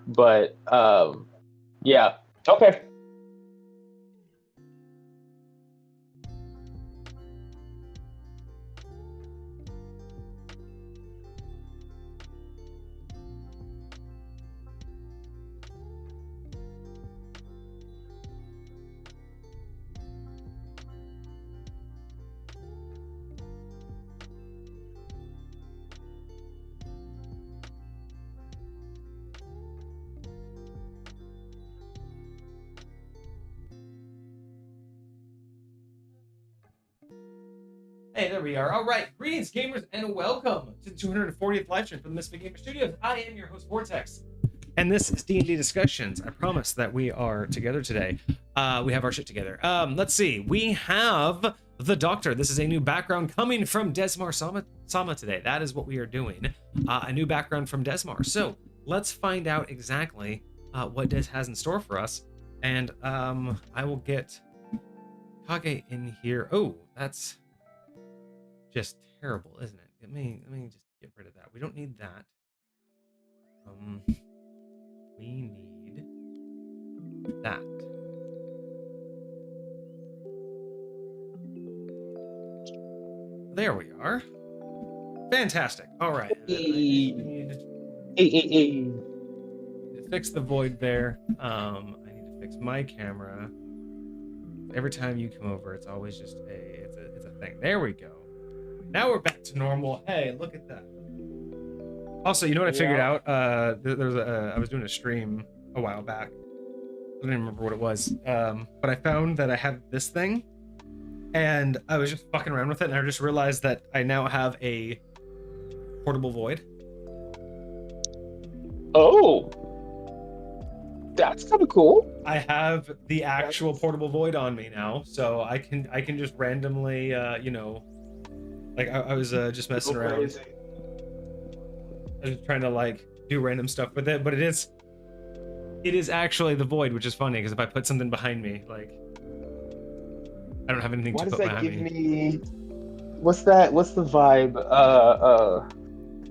But yeah, okay. Hey, there we are. All right. Greetings, gamers, and welcome to the 240th live stream from the Misfit Gamer Studios. I am your host, Vortex. And this is D&D Discussions. I promise that we are together today. We have our shit together. Let's see. We have the Doctor. This is a new background coming from Dezmar Sama today. That is what we are doing. A new background from Dezmar. So let's find out exactly what Des has in store for us And I will get Kage in here. Oh, that's just terrible, isn't it? Let me just get rid of that. We don't need that. We need that. There we are. Fantastic. All right. Hey. Fix the void there. I need to fix my camera. Every time you come over, it's always just it's a thing. There we go. Now we're back to normal. Hey, look at that. Also, you know what I figured out? I was doing a stream a while back. I don't even remember what it was. But I found that I have this thing, and I was just fucking around with it, and I just realized that I now have a portable void. Oh, that's kind of cool. I have the actual portable void on me now, so I can just randomly, you know, like I was just messing around. I was just trying to like do random stuff with it, but it is actually the void, which is funny because if I put something behind me, like I don't have anything to put behind me. What's that? What's the vibe?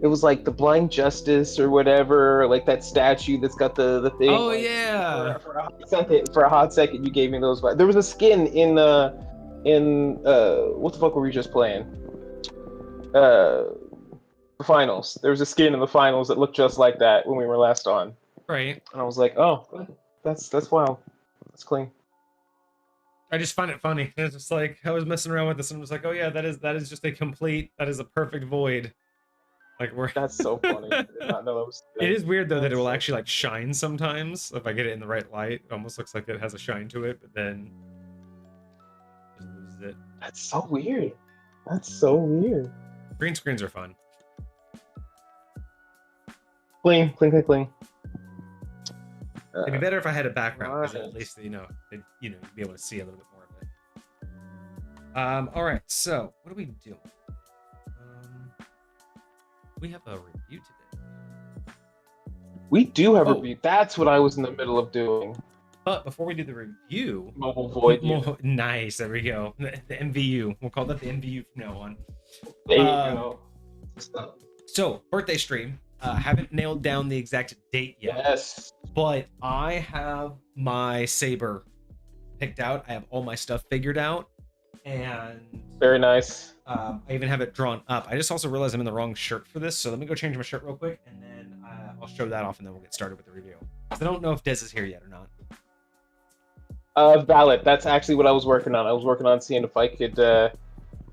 It was like the Blind Justice or whatever, like that statue that's got the thing. Oh like, yeah. For a hot second, you gave me those vibes. There was a skin in what the fuck were we just playing? The finals. There was a skin in the finals that looked just like that when we were last on. Right. And I was like, oh, that's wild. That's clean. I just find it funny. It's just like I was messing around with this and I was like, oh yeah, that is just a perfect void. Like that's so funny. I did not know that was it is weird though that it will actually like shine sometimes if I get it in the right light. It almost looks like it has a shine to it, but then just loses it. That's so weird. That's so weird. Green screens are fun. Cling. It'd be better if I had a background because at least you know you'd be able to see a little bit more of it. All right, so what are we doing? We have a review today. We do have a review. That's what I was in the middle of doing. But before we do the review, mobile void. Nice, there we go. The MVU. We'll call that the MVU from now on. There you go. So birthday stream. Haven't nailed down the exact date yet. Yes. But I have my saber picked out. I have all my stuff figured out. And very nice. I even have it drawn up. I just also realized I'm in the wrong shirt for this, so let me go change my shirt real quick, and then I'll show that off, and then we'll get started with the review. I don't know if Dez is here yet or not. Valid. That's actually what I was working on. I was working on seeing if I could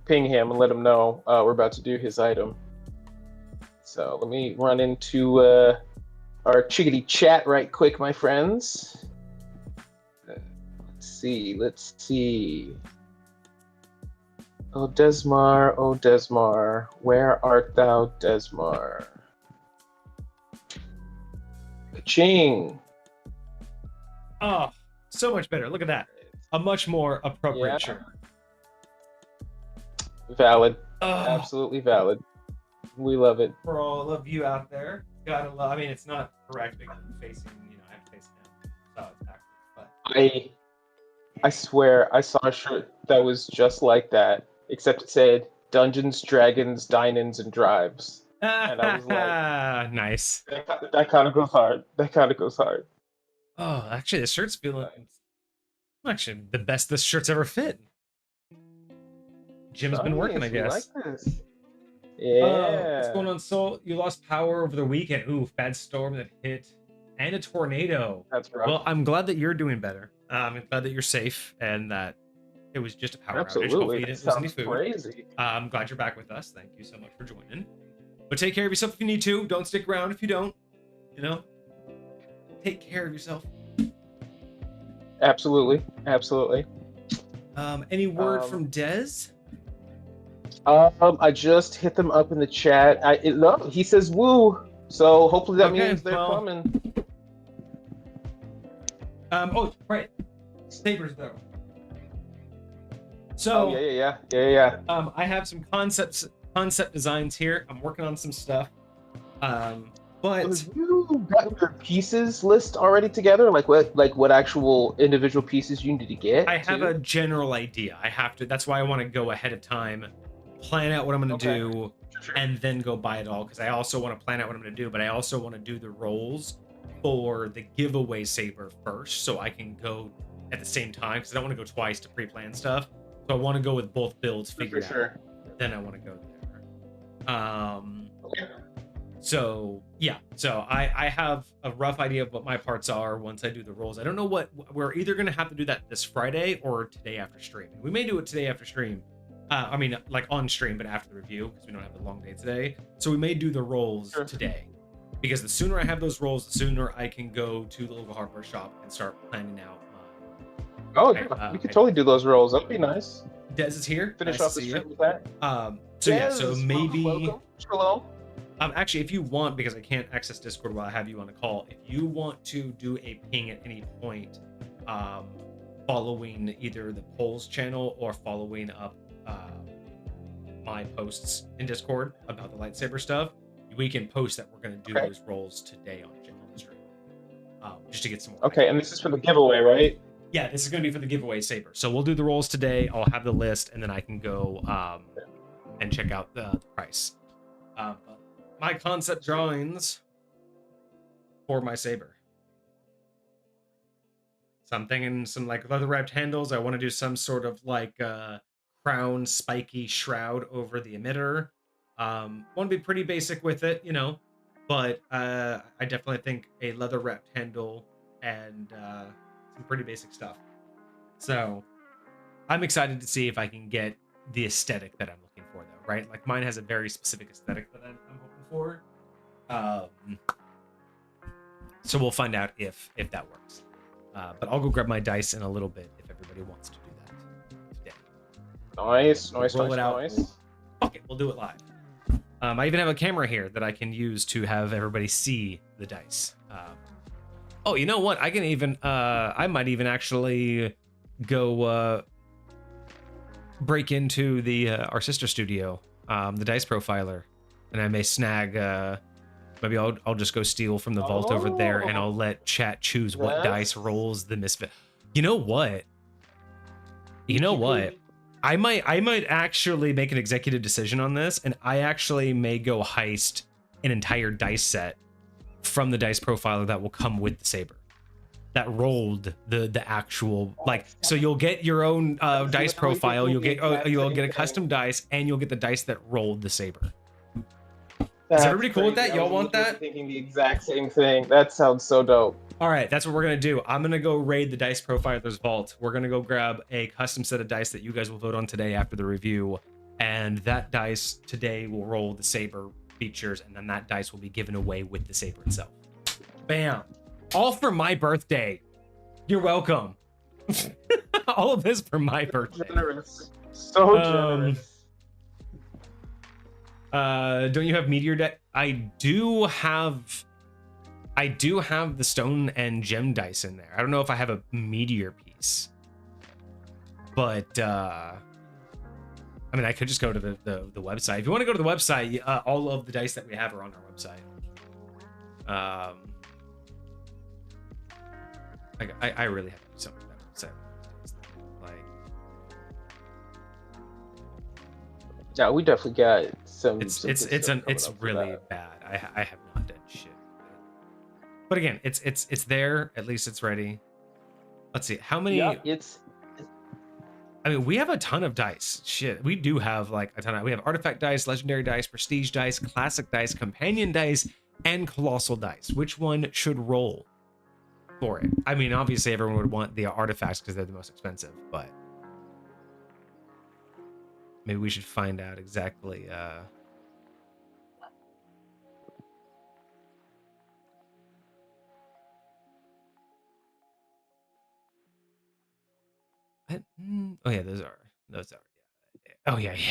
ping him and let him know we're about to do his item. So let me run into our chickadee chat right quick, my friends. Let's see. Oh Dezmar, where art thou, Dezmar? Ka-ching! Oh, so much better. Look at that. A much more appropriate shirt. Valid. Absolutely valid. We love it. For all of you out there, gotta love. I mean, it's not correct because I'm facing, I have to face him. So it's backwards. But I swear I saw a shirt that was just like that, except it said Dungeons, Dragons, Dine-ins, and Drives. And I was like, nice. That kind of goes hard. Oh, actually, this shirt's feeling actually the best this shirt's ever fit. Jim's been working, I guess. Like this. Yeah. What's going on, Soul? You lost power over the weekend. Ooh, bad storm that hit. And a tornado. That's right. Well, I'm glad that you're doing better. I'm glad that you're safe and that it was just a power outage. Absolutely. That sounds crazy. I'm glad you're back with us. Thank you so much for joining. But take care of yourself if you need to. Don't stick around if you don't. Take care of yourself. Absolutely. Any word from Dez? I just hit them up in the chat. Look, he says woo. So hopefully that means they're coming. Oh, right. Sabers though. So yeah. I have some concept designs here. I'm working on some stuff. But you got your pieces list already together? Like what actual individual pieces you need to get? I have a general idea. I have to. That's why I want to go ahead of time, plan out what I'm going to do, and then go buy it all. Because I also want to plan out what I'm going to do, but I also want to do the rolls for the giveaway saber first, so I can go at the same time. Because I don't want to go twice to pre-plan stuff. So I want to go with both builds figured out. Then I want to go there. So yeah, so I have a rough idea of what my parts are once I do the rolls. I don't know what we're either going to have to do that this Friday or today after stream. We may do it today after stream. I mean, like on stream, but after the review because we don't have the long day today. So we may do the rolls today because the sooner I have those rolls, the sooner I can go to the local hardware shop and start planning out. We could totally do those rolls. That'd be nice. Des is here. Finish nice off the stream with that. So yeah, so maybe. Welcome. Hello. Actually, if you want, because I can't access Discord while I have you on a call, if you want to do a ping at any point, following either the polls channel or following up my posts in Discord about the lightsaber stuff, we can post that we're going to do those rolls today on the stream, just to get some more. Okay, and this is for the giveaway, right? Yeah, this is going to be for the giveaway saber. So we'll do the rolls today. I'll have the list, and then I can go and check out the price. My concept drawings for my saber. So I'm thinking some like leather wrapped handles. I want to do some sort of like crown spiky shroud over the emitter. Want to be pretty basic with it, you know, but I definitely think a leather wrapped handle and some pretty basic stuff. So I'm excited to see if I can get the aesthetic that I'm looking for, though, right? Like mine has a very specific aesthetic that I'm hoping for. So we'll find out if that works. But I'll go grab my dice in a little bit if everybody wants to do that today. Nice. Fuck it, we'll do it live. I even have a camera here that I can use to have everybody see the dice. Oh, you know what? I can even I might even actually go break into the our sister studio, the dice profiler, and I may snag maybe I'll just go steal from the vault over there, and I'll let chat choose what dice rolls the misfit. You know what? I might actually make an executive decision on this, and I actually may go heist an entire dice set from the dice profiler that will come with the saber. That rolled the actual, like, so you'll get your own dice profile, you'll get a custom dice, and you'll get the dice that rolled the saber. Is everybody cool with that? Y'all want that? Thinking the exact same thing. That sounds so dope. All right, that's what we're gonna do. I'm gonna go raid the dice profiler's vault. We're gonna go grab a custom set of dice that you guys will vote on today after the review, and that dice today will roll the saber features, and then that dice will be given away with the saber itself. Bam! All for my birthday. You're welcome. All of this for my birthday. Generous. So generous. Don't you have meteor deck? I do have the stone and gem dice in there. I don't know if I have a meteor piece, but I mean, I could just go to the website. If you want to go to the website, all of the dice that we have are on our website. I really have to do something with that website. Like, yeah, we definitely got some. It's really bad. I have not done shit. But again, it's there. At least it's ready. Let's see how many. Yeah, I mean, we have a ton of dice. Shit, we do have like a ton. We have artifact dice, legendary dice, prestige dice, classic dice, companion dice, and colossal dice. Which one should roll for it? I mean, obviously everyone would want the artifacts because they're the most expensive, but maybe we should find out exactly. Oh yeah, those are. Yeah. Oh yeah. Dice.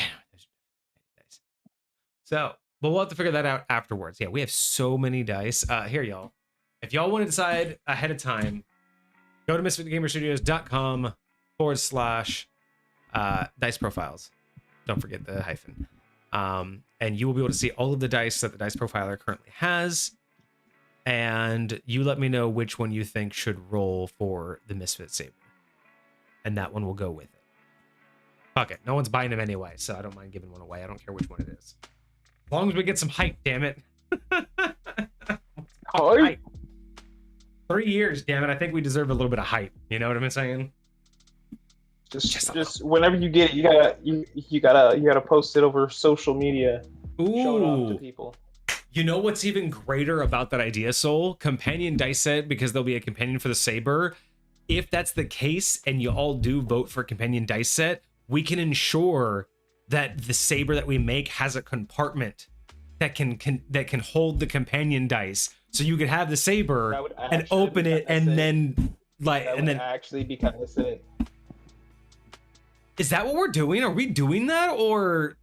So, but we'll have to figure that out afterwards. Yeah, we have so many dice. Here, y'all. If y'all want to decide ahead of time, go to MisfitGamerStudios.com/dice profiles. Don't forget the hyphen. And you will be able to see all of the dice that the dice profiler currently has. and you let me know which one you think should roll for the Misfit Saber, and that one will go with it. Fuck it, no one's buying them anyway, so I don't mind giving one away. I don't care which one it is, as long as we get some hype. Damn it! Hype. 3 years, damn it! I think we deserve a little bit of hype. You know what I'm saying? Just whenever you get it, you gotta post it over social media. Ooh. Show it off to people. You know what's even greater about that idea, Soul? Companion dice set, because there'll be a companion for the Saber. If that's the case and you all do vote for companion dice set, we can ensure that the Saber that we make has a compartment that can hold the companion dice. So you could have the Saber and open it and then actually be kind of sick. Is that what we're doing? Are we doing that, or?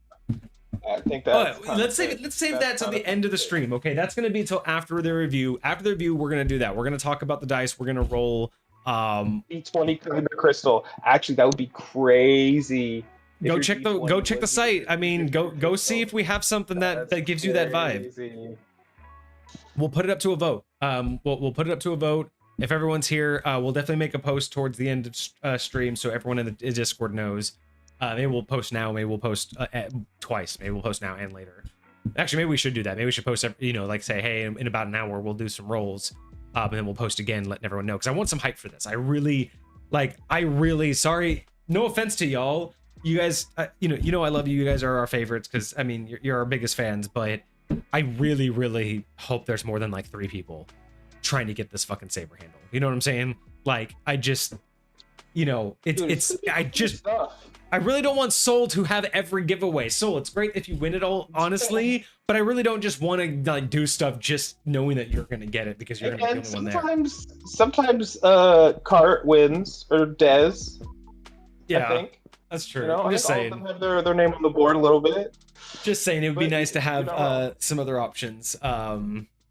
I think that's. Let's save that till the end of the stream. Okay, that's gonna be till after the review. After the review, we're gonna do that. We're gonna talk about the dice. We're gonna roll. D20 Kyber crystal. Actually, that would be crazy. Go check the site. I mean, go see if we have something that gives you that vibe. We'll put it up to a vote. We'll put it up to a vote. If everyone's here, we'll definitely make a post towards the end of stream so everyone in the Discord knows. Maybe we'll post now. Maybe we'll post twice. Maybe we'll post now and later. Actually, maybe we should do that. Maybe we should post, like say, hey, in about an hour we'll do some rolls, and then we'll post again, letting everyone know, because I want some hype for this. I really, sorry, no offense to y'all. You guys, I love you. You guys are our favorites because I mean you're our biggest fans, but I really, really hope there's more than like 3 people trying to get this fucking Saber handle. You know what I'm saying? Like, I just, I really don't want Soul to have every giveaway. Soul, it's great if you win it all, honestly, but I really don't just want to like do stuff just knowing that you're gonna get it because you're gonna be the only one there. Sometimes Cart wins or Dez. Yeah, I think that's true. I'm just saying. All of them have their name on the board a little bit. Just saying, it would be nice to have some other options.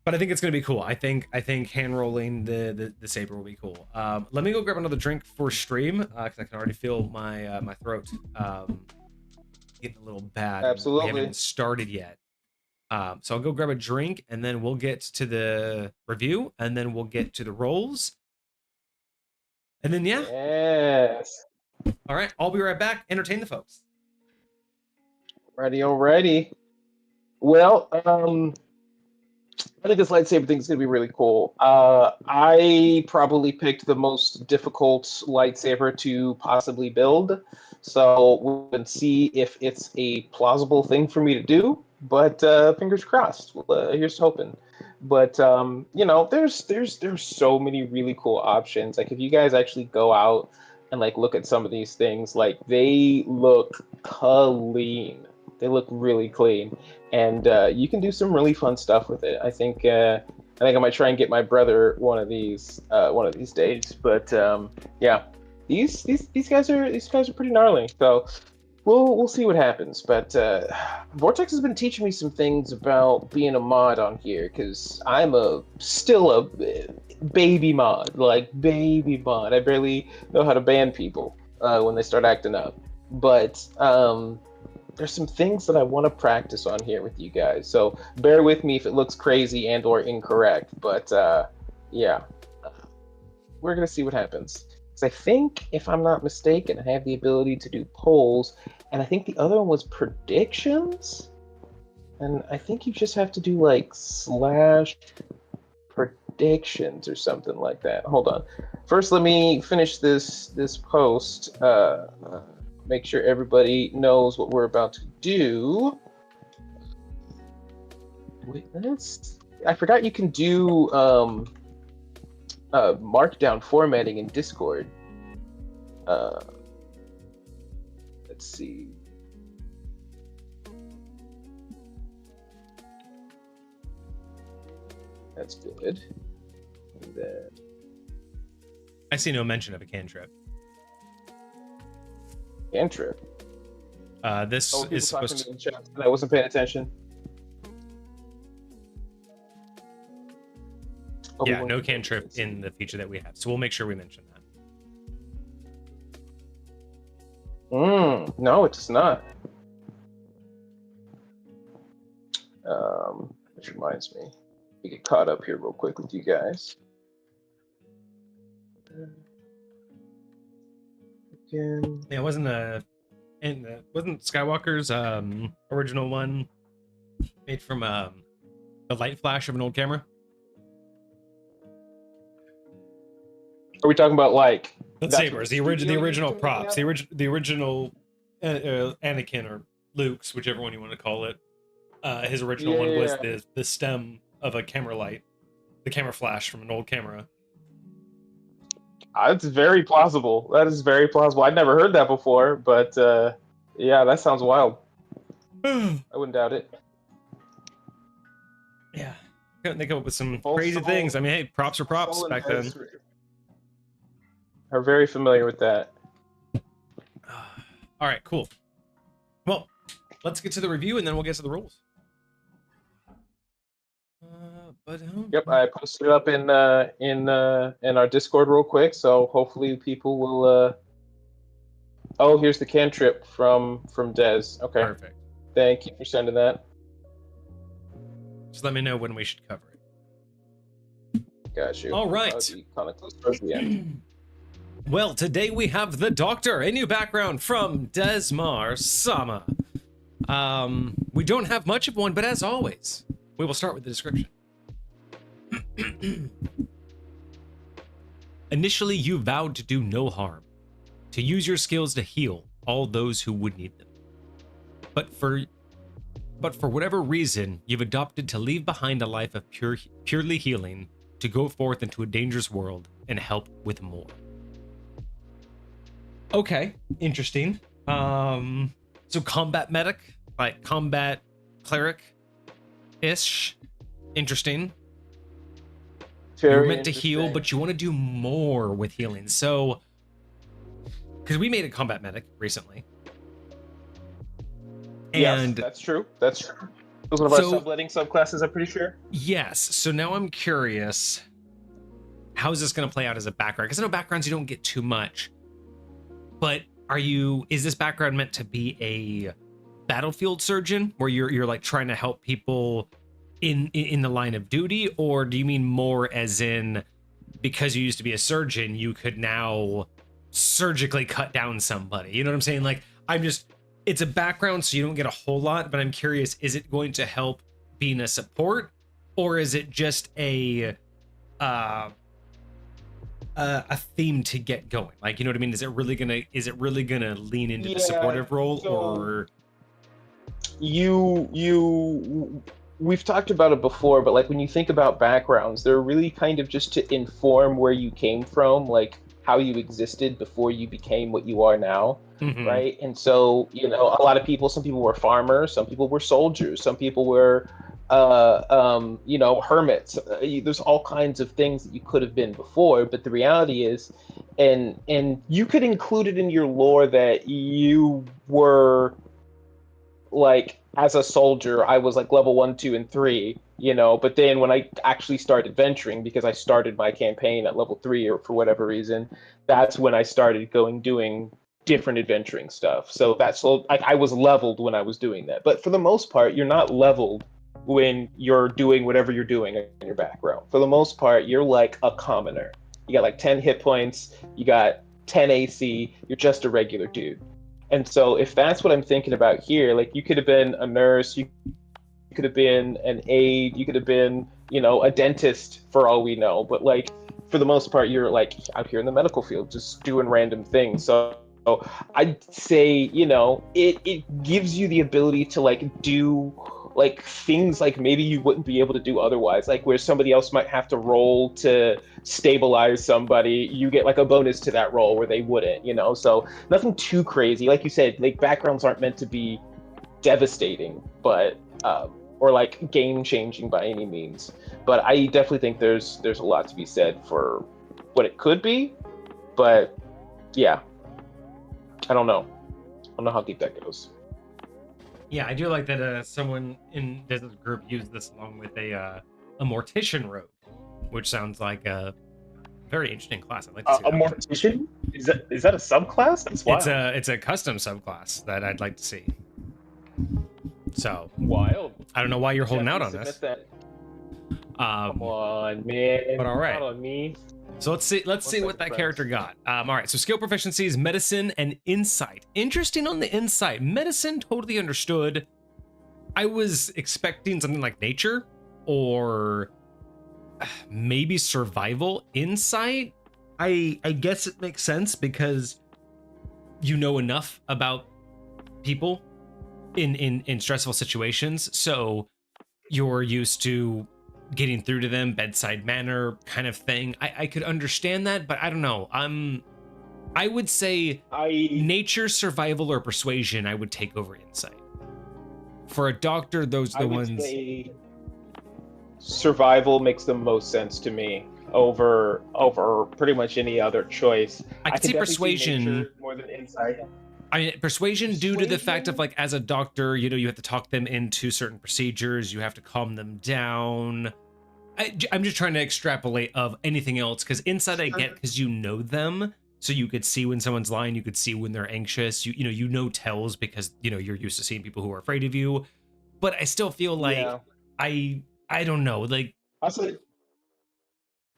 But I think it's gonna be cool. I think hand rolling the Saber will be cool. Let me go grab another drink for stream because I can already feel my my throat getting a little bad. Absolutely. We haven't even started yet. So I'll go grab a drink and then we'll get to the review and then we'll get to the rolls. And then yeah. Yes. All right, I'll be right back. Entertain the folks. Alrighty. Well, I think this lightsaber thing is going to be really cool. I probably picked the most difficult lightsaber to possibly build, so we'll see if it's a plausible thing for me to do. But fingers crossed. Here's hoping. But there's so many really cool options. Like if you guys actually go out and like look at some of these things, like they look clean. They look really clean, and you can do some really fun stuff with it. I think I might try and get my brother one of these days. But yeah, these guys are pretty gnarly. So we'll see what happens. But Vortex has been teaching me some things about being a mod on here because I'm still a baby mod. I barely know how to ban people when they start acting up. But there's some things that I want to practice on here with you guys, so bear with me if it looks crazy and or incorrect, but yeah, we're gonna see what happens. Because I think, if I'm not mistaken, I have the ability to do polls, and I think the other one was predictions, and I think you just have to do like / predictions or something like that. Hold on. First, let me finish this post. Make sure everybody knows what we're about to do. Wait, I forgot you can do markdown formatting in Discord. Let's see. That's good. And then I see no mention of a cantrip. Cantrip. This is supposed to. In chat, I wasn't paying attention. Yeah, no cantrip in the feature that we have, so we'll make sure we mention that. No, it does not. Which reminds me. me get caught up here real quick with you guys. Again. Yeah, wasn't Skywalker's original one made from the light flash of an old camera? Are we talking about like The sabers, the original props, the original Anakin or Luke's, whichever one you want to call it. His original one was the stem of a camera light, the camera flash from an old camera. It's very plausible. That is very plausible. I'd never heard that before, but yeah, that sounds wild. I wouldn't doubt it. Yeah, they come up with some crazy things. I mean, hey, props are props back then. Are very familiar with that. All right, cool. Well, let's get to the review and then we'll get to the rules. Yep, I posted it up in our Discord real quick, so hopefully people will. Oh, here's the cantrip from Dez. Okay, perfect. Thank you for sending that. Just let me know when we should cover it. Got you. All right. Kind of close towards the end. Well, today we have the Doctor, a new background from Dezmar Sama. We don't have much of one, but as always, we will start with the description. Initially, you vowed to do no harm, to use your skills to heal all those who would need them. But for whatever reason, you've adopted to leave behind a life of purely healing, to go forth into a dangerous world and help with more. Okay, interesting. So combat medic, like combat cleric-ish. Interesting. You're meant to heal, but you want to do more with healing. So, because we made a combat medic recently. And yes, that's true. That's true. It was one of our subletting subclasses, I'm pretty sure. Yes. So now I'm curious, how is this going to play out as a background? Because I know backgrounds you don't get too much. But is this background meant to be a battlefield surgeon where you're like trying to help people in the line of duty, or do you mean more as in because you used to be a surgeon, you could now surgically cut down somebody? You know what I'm saying? Like, it's a background, so you don't get a whole lot, but I'm curious, is it going to help being a support, or is it just a theme to get going? Like, you know what I mean? Is it really gonna lean into the supportive role, or we've talked about it before, but like when you think about backgrounds, they're really kind of just to inform where you came from, like how you existed before you became what you are now. Mm-hmm. Right? And so, a lot of people, some people were farmers, some people were soldiers, some people were hermits. There's all kinds of things that you could have been before, but the reality is, and you could include it in your lore that you were like, as a soldier, I was like level 1, 2, and 3, but then when I actually started venturing, because I started my campaign at level 3 or for whatever reason, that's when I started doing different adventuring stuff. So I was leveled when I was doing that. But for the most part, you're not leveled when you're doing whatever you're doing in your background. For the most part, you're like a commoner. You got like 10 hit points, you got 10 AC, you're just a regular dude. And so if that's what I'm thinking about here, like you could have been a nurse, you could have been an aide, you could have been, a dentist for all we know. But like, for the most part, you're like out here in the medical field, just doing random things. So I'd say, it gives you the ability to like do like things like maybe you wouldn't be able to do otherwise, like where somebody else might have to roll to stabilize somebody, you get like a bonus to that roll where they wouldn't, so nothing too crazy. Like you said, like backgrounds aren't meant to be devastating, but or like game changing by any means, but I definitely think there's a lot to be said for what it could be. But yeah, I don't know how deep that goes. Yeah, I do like that someone in this group used this along with a mortician rogue, which sounds like a very interesting class. I'd like to see a mortician? Is that a subclass? That's wild. It's a custom subclass that I'd like to see. So wild. I don't know why you're holding out on this. Come on, man. But all right. Not on me. So let's see what that character got. All right, so skill proficiencies, medicine and insight. Interesting on the insight. Medicine, totally understood. I was expecting something like nature or maybe survival. Insight, I guess it makes sense because you know enough about people in stressful situations, so you're used to getting through to them, bedside manner kind of thing. I could understand that, but I don't know. I would say nature, survival, or persuasion. I would take over insight. For a doctor, those are the ones. Say survival makes the most sense to me over pretty much any other choice. I could see persuasion more than insight. I mean, persuasion due to the fact of, like, as a doctor, you know, you have to talk them into certain procedures, you have to calm them down. I'm just trying to extrapolate of anything else, because insight I get because you know them, so you could see when someone's lying, you could see when they're anxious, you know tells because, you know, you're used to seeing people who are afraid of you. But I still feel like I don't know, like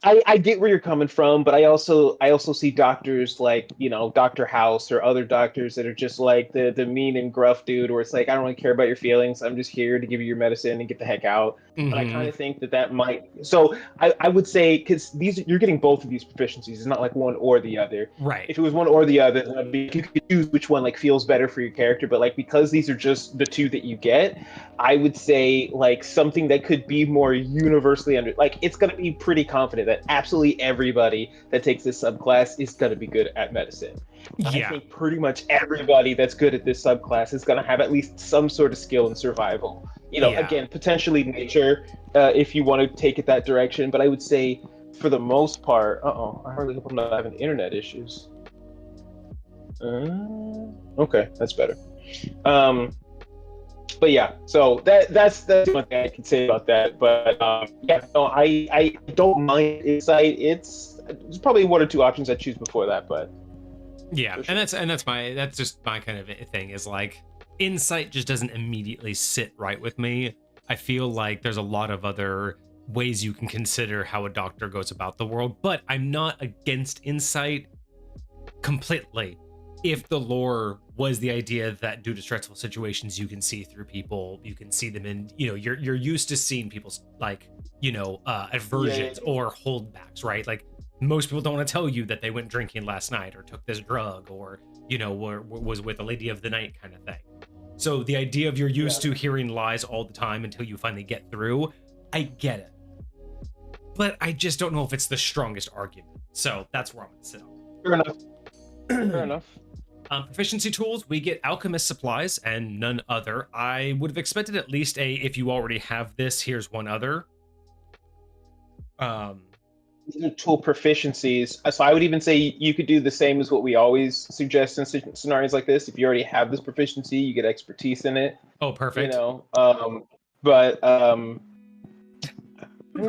I get where you're coming from, but I also see doctors like, you know, Dr. House or other doctors that are just like the mean and gruff dude, where it's like, I don't really care about your feelings. I'm just here to give you your medicine and get the heck out. Mm-hmm. But I kind of think that might. So I would say, because you're getting both of these proficiencies. It's not like one or the other. Right. If it was one or the other, then you could choose which one like feels better for your character. But like, because these are just the two that you get, I would say like something that could be more universally like, it's going to be pretty confident that absolutely everybody that takes this subclass is going to be good at medicine. Yeah. I think pretty much everybody that's good at this subclass is going to have at least some sort of skill in survival. You know, again, potentially nature, if you want to take it that direction. But I would say, for the most part, I hardly hope I'm not having internet issues. Okay, that's better. But yeah, so that's one thing I can say about that. But I don't mind insight. There's probably one or two options I choose before that, but yeah, sure. and that's just my kind of thing, is like insight just doesn't immediately sit right with me. I feel like there's a lot of other ways you can consider how a doctor goes about the world, but I'm not against insight completely. If the lore was the idea that due to stressful situations, you can see through people, you can see them in, you know, you're used to seeing people's, like, you know, aversions or holdbacks, right? Like, most people don't want to tell you that they went drinking last night or took this drug or, you know, was with a lady of the night kind of thing. So the idea of you're used to hearing lies all the time until you finally get through, I get it. But I just don't know if it's the strongest argument. So that's where I'm going to sit on. Fair enough. Fair enough. Proficiency tools, we get alchemist supplies and none other. I would have expected at least if you already have this, here's one other. These are tool proficiencies. So I would even say you could do the same as what we always suggest in scenarios like this. If you already have this proficiency, you get expertise in it. Oh, perfect. You know, but I'm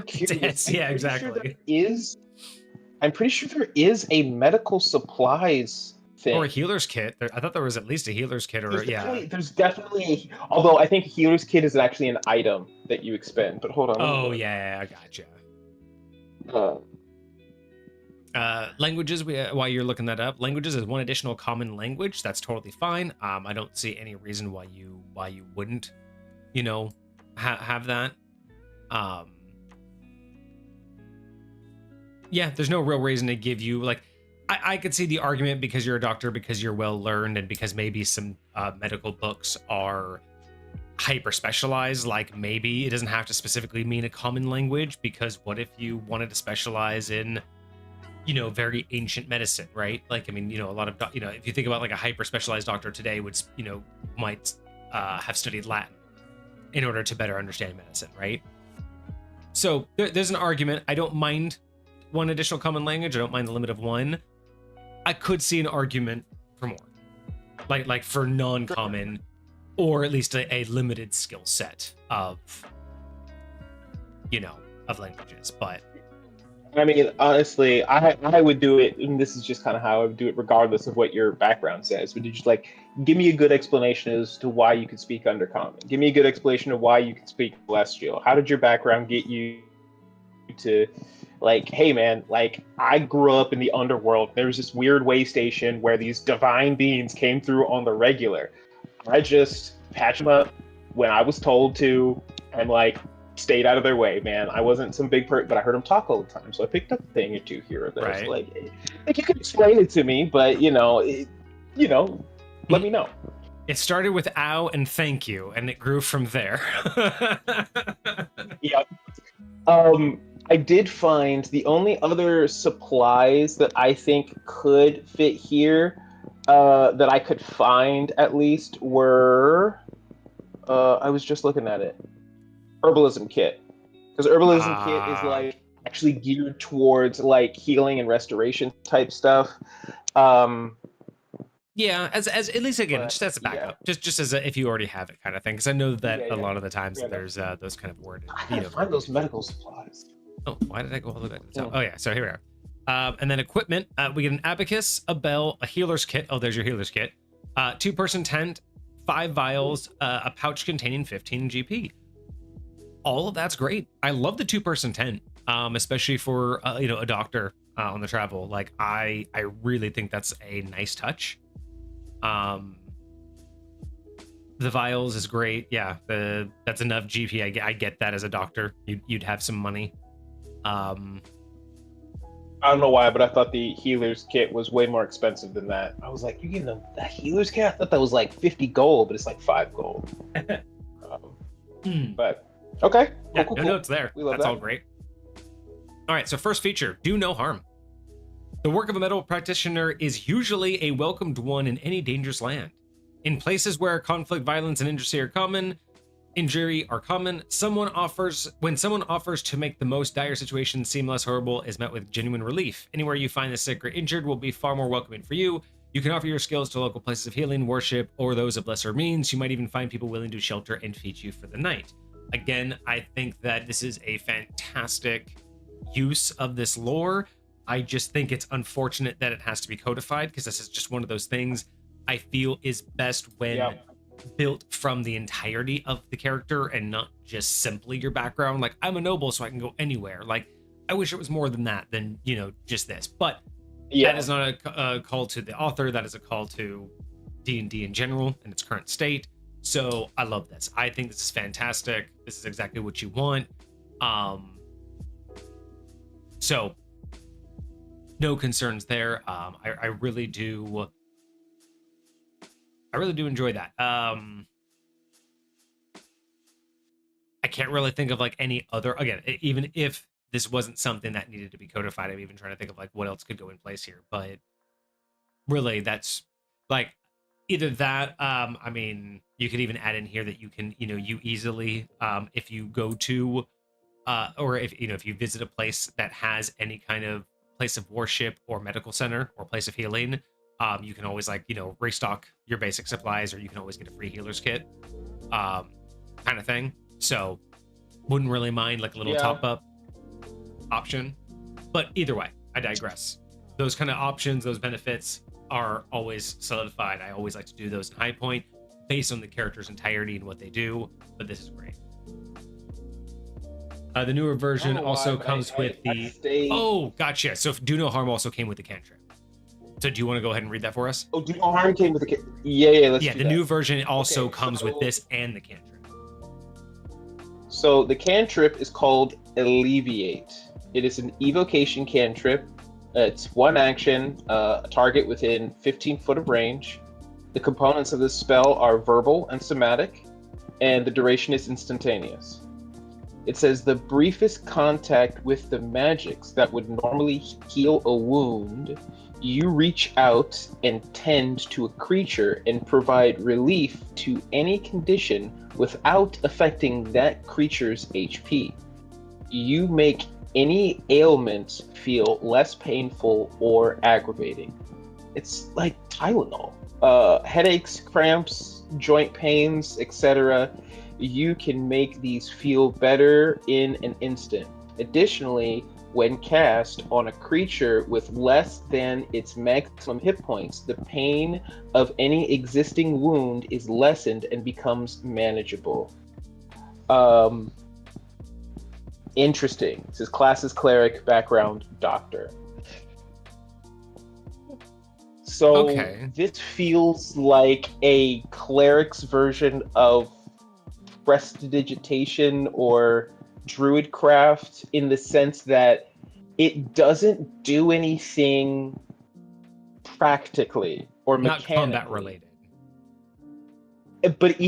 curious. Yeah, exactly. I'm pretty sure there is a medical supplies thing. Or a healer's kit. I thought there was at least a healer's kit, there's definitely, although I think a healer's kit is actually an item that you expend. But hold on. Oh yeah, I gotcha. Languages, while you're looking that up, languages is one additional common language. That's totally fine. I don't see any reason why you wouldn't, you know, have that. Yeah, there's no real reason to give you, like, I could see the argument because you're a doctor, because you're well learned, and because maybe some medical books are hyper specialized. Like, maybe it doesn't have to specifically mean a common language, because what if you wanted to specialize in, you know, very ancient medicine, right? Like, I mean, you know, a lot of, you know, if you think about like a hyper specialized doctor today would, you know, might have studied Latin in order to better understand medicine, right? So there's an argument. I don't mind one additional common language. I don't mind the limit of one. I could see an argument for more, like for non-common, or at least a limited skill set of, you know, of languages. But I mean, honestly, I would do it, and this is just kind of how I would do it, regardless of what your background says. Would you just like give me a good explanation as to why you could speak Undercommon? Give me a good explanation of why you could speak Celestial. How did your background get you to, like, hey man, like I grew up in the underworld. There was this weird way station where these divine beings came through on the regular. I just patched them up when I was told to, and like stayed out of their way, man. I wasn't some big perk, but I heard them talk all the time, so I picked up a thing or two here or there. Right. So like you could explain it to me, but let me know. It started with ow and thank you, and it grew from there. Yep. I did find the only other supplies that I think could fit here, that I could find at least, were, I was just looking at it, herbalism kit, because herbalism kit is like actually geared towards like healing and restoration type stuff. Yeah, as at least again, just as a backup, yeah. just as if you already have it kind of thing. Because I know that a lot of the times there's those kind of worded. I gotta find those medical supplies. Oh, why did I go all the way back to the top? Oh yeah, so here we are. And then equipment, we get an abacus, a bell, a healer's kit. Oh, there's your healer's kit. 2-person tent, 5 vials, a pouch containing 15 GP. All of that's great. I love the 2-person tent, especially for a doctor on the travel. Like I really think that's a nice touch. The vials is great. Yeah, that's enough GP. I get that as a doctor. You'd have some money. I don't know why, but I thought the healer's kit was way more expensive than that. I was like, you're getting a healer's kit? I thought that was like 50 gold, but it's like 5 gold. But okay. Yeah, cool. No notes there. That's all great. All right, so first feature, do no harm. The work of a medical practitioner is usually a welcomed one in any dangerous land. In places where conflict, violence, and injury are common, when someone offers to make the most dire situation seem less horrible, is met with genuine relief. Anywhere you find the sick or injured will be far more welcoming for you. You can offer your skills to local places of healing, worship, or those of lesser means. You might even find people willing to shelter and feed you for the night. Again, I think that this is a fantastic use of this lore. I just think it's unfortunate that it has to be codified, because this is just one of those things I feel is best when built from the entirety of the character and not just simply your background. Like, I'm a noble, so I can go anywhere. Like, I wish it was more than that, than, just this. But that is not a call to the author. That is a call to D&D in general in its current state. So I love this. I think this is fantastic. This is exactly what you want. So no concerns there. I really do. I really do enjoy that. I can't really think of like any other, again, even if this wasn't something that needed to be codified, I'm even trying to think of like what else could go in place here. But really, that's like either that. I mean, you could even add in here that you can, you easily, if you go to, or if you visit a place that has any kind of place of worship or medical center or place of healing, you can always restock your basic supplies, or you can always get a free healer's kit, kind of thing. So wouldn't really mind like a little top up option. But either way, I digress. Those kind of options, those benefits are always solidified. I always like to do those in High Point based on the character's entirety and what they do, but this is great. The newer version also comes with the... Oh, gotcha. So Do No Harm also came with the cantrip. So do you want to go ahead and read that for us? Oh, Do No Harm came with the cantrip. Yeah, let's do that. The new version also comes with this and the cantrip. So the cantrip is called Alleviate. It is an evocation cantrip. It's one action, a target within 15 foot of range. The components of this spell are verbal and somatic, and the duration is instantaneous. It says the briefest contact with the magics that would normally heal a wound, you reach out and tend to a creature and provide relief to any condition without affecting that creature's HP. You make any ailment feel less painful or aggravating. It's like Tylenol. Headaches, cramps, joint pains, etc. You can make these feel better in an instant. Additionally, when cast on a creature with less than its maximum hit points, the pain of any existing wound is lessened and becomes manageable. Interesting. It says classes cleric, background doctor. So Okay. this feels like a cleric's version of prestidigitation or druidcraft, in the sense that it doesn't do anything practically or Not mechanically. combat related. But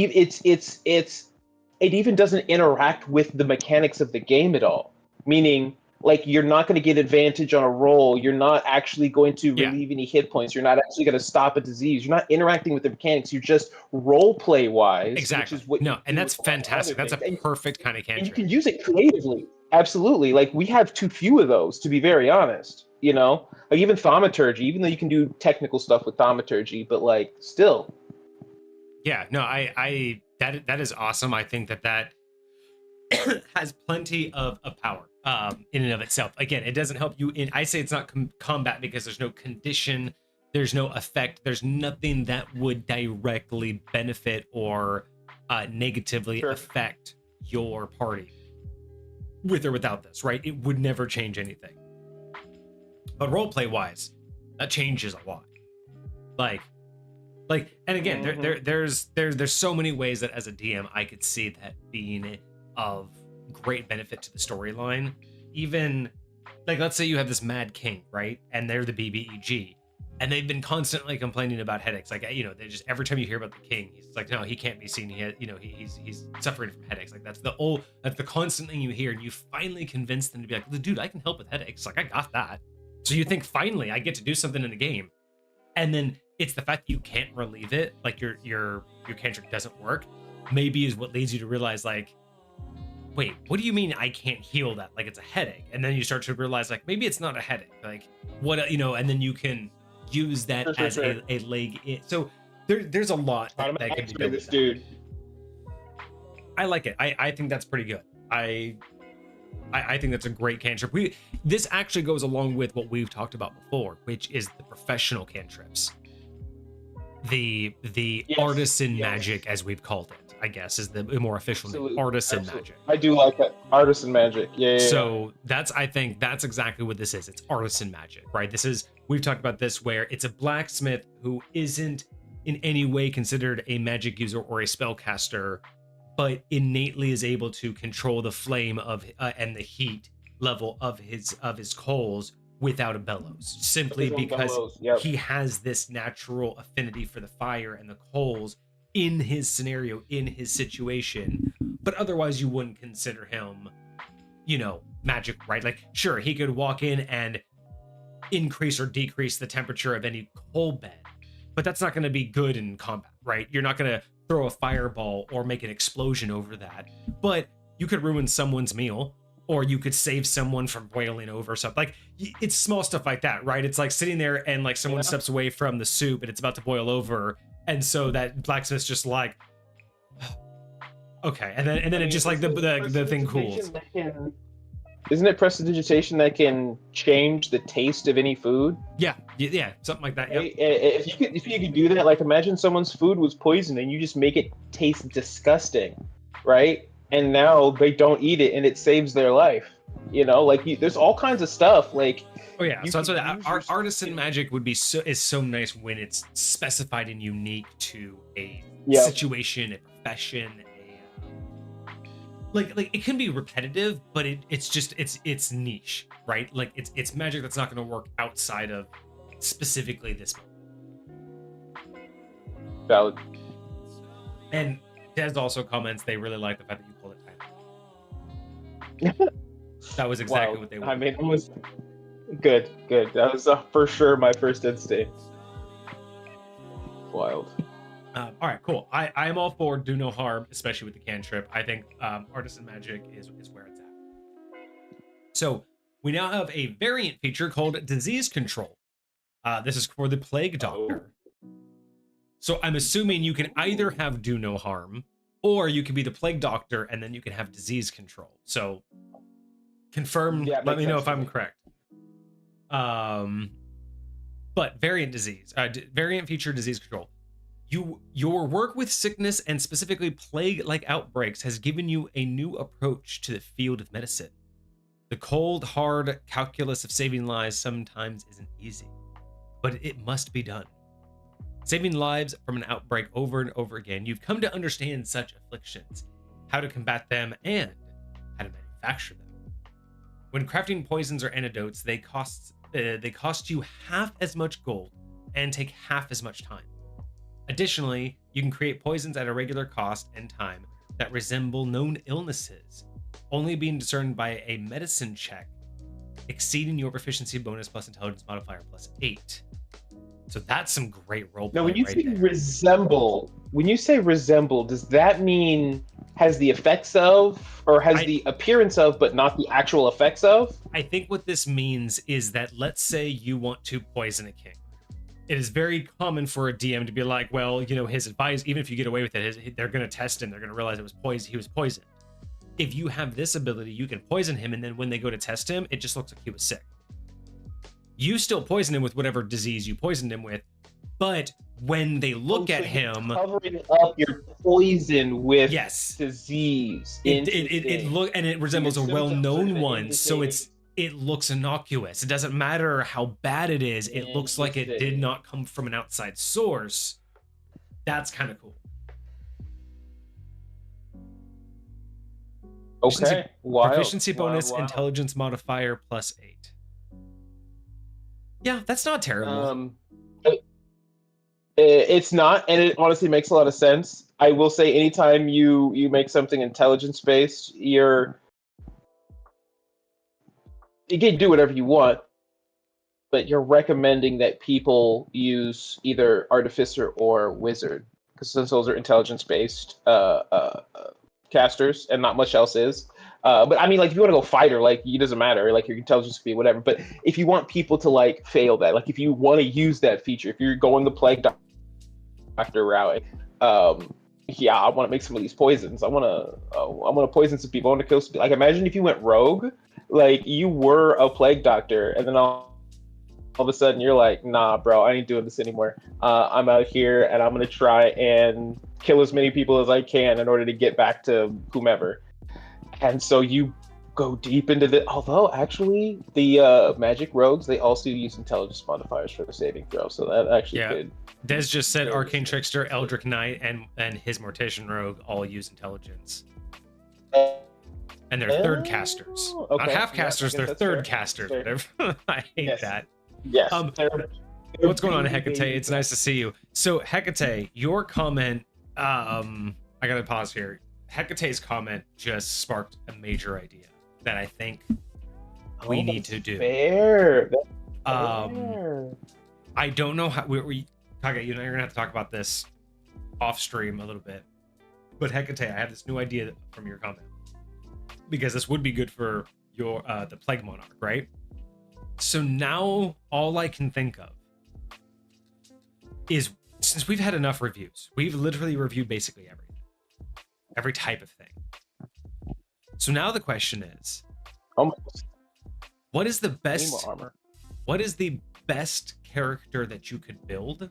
it even doesn't interact with the mechanics of the game at all. Meaning, like, you're not going to get advantage on a roll. You're not actually going to relieve any hit points. You're not actually going to stop a disease. You're not interacting with the mechanics. You're just role play wise. Exactly. Which is what and that's fantastic. That's a perfect kind of and you cantrip. can use it creatively. Absolutely. Like, we have too few of those, to be very honest. You know, like even thaumaturgy. Even though you can do technical stuff with thaumaturgy, but like still. Yeah. No. That is awesome. I think that has plenty of power in and of itself. Again, it doesn't help you in. I say it's not combat because there's no condition, there's no effect, there's nothing that would directly benefit or negatively affect your party with or without this, right? It would never change anything. But roleplay wise, that changes a lot. Like, and again, there's so many ways that as a DM I could see that being of great benefit to the storyline. Even like, let's say you have this mad king, right? And they're the BBEG, and they've been constantly complaining about headaches. Like, you know, they just, every time you hear about the king, he's like, no, he can't be seen. He, he's suffering from headaches. Like, that's the constant thing you hear, and you finally convince them to be like, dude, I can help with headaches. Like, I got that. So you think, finally, I get to do something in the game, and then it's the fact that you can't relieve it, like your cantrip doesn't work, maybe is what leads you to realize, like, wait, what do you mean I can't heal that? Like, it's a headache. And then you start to realize, like, maybe it's not a headache. Like, what, you know, and then you can use that as a leg in. So there's a lot that can be done with that. Dude. I like it. I think that's pretty good. I think that's a great cantrip. This actually goes along with what we've talked about before, which is the professional cantrips. The artisan magic, as we've called it, I guess, is the more official name. Artisan magic. I do like that. Artisan magic. Yeah. So I think that's exactly what this is. It's artisan magic, right? We've talked about this, where it's a blacksmith who isn't in any way considered a magic user or a spellcaster, but innately is able to control the flame of and the heat level of his coals without a bellows, simply because he has this natural affinity for the fire and the coals in his scenario, in his situation. But otherwise you wouldn't consider him, you know, magic, right? Like, sure, he could walk in and increase or decrease the temperature of any coal bed, but that's not going to be good in combat, right? You're not going to throw a fireball or make an explosion over that, but you could ruin someone's meal, or you could save someone from boiling over something. Like, it's small stuff like that, right? It's like sitting there and like someone steps away from the soup and it's about to boil over, and so that blacksmith's just like, okay, and then it just like the thing cools. Isn't it prestidigitation that can change the taste of any food? Yeah, something like that. Yeah. If you could do that, like, imagine someone's food was poisoned and you just make it taste disgusting, right? And now they don't eat it, and it saves their life. You know, like, there's all kinds of stuff. Like, oh yeah, so that's what artisan magic would be. Is so nice when it's specified and unique to a situation, a profession. Like it can be repetitive, but it's niche, right? Like, it's magic that's not going to work outside of specifically this. Valid. And Des also comments they really like the fact that you call it time. That was exactly what they wanted. I mean, it was good. That was for sure my first instinct. Wild. All right, cool. I'm all for do no harm, especially with the cantrip. I think artisan magic is where it's at. So we now have a variant feature called disease control. This is for the plague doctor. So I'm assuming you can either have do no harm, or you can be the plague doctor and then you can have disease control. So confirm, let me know if I'm correct. But variant feature disease control. Your work with sickness and specifically plague-like outbreaks has given you a new approach to the field of medicine. The cold, hard calculus of saving lives sometimes isn't easy, but it must be done. Saving lives from an outbreak over and over again, you've come to understand such afflictions, how to combat them, and how to manufacture them. When crafting poisons or antidotes, they cost you half as much gold and take half as much time. Additionally, you can create poisons at a regular cost and time that resemble known illnesses, only being discerned by a medicine check exceeding your proficiency bonus plus intelligence modifier plus 8. So that's some great role play. Now, when you right say there. resemble, does that mean has the effects of, or has the appearance of, but not the actual effects of? I think what this means is that, let's say you want to poison a king. It is very common for a DM to be like, well, you know, his advice, even if you get away with it, they're going to test him. They're going to realize he was poisoned. If you have this ability, you can poison him, and then when they go to test him, it just looks like he was sick. You still poison him with whatever disease you poisoned him with, but when they look at him, covering up your poison with yes, disease. It resembles a well-known one, so it looks innocuous. It doesn't matter how bad it is. It looks like it did not come from an outside source. That's kind of cool. Okay. Proficiency bonus, intelligence modifier plus 8. Yeah, that's not terrible. It's not, and it honestly makes a lot of sense. I will say, anytime you make something intelligence based, you can do whatever you want, but you're recommending that people use either artificer or wizard, because since those are intelligence based casters, and not much else is. But I mean, like, if you want to go fighter, like, it doesn't matter. Like, your intelligence could be whatever. But if you want people to like fail that, like, if you want to use that feature, if you're going the plague doctor route, yeah, I want to make some of these poisons. I want to poison some people. I want to kill some people. Like, imagine if you went rogue, like you were a plague doctor, and then all of a sudden you're like, nah, bro, I ain't doing this anymore. I'm out here, and I'm gonna try and kill as many people as I can in order to get back to whomever. And so you go deep into the. Although actually, the magic rogues, they also use intelligence modifiers for the saving throw, so that actually could. Des just said Arcane Trickster, Eldritch Knight, and his Mortician Rogue all use intelligence. And they're third casters. Okay. Not half casters, they're third casters. Whatever. I hate that. Yes. What's going on, Hecate? It's nice to see you. So, Hecate, your comment, I gotta pause here. Hecate's comment just sparked a major idea that I think we need to do. Fair. I don't know how we Kage, you're gonna have to talk about this off stream a little bit. But Hecate, I have this new idea from your comment, because this would be good for your the Plague Monarch, right? So now all I can think of is, since we've had enough reviews, we've literally reviewed basically every type of thing. So now the question is, what is the best character that you could build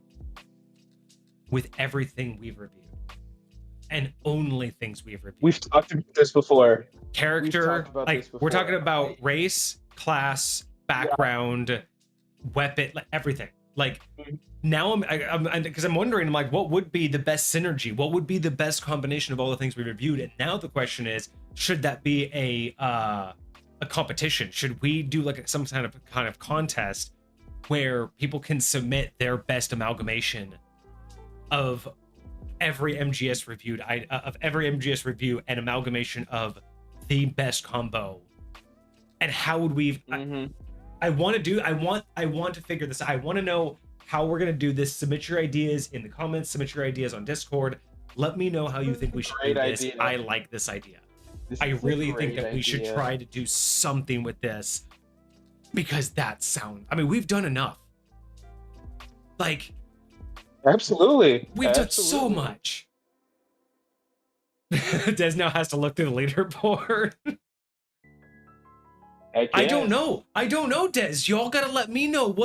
with everything we've reviewed? And only things we've reviewed. We've talked about this before. Character, like, we're talking about race, class, background, weapon, like everything. Like, now I'm wondering, I'm like, what would be the best synergy? What would be the best combination of all the things we reviewed? And now the question is, should that be a competition? Should we do like some kind of contest where people can submit their best amalgamation of every MGS reviewed, of every MGS review, and amalgamation of the best combo? And how would we? I want to figure this out. I want to know how we're going to do this. Submit your ideas in the comments. Submit your ideas on Discord. Let me know how you think we should do this. I like this idea. I really think that we should try to do something with this, because I mean, we've done enough. Like, absolutely. We've done so much. Des now has to look through the leaderboard. I don't know, Des. Y'all gotta let me know.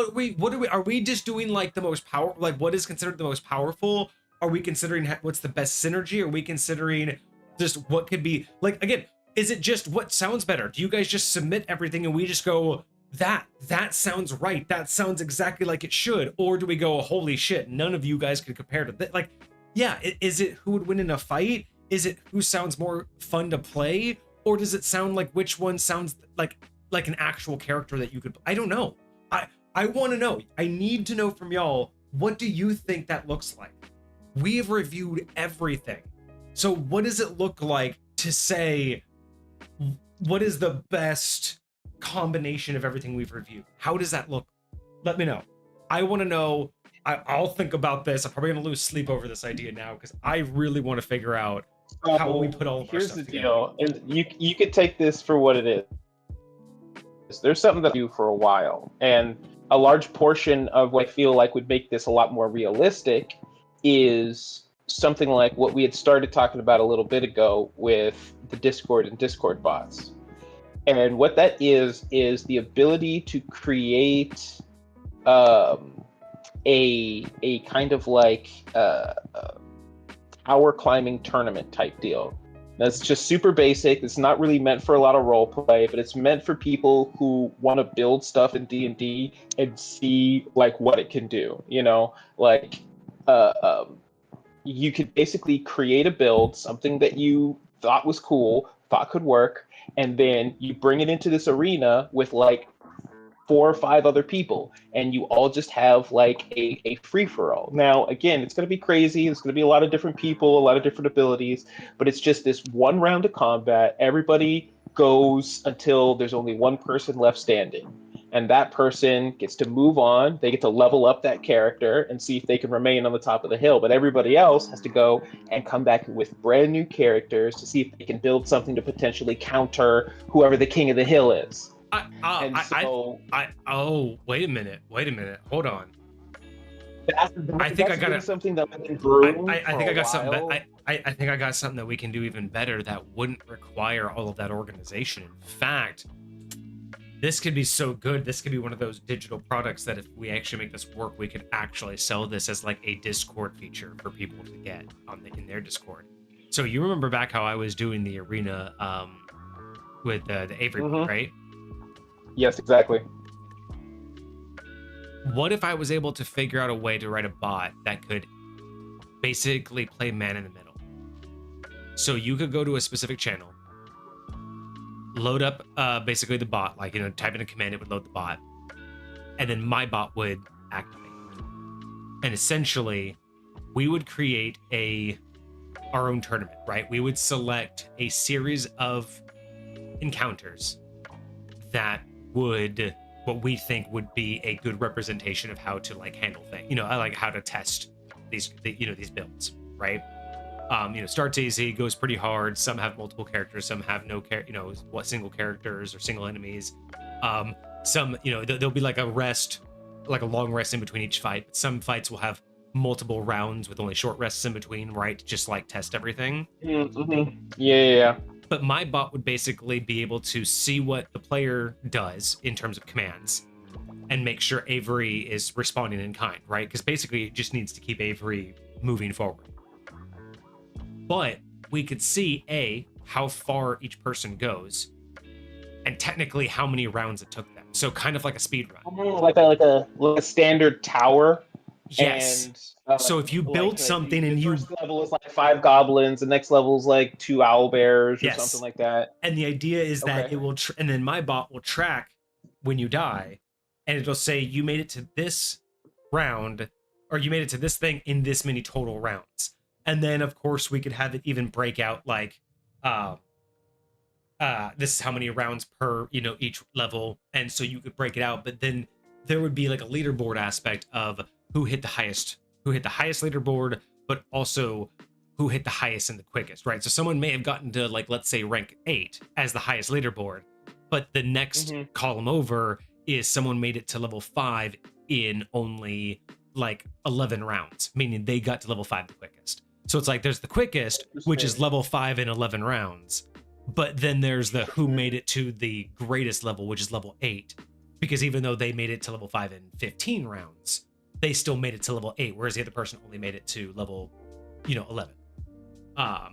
Are we just doing like the most powerful? Like, what is considered the most powerful? Are we considering what's the best synergy? Are we considering just what could be, like, again, Is it just what sounds better? Do you guys just submit everything and we just go, that sounds right, that sounds exactly like it should? Or do we go, holy shit, none of you guys could compare to that? Like, yeah, is it who would win in a fight? Is it who sounds more fun to play? Or does it sound like which one sounds like an actual character that you could? I don't know. I want to know. I need to know from y'all, what do you think that looks like? We have reviewed everything. So what does it look like to say, what is the best combination of everything we've reviewed? How does that look? Let me know. I want to know. I'll think about this. I'm probably going to lose sleep over this idea now because I really want to figure out how we put all of our stuff together. Here's the deal. And you could take this for what it is. There's something that I do for a while, and a large portion of what I feel like would make this a lot more realistic is something like what we had started talking about a little bit ago with the Discord and Discord bots. And what that is the ability to create a kind of like tower climbing tournament type deal. That's just super basic. It's not really meant for a lot of role play, but it's meant for people who want to build stuff in D&D and see like what it can do. You know, like you could basically create a build, something that you thought was cool, thought could work, and then you bring it into this arena with like 4 or 5 other people, and you all just have like a free-for-all. Now, again, it's going to be crazy. There's going to be a lot of different people, a lot of different abilities, but it's just this one round of combat. Everybody goes until there's only one person left standing, and that person gets to move on. They get to level up that character and see if they can remain on the top of the hill, but everybody else has to go and come back with brand new characters to see if they can build something to potentially counter whoever the king of the hill is. Wait a minute. Hold on. I think I got something that we can brew. I think I got something. I think I got something that we can do even better that wouldn't require all of that organization. In fact, this could be so good. This could be one of those digital products that if we actually make this work, we could actually sell this as like a Discord feature for people to get in their Discord. So you remember back how I was doing the arena with the Avery, right? Yes, exactly. What if I was able to figure out a way to write a bot that could basically play man in the middle? So you could go to a specific channel, load up basically the bot, like, you know, type in a command, it would load the bot, and then my bot would activate. And essentially, we would create our own tournament, right? We would select a series of encounters that would, what we think would be a good representation of how to like handle things, you know, like how to test these builds, right? You know, starts easy, goes pretty hard. Some have multiple characters, some have no single characters or single enemies. Some, you know, there'll be like a rest, like a long rest in between each fight. But some fights will have multiple rounds with only short rests in between, right? Just like test everything. Mm-hmm. Yeah. But my bot would basically be able to see what the player does in terms of commands and make sure Avery is responding in kind, right? Because basically it just needs to keep Avery moving forward. But we could see how far each person goes and technically how many rounds it took them. So kind of like a speed run. Like a standard tower. Yes. And, so if you build something and first level is like 5 goblins, the next level is like 2 owl bears or something like that. And the idea is that it will, and then my bot will track when you die, and it'll say you made it to this round, or you made it to this thing in this many total rounds. And then of course we could have it even break out like, this is how many rounds per, you know, each level, and so you could break it out. But then there would be like a leaderboard aspect of who hit the highest leaderboard, but also who hit the highest and the quickest, right? So someone may have gotten to, like, let's say rank 8 as the highest leaderboard, but the next column over is someone made it to level 5 in only like 11 rounds, meaning they got to level 5 the quickest. So it's like there's the quickest, which is level 5 in 11 rounds, but then there's the who made it to the greatest level, which is level 8, because even though they made it to level 5 in 15 rounds, they still made it to level 8, whereas the other person only made it to level, you know, 11,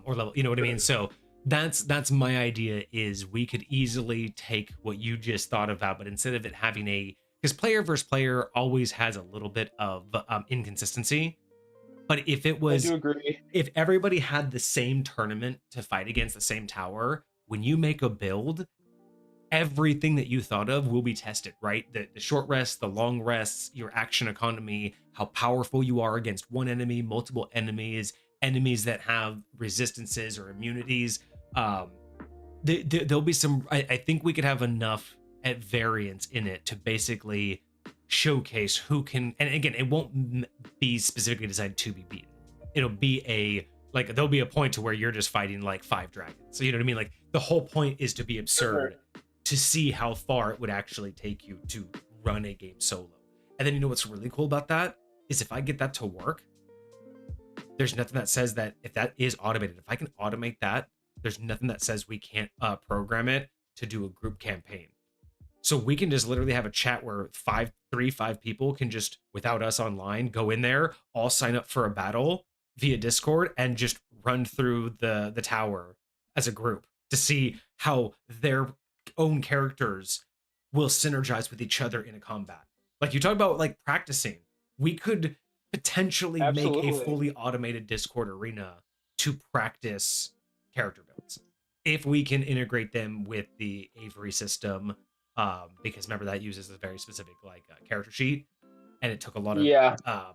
or level, you know what I mean? So That's my idea. Is we could easily take what you just thought about, but instead of it having because player versus player always has a little bit of inconsistency. But if it I was, do agree. if everybody had the same tournament to fight against the same tower, when you make a build, everything that you thought of will be tested, right? The short rests, the long rests, your action economy, how powerful you are against one enemy, multiple enemies, enemies that have resistances or immunities. Um, there'll be some. I think we could have enough at variance in it to basically showcase who can. And again, it won't be specifically designed to be beaten. It'll be there'll be a point to where you're just fighting like 5 dragons. So you know what I mean? Like the whole point is to be absurd, to see how far it would actually take you to run a game solo. And then you know what's really cool about that is if I get that to work, there's nothing that says that if that is automated, if I can automate that, there's nothing that says we can't program it to do a group campaign. So we can just literally have a chat where 5 people can just, without us online, go in there, all sign up for a battle via Discord and just run through the tower as a group to see how their own characters will synergize with each other in a combat. Like you talk about like practicing, we could potentially make a fully automated Discord arena to practice character builds if we can integrate them with the Avery system, because remember that uses a very specific character sheet, and it took a lot of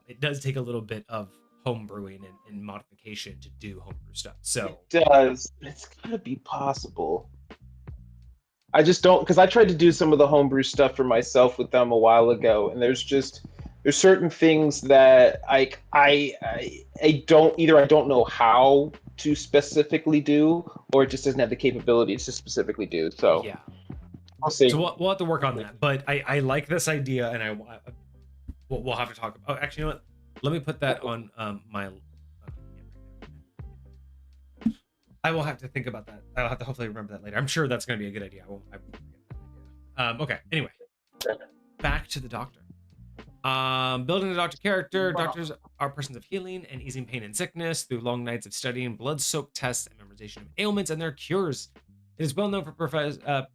it does take a little bit of homebrewing and modification to do homebrew stuff. So it does. It's gotta be possible. I just don't, because I tried to do some of the homebrew stuff for myself with them a while ago, and there's certain things that I don't know how to specifically do, or it just doesn't have the capabilities to specifically do. So yeah, I'll see. So we'll have to work on that. But I like this idea, and we'll have to talk about. Oh, actually, you know what? Let me put that on my. I will have to think about that. I'll have to hopefully remember that later. I'm sure that's going to be a good idea. I won't forget that idea. Okay. Anyway, back to the doctor. Building a doctor character. Doctors are persons of healing and easing pain and sickness through long nights of studying, blood-soaked tests, and memorization of ailments and their cures. It is well known for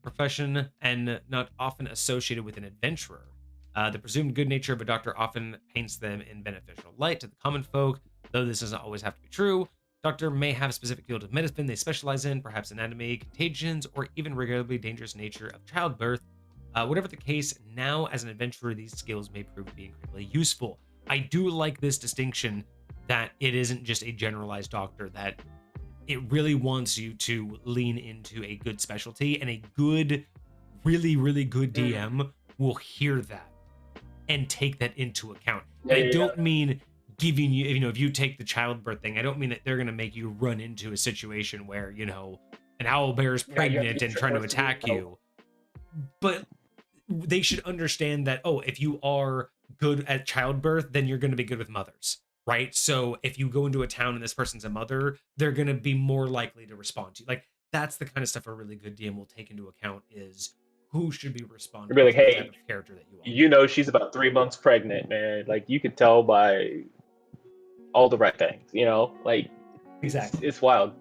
profession and not often associated with an adventurer. The presumed good nature of a doctor often paints them in beneficial light to the common folk, though this doesn't always have to be true. Doctor may have a specific field of medicine they specialize in, perhaps anatomy, contagions, or even regularly dangerous nature of childbirth. Whatever the case, now as an adventurer, these skills may prove to be incredibly useful. I do like this distinction that it isn't just a generalized doctor, that it really wants you to lean into a good specialty, and a good, really, really good DM will hear that and take that into account. And I don't mean giving you, if you take the childbirth thing, I don't mean that they're going to make you run into a situation where, an owlbear is pregnant and trying to attack you. But they should understand that, if you are good at childbirth, then you're going to be good with mothers, right? So if you go into a town and this person's a mother, they're going to be more likely to respond to you. Like, that's the kind of stuff a really good DM will take into account, is who should be responding to the type of character that you are. She's about 3 months pregnant, man. Like, you could tell by all the right things, Exactly. It's wild.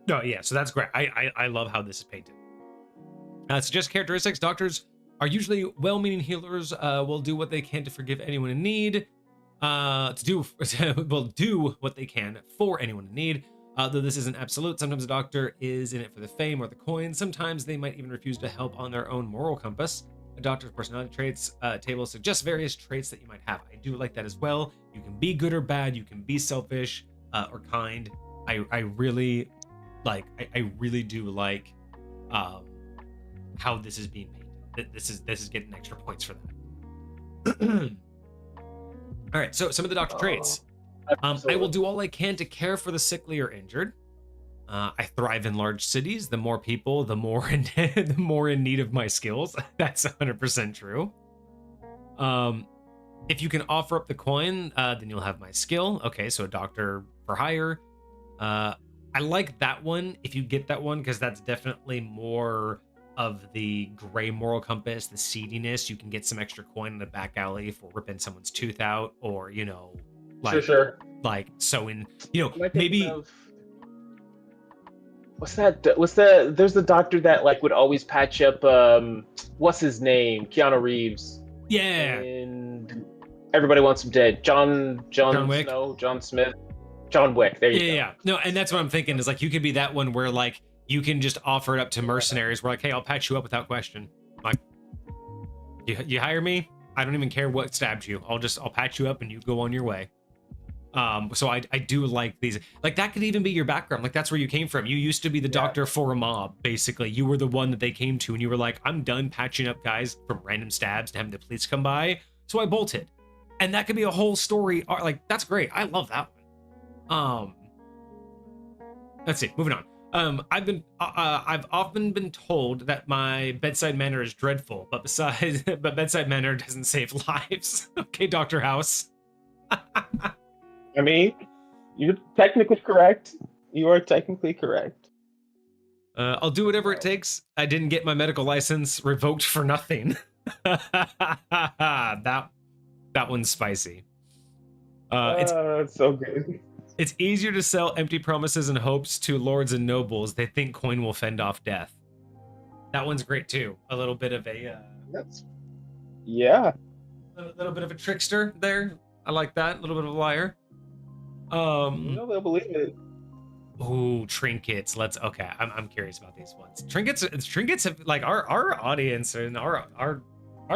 No, yeah, so that's great. I love how this is painted. Suggest characteristics. Doctors are usually well-meaning healers, will do what they can to forgive anyone in need, will do what they can for anyone in need. Though this isn't absolute, sometimes a doctor is in it for the fame or the coin. Sometimes they might even refuse to help on their own moral compass. A doctor's personality traits table suggests various traits that you might have. I do like that as well. You can be good or bad. You can be selfish or kind. I really do like how this is being painted. This is getting extra points for that. All right, so some of the doctor traits. I will do all I can to care for the sickly or injured. I thrive in large cities. The more people, the more in need of my skills. That's 100% true. If you can offer up the coin, then you'll have my skill. Okay, so a doctor for hire. I like that one if you get that one, because that's definitely more of the gray moral compass, the seediness. You can get some extra coin in the back alley for ripping someone's tooth out, or sure. like sewing. Maybe. What's that? There's the doctor that like would always patch up. What's his name? Keanu Reeves. Yeah, And everybody wants him dead. John Wick. Snow, John Smith, John Wick. There you go. Yeah. No, and that's what I'm thinking is like you could be that one where like you can just offer it up to mercenaries. We're like, hey, I'll patch you up without question. Like, you hire me, I don't even care what stabbed you. I'll patch you up and you go on your way. So I do like these. Like that could even be your background. Like that's where you came from. You used to be the doctor for a mob. Basically, you were the one that they came to, and you were like, I'm done patching up guys from random stabs and having the police come by. So I bolted, and that could be a whole story. Like that's great. I love that one. Let's see. Moving on. I've often been told that my bedside manner is dreadful, but bedside manner doesn't save lives. Okay, Dr. House. I mean, you're technically correct. You are technically correct. I'll do whatever it takes. I didn't get my medical license revoked for nothing. That one's spicy. It's so good. It's easier to sell empty promises and hopes to lords and nobles. They think coin will fend off death. That one's great too. A little bit of a yeah. A little bit of a trickster there. I like that. A little bit of a liar. They'll believe it. Ooh, trinkets. I'm curious about these ones. Trinkets have like our audience and our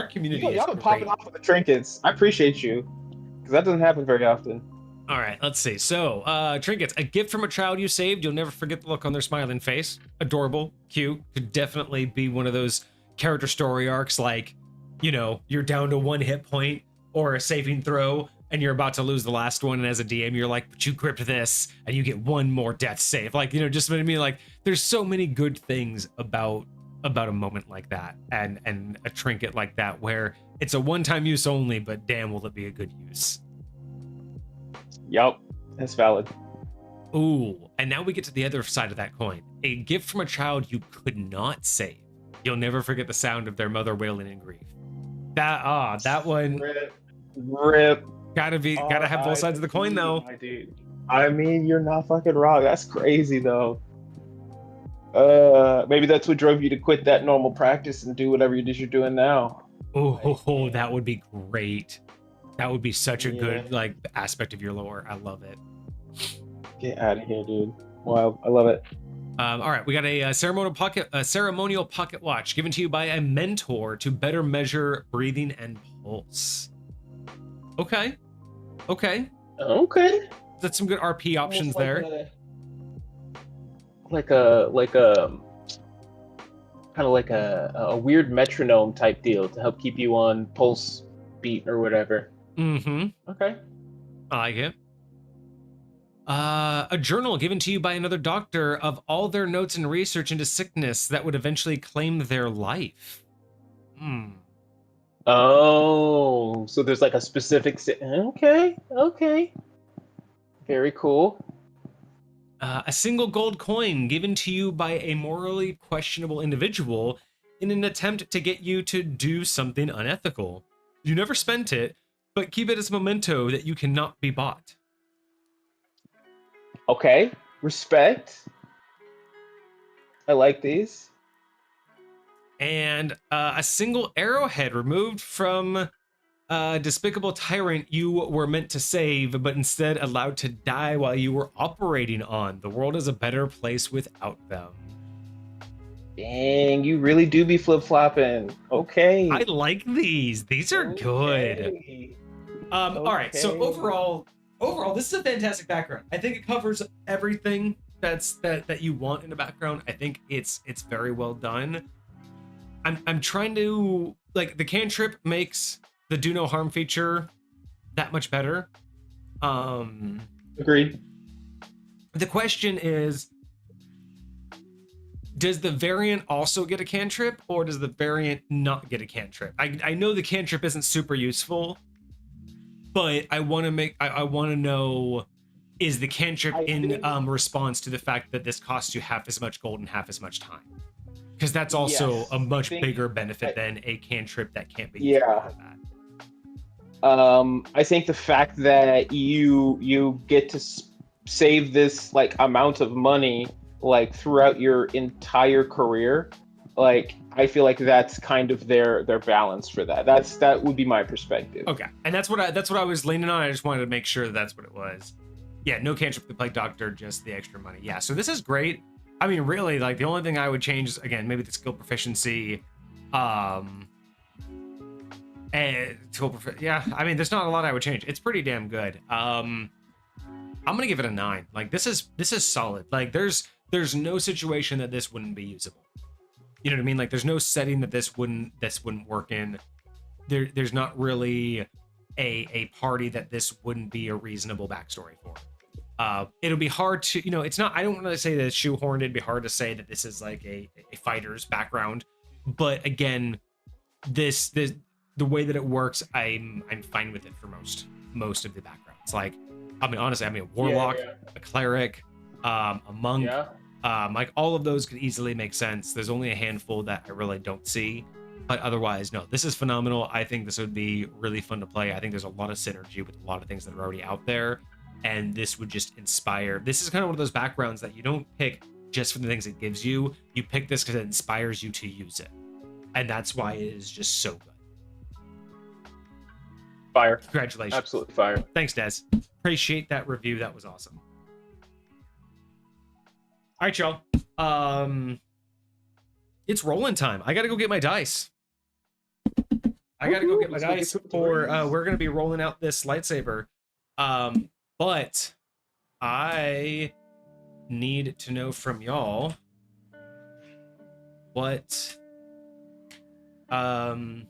community. Y'all been popping off with the trinkets. I appreciate you, because that doesn't happen very often. All right, let's see. So, trinkets. A gift from a child you saved. You'll never forget the look on their smiling face. Adorable, cute. Could definitely be one of those character story arcs, like, you know, you're down to 1 hit point or a saving throw, and you're about to lose the last one, and as a DM, you're like, but you gripped this, and you get 1 more death save. Like, you know, just what I mean. Like, there's so many good things about a moment like that, and a trinket like that, where it's a one-time use only, but damn, will it be a good use. Yup, that's valid. Ooh, and now we get to the other side of that coin. A gift from a child you could not save. You'll never forget the sound of their mother wailing in grief. That one. Rip. Gotta have both sides of the coin though. My dude. I mean, you're not fucking wrong. That's crazy though. Maybe that's what drove you to quit that normal practice and do whatever it is you're doing now. Oh, that would be great. That would be such a good like aspect of your lore. I love it. Get out of here, dude. Wow, I love it. All right, we got a ceremonial pocket watch given to you by a mentor to better measure breathing and pulse. Okay. That's some good RP options like there. Like a kind of like a weird metronome type deal to help keep you on pulse beat or whatever. Mm-hmm. Okay. I like it. A journal given to you by another doctor of all their notes and research into sickness that would eventually claim their life. Oh, so there's like a specific... Okay. Very cool. A single gold coin given to you by a morally questionable individual in an attempt to get you to do something unethical. You never spent it, but keep it as a memento that you cannot be bought. Okay, respect. I like these. And a single arrowhead removed from a despicable tyrant you were meant to save, but instead allowed to die while you were operating on. The world is a better place without them. Dang, you really do be flip-flopping. Okay. I like these. These are good. All right, so overall, this is a fantastic background. I think it covers everything that you want in a background. I think it's very well done. I'm trying to, like, the cantrip makes the do no harm feature that much better. Agreed. The question is, does the variant also get a cantrip, or does the variant not get a cantrip? I know the cantrip isn't super useful, but I want to know, is the cantrip in response to the fact that this costs you half as much gold and half as much time? Because that's also a much bigger benefit than a cantrip that can't be used for that. I think the fact that you get to save this like amount of money like throughout your entire career, like I feel like that's kind of their balance for that. That would be my perspective. Okay, and that's what I was leaning on. I just wanted to make sure that's what it was. Yeah, no cantrip to Plague Doctor, just the extra money. Yeah, so this is great. I mean, really, like the only thing I would change is, again, maybe the skill proficiency. Yeah, I mean, there's not a lot I would change. It's pretty damn good. I'm gonna give it a 9. Like this is solid. Like there's no situation that this wouldn't be usable. You know what I mean? Like there's no setting that this wouldn't work in. There's not really a party that this wouldn't be a reasonable backstory for. It'll be hard to, you know, it's not, I don't want to say that it's shoehorned. It'd be hard to say that this is like a fighter's background, but again, this the way that it works, I'm fine with it for most of the backgrounds. Like, I mean, honestly, I mean, a warlock, a cleric, a monk, like all of those could easily make sense. There's only a handful that I really don't see, but otherwise, no, this is phenomenal. I think this would be really fun to play. I think there's a lot of synergy with a lot of things that are already out there, and this would just inspire. This is kind of one of those backgrounds that you don't pick just for the things it gives you. You pick this because it inspires you to use it, and that's why it is just so good. Fire. Congratulations. Absolutely fire. Thanks, Des. Appreciate that review. That was awesome. All right, y'all. It's rolling time. I gotta go get my dice. We're gonna be rolling out this lightsaber. But I need to know from y'all what we're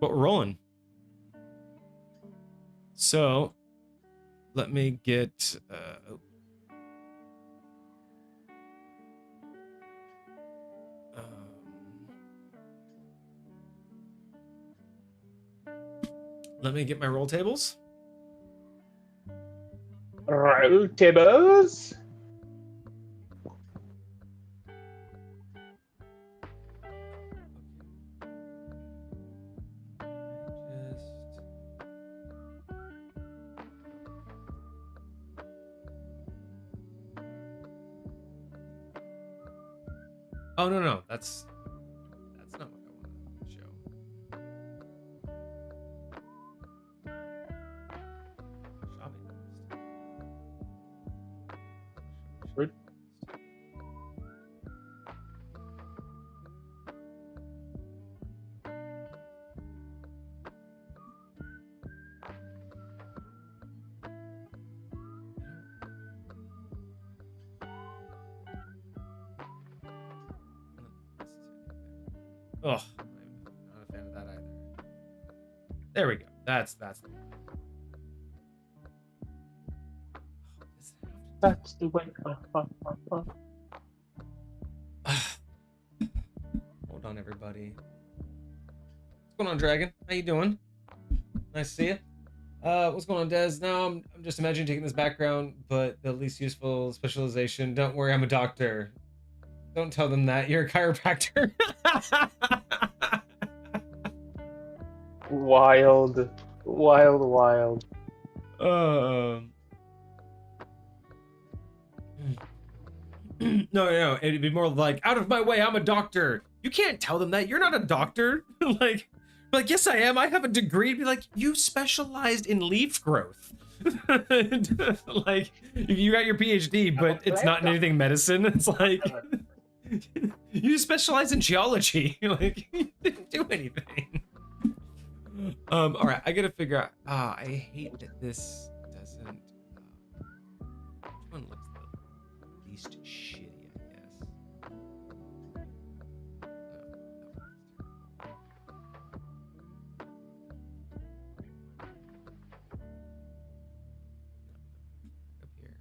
rolling. So let me get let me get my roll tables. Roll tables. Oh no, that's not what I wanted to show. Shopping list. Oh, I'm not a fan of that either. There we go. That's the one. That's the way. Hold on, everybody. What's going on, Dragon? How you doing? Nice to see you. What's going on, Des? Now I'm just imagining taking this background, but the least useful specialization. Don't worry, I'm a doctor. Don't tell them that. You're a chiropractor. Wild. No. It'd be more like, out of my way, I'm a doctor. You can't tell them that. You're not a doctor. like, yes, I am. I have a degree. Be like, you specialized in leaf growth. Like, you got your PhD, but it's not in anything medicine. It's like, you specialize in geology. Like, you didn't do anything. All right, I gotta figure out. I hate that this doesn't. Which one looks the least shitty, I guess. Up here.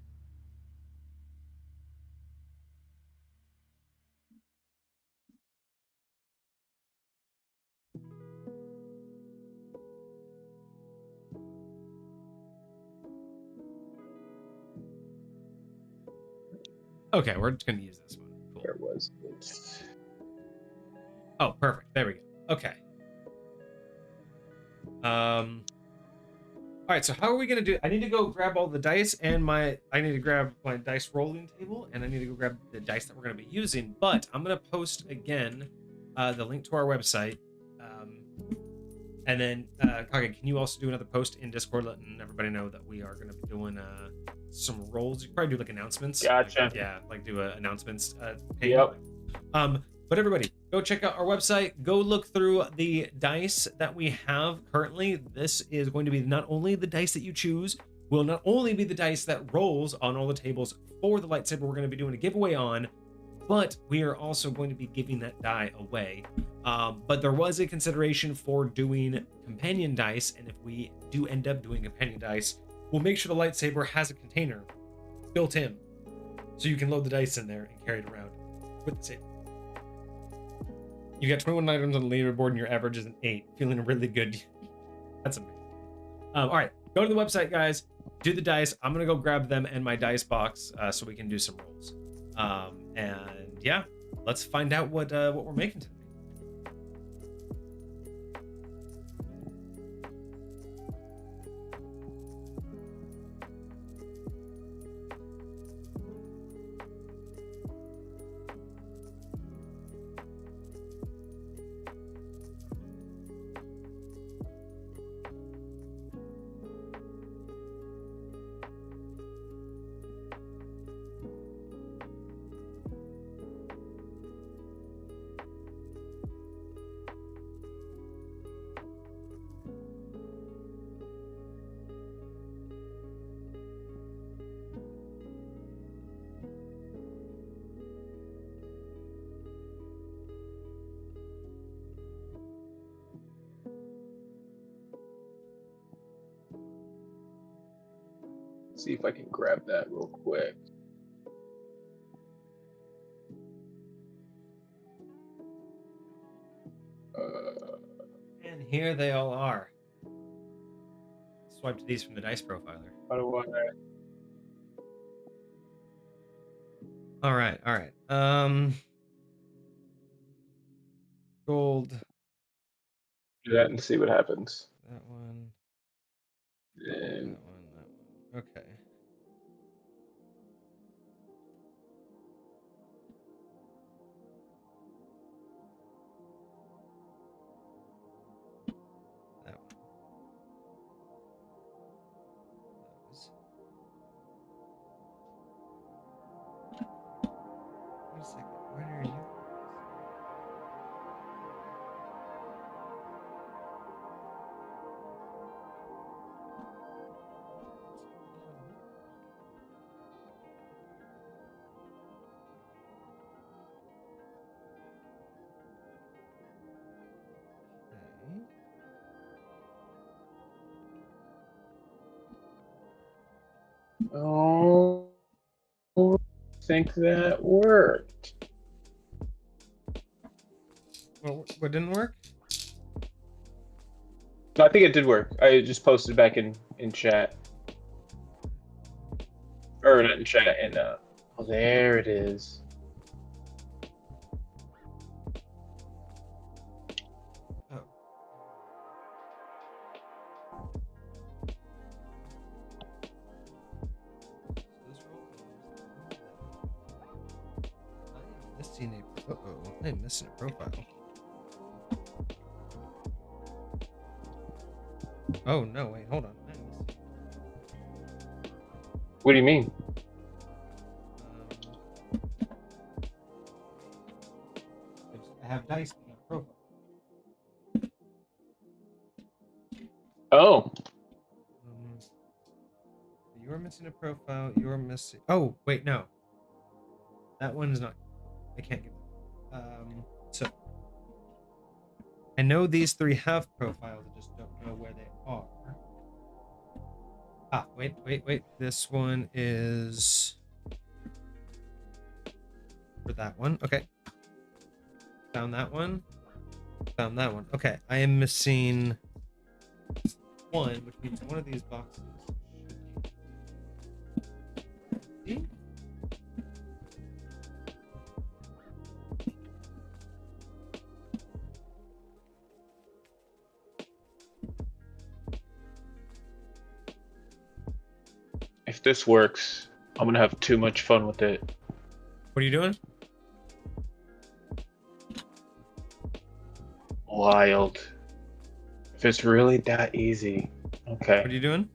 Okay, we're just gonna use this one. Cool. Where was it? Oh, perfect. There we go. Okay. All right, so how are we gonna do? I need to go grab all the dice and I need to grab my dice rolling table, and I need to go grab the dice that we're gonna be using. But I'm gonna post again the link to our website, and then Kage, can you also do another post in Discord, letting everybody know that we are gonna be doing some rolls? You can probably do like announcements. Gotcha. Like, yeah, like do announcements. Page. Yep. But everybody, go check out our website. Go look through the dice that we have currently. This is going to be not only the dice that you choose, will not only be the dice that rolls on all the tables for the lightsaber we're going to be doing a giveaway on, but we are also going to be giving that die away. But there was a consideration for doing companion dice, and if we do end up doing companion dice, we'll make sure the lightsaber has a container built in, so you can load the dice in there and carry it around with the saber. You got 21 items on the leaderboard and your average is an 8. Feeling really good. That's amazing. All right, go to the website, guys. Do the dice. I'm gonna go grab them and my dice box so we can do some rolls. And yeah, let's find out what we're making today. See if I can grab that real quick. And here they all are. Swiped these from the dice profiler. How do I? All right. Gold. Do that and see what happens. That one. And That one. Okay. That one. Those. Wait a second. Where are you? Okay. oh, I think that worked. Well, what didn't work? No, I think it did work. I just posted back in chat. Or not in chat, and oh, there it is. Oh. I'm missing a profile. Oh no! Wait, hold on. What do you mean? I have dice in my profile. Oh. You're missing a profile. You're missing. Oh wait, no. That one's not. I can't get that. So I know these three have profiles. I just don't know where they are. Ah, wait. This one is for that one. Okay. Found that one. Found that one. Okay. I am missing one, which means one of these boxes should be. if this works, I'm gonna have too much fun with it. What are you doing? Wild. If it's really that easy. Okay. What are you doing?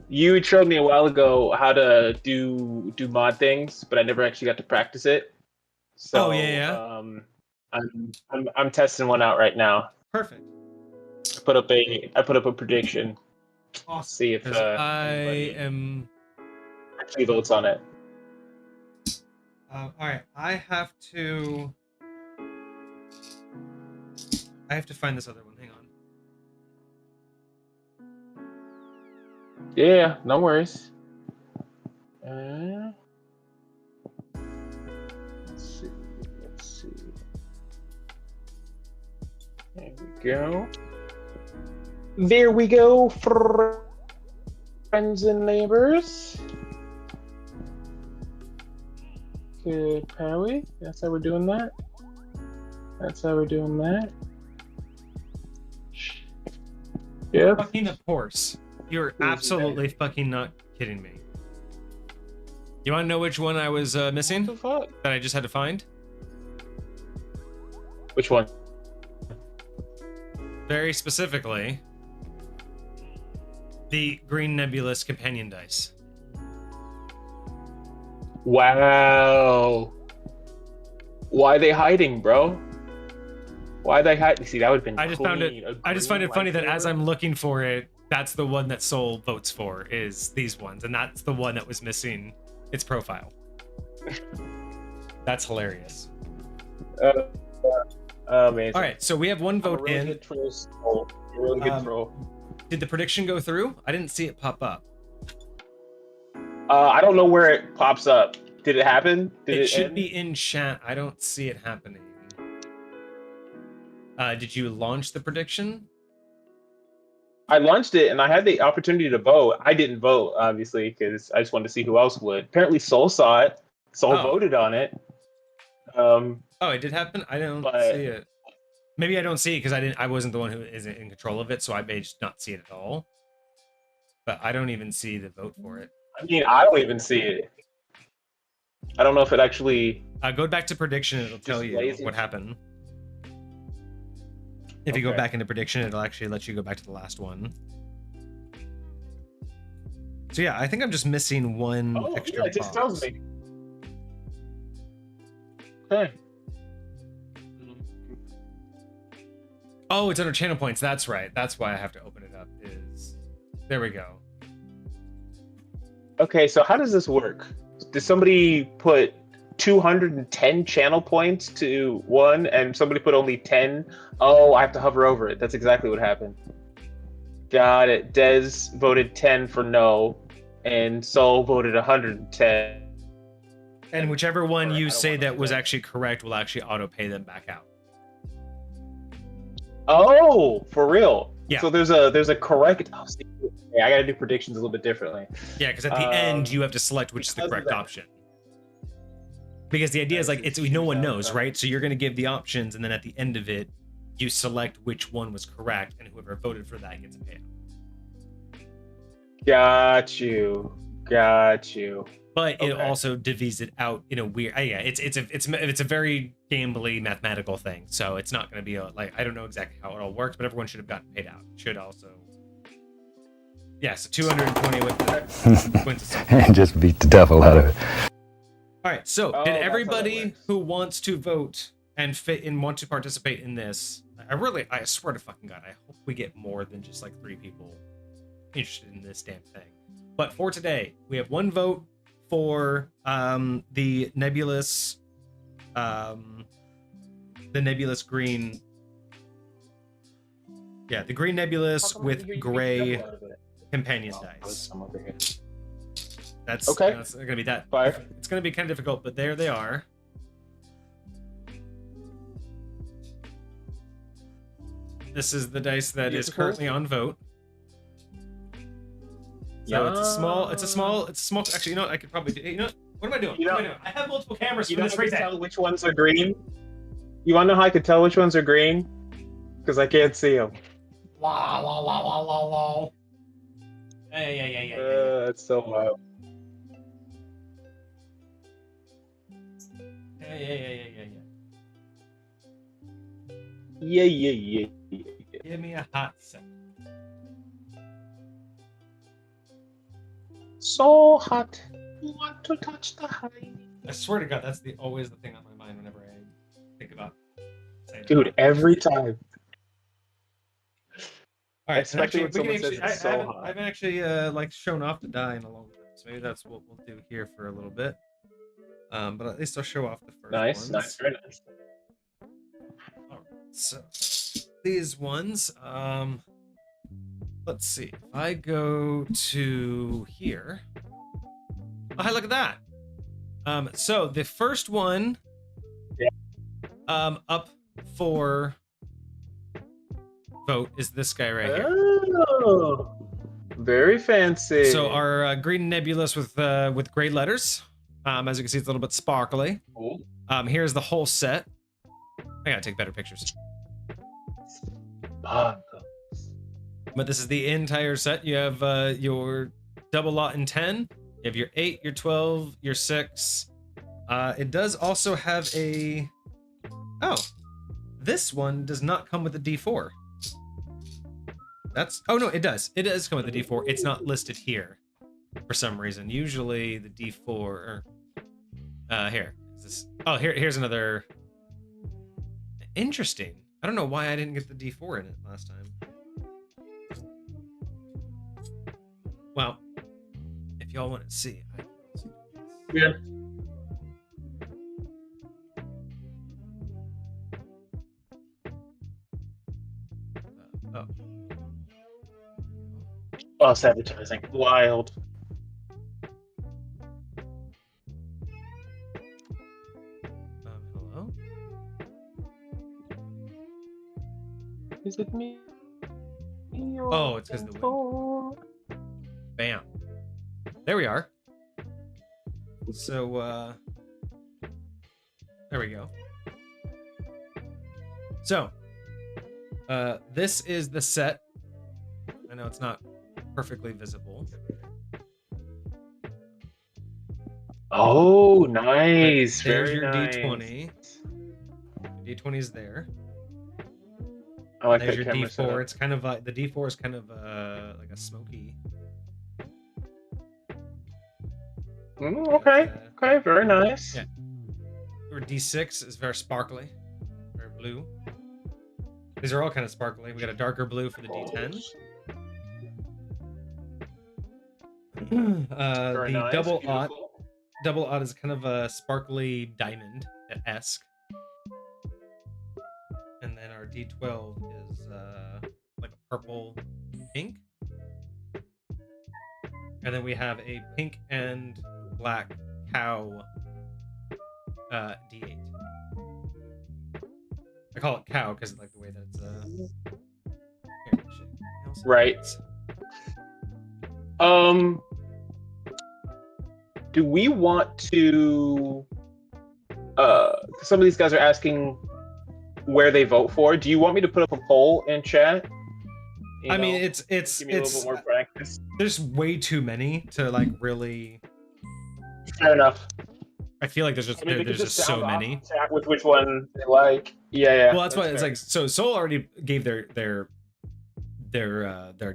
You showed me a while ago how to do mod things, but I never actually got to practice it. So, I'm testing one out right now. Perfect. I put up a prediction. Awesome. See if I am actually votes on it. all right. I have to find this other one. Hang on. Yeah, no worries. Let's see. There we go, friends and neighbors. Good, Powie. That's how we're doing that. Yeah. Fucking of course. You're absolutely fucking not kidding me. You want to know which one I was missing? What the fuck? That I just had to find? Which one? Very specifically, the Green Nebulous Companion Dice. Wow. Why are they hiding, bro? Why are they hiding? See, that would have been. I just find it funny that as I'm looking for it, that's the one that Soul votes for, is these ones, and that's the one that was missing its profile. That's hilarious. Amazing. All right, so we have one vote in. Good troll, Soul. Really good troll. Did the prediction go through? I didn't see it pop up. I don't know where it pops up. Did it happen? It should be in chat. I don't see it happening. Did you launch the prediction? I launched it and I had the opportunity to vote. I didn't vote, obviously, because I just wanted to see who else would. Apparently, Soul saw it. Soul voted on it. It did happen. I don't see it. Maybe I don't see it because I wasn't the one who is in control of it, so I may just not see it at all. But I don't even see the vote for it. I mean, I don't even see it. I don't know if it actually. Go back to prediction. It'll tell you what happened. If you go back into prediction, it'll actually let you go back to the last one. So yeah, I think I'm just missing one extra box. It just tells me. Okay. Oh, it's under channel points. That's right. That's why I have to open it up. There we go. Okay, so how does this work? Does somebody put 210 channel points to one and somebody put only 10? Oh, I have to hover over it. That's exactly what happened. Got it. Dez voted 10 for no, and Soul voted 110. And whichever one you say that was actually correct will actually auto pay them back out. Oh, for real? Yeah. So there's a correct. Oh, see, I gotta do predictions a little bit differently. Yeah, because at the end you have to select which is the correct option. Because the idea is like no one knows, right? So you're gonna give the options, and then at the end of it, you select which one was correct, and whoever voted for that gets a payout. Got you. But it also divvies it out in a weird. It's a very gambly mathematical thing. So it's not going to be I don't know exactly how it all works, but everyone should have gotten paid out. Should also. Yeah, so 220 with the quintessence. And just beat the devil out of it. All right, so did everybody who wants to vote and want to participate in this? I swear to fucking God, I hope we get more than just like 3 people interested in this damn thing. But for today, we have one vote for the nebulous green. Yeah, the green nebulous with gray companion dice. That's gonna be that. Fire. It's gonna be kind of difficult, but there they are. This is the dice that is currently on vote. So it's a small. Actually, you know what? I could probably do. You know what am I doing? I have multiple cameras. You know how I can tell which ones are green? You want to know how I can tell which ones are green? Because I can't see them. Yeah. That's so wild. Yeah. Give me a hot second. So hot. Want to touch the high. I swear to God, that's always the thing on my mind whenever I think about saying it. Dude, every time. All right, Especially when someone says it's so I hot. haven't actually like shown off the die in a long time, so maybe that's what we'll do here for a little bit. But at least I'll show off the first ones. Very nice. All right, so these ones, let's see. If I go to here, oh, hi, look at that. So the first one, up for vote is this guy right here. Oh, very fancy. So our green nebulous with gray letters. As you can see, it's a little bit sparkly. Cool. Here's the whole set. I gotta take better pictures. But this is the entire set. You have your double lot in 10. You have your 8, your 12, your 6. It does also have a... Oh, this one does not come with a D4. That's... Oh, no, it does. It does come with a D4. It's not listed here for some reason. Usually the D4... here. Is this... Oh, here's another... Interesting. I don't know why I didn't get the D4 in it last time. Well, if y'all want to see, I can also do this. Yeah. Oh. False advertising. Wild. Hello? Is it me? Oh, it's because of the wind. Bam. There we are. So, there we go. So, this is the set. I know it's not perfectly visible. Oh, nice. There's Very your nice. D20. D20 is there. I like There's that your camera D4. setup. It's kind of like the D4 is kind of like a smoky. Okay. Okay. Very nice. Yeah. Or D6 is very sparkly, very blue. These are all kind of sparkly. We got a darker blue for the D10. Very The nice. double odd is kind of a sparkly diamond-esque. And then our D12 is like a purple pink. And then we have a pink and black cow D8. I call it cow because I like the way that it's here, shit. Right. Do we want to some of these guys are asking where they vote for. Do you want me to put up a poll in chat? I mean, it's give me a little bit more practice. There's way too many to like really. Fair enough. I feel like there's just I mean, there's just so many. Chat with which one they like. Yeah. Well, that's why it's fair. like so. Soul already gave their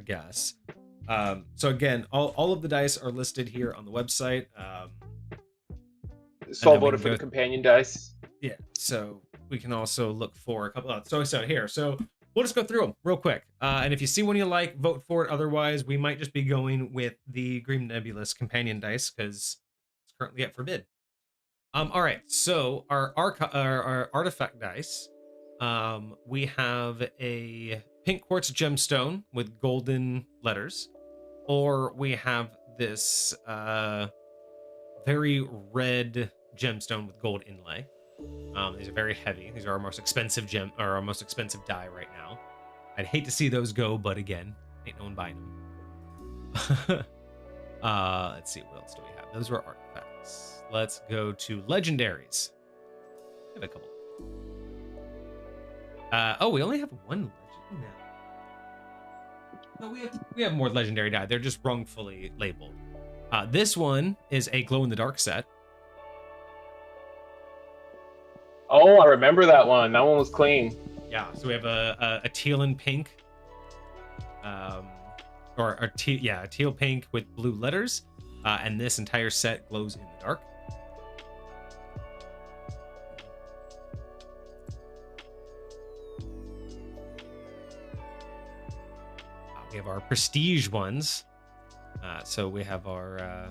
guess. So again, all of the dice are listed here on the website. Soul voted for the companion dice. Yeah, so we can also look for a couple. So here. So we'll just go through them real quick. And if you see one you like, vote for it. Otherwise, we might just be going with the Green Nebulous companion dice because it's currently up for bid. All right. So our artifact dice. We have a pink quartz gemstone with golden letters, or we have this very red gemstone with gold inlay. These are very heavy. These are our most expensive our most expensive die right now. I'd hate to see those go, but again, ain't no one buying them. Let's see, what else do we have? Those were artifacts. Let's go to legendaries. We have a couple. Oh, we only have one legend No, we have more legendary die. They're just wrongfully labeled. This one is a glow in the dark set. Oh, I remember that one. That one was clean. Yeah, so we have a teal and pink, a teal pink with blue letters, and this entire set glows in the dark. We have our prestige ones. So we have our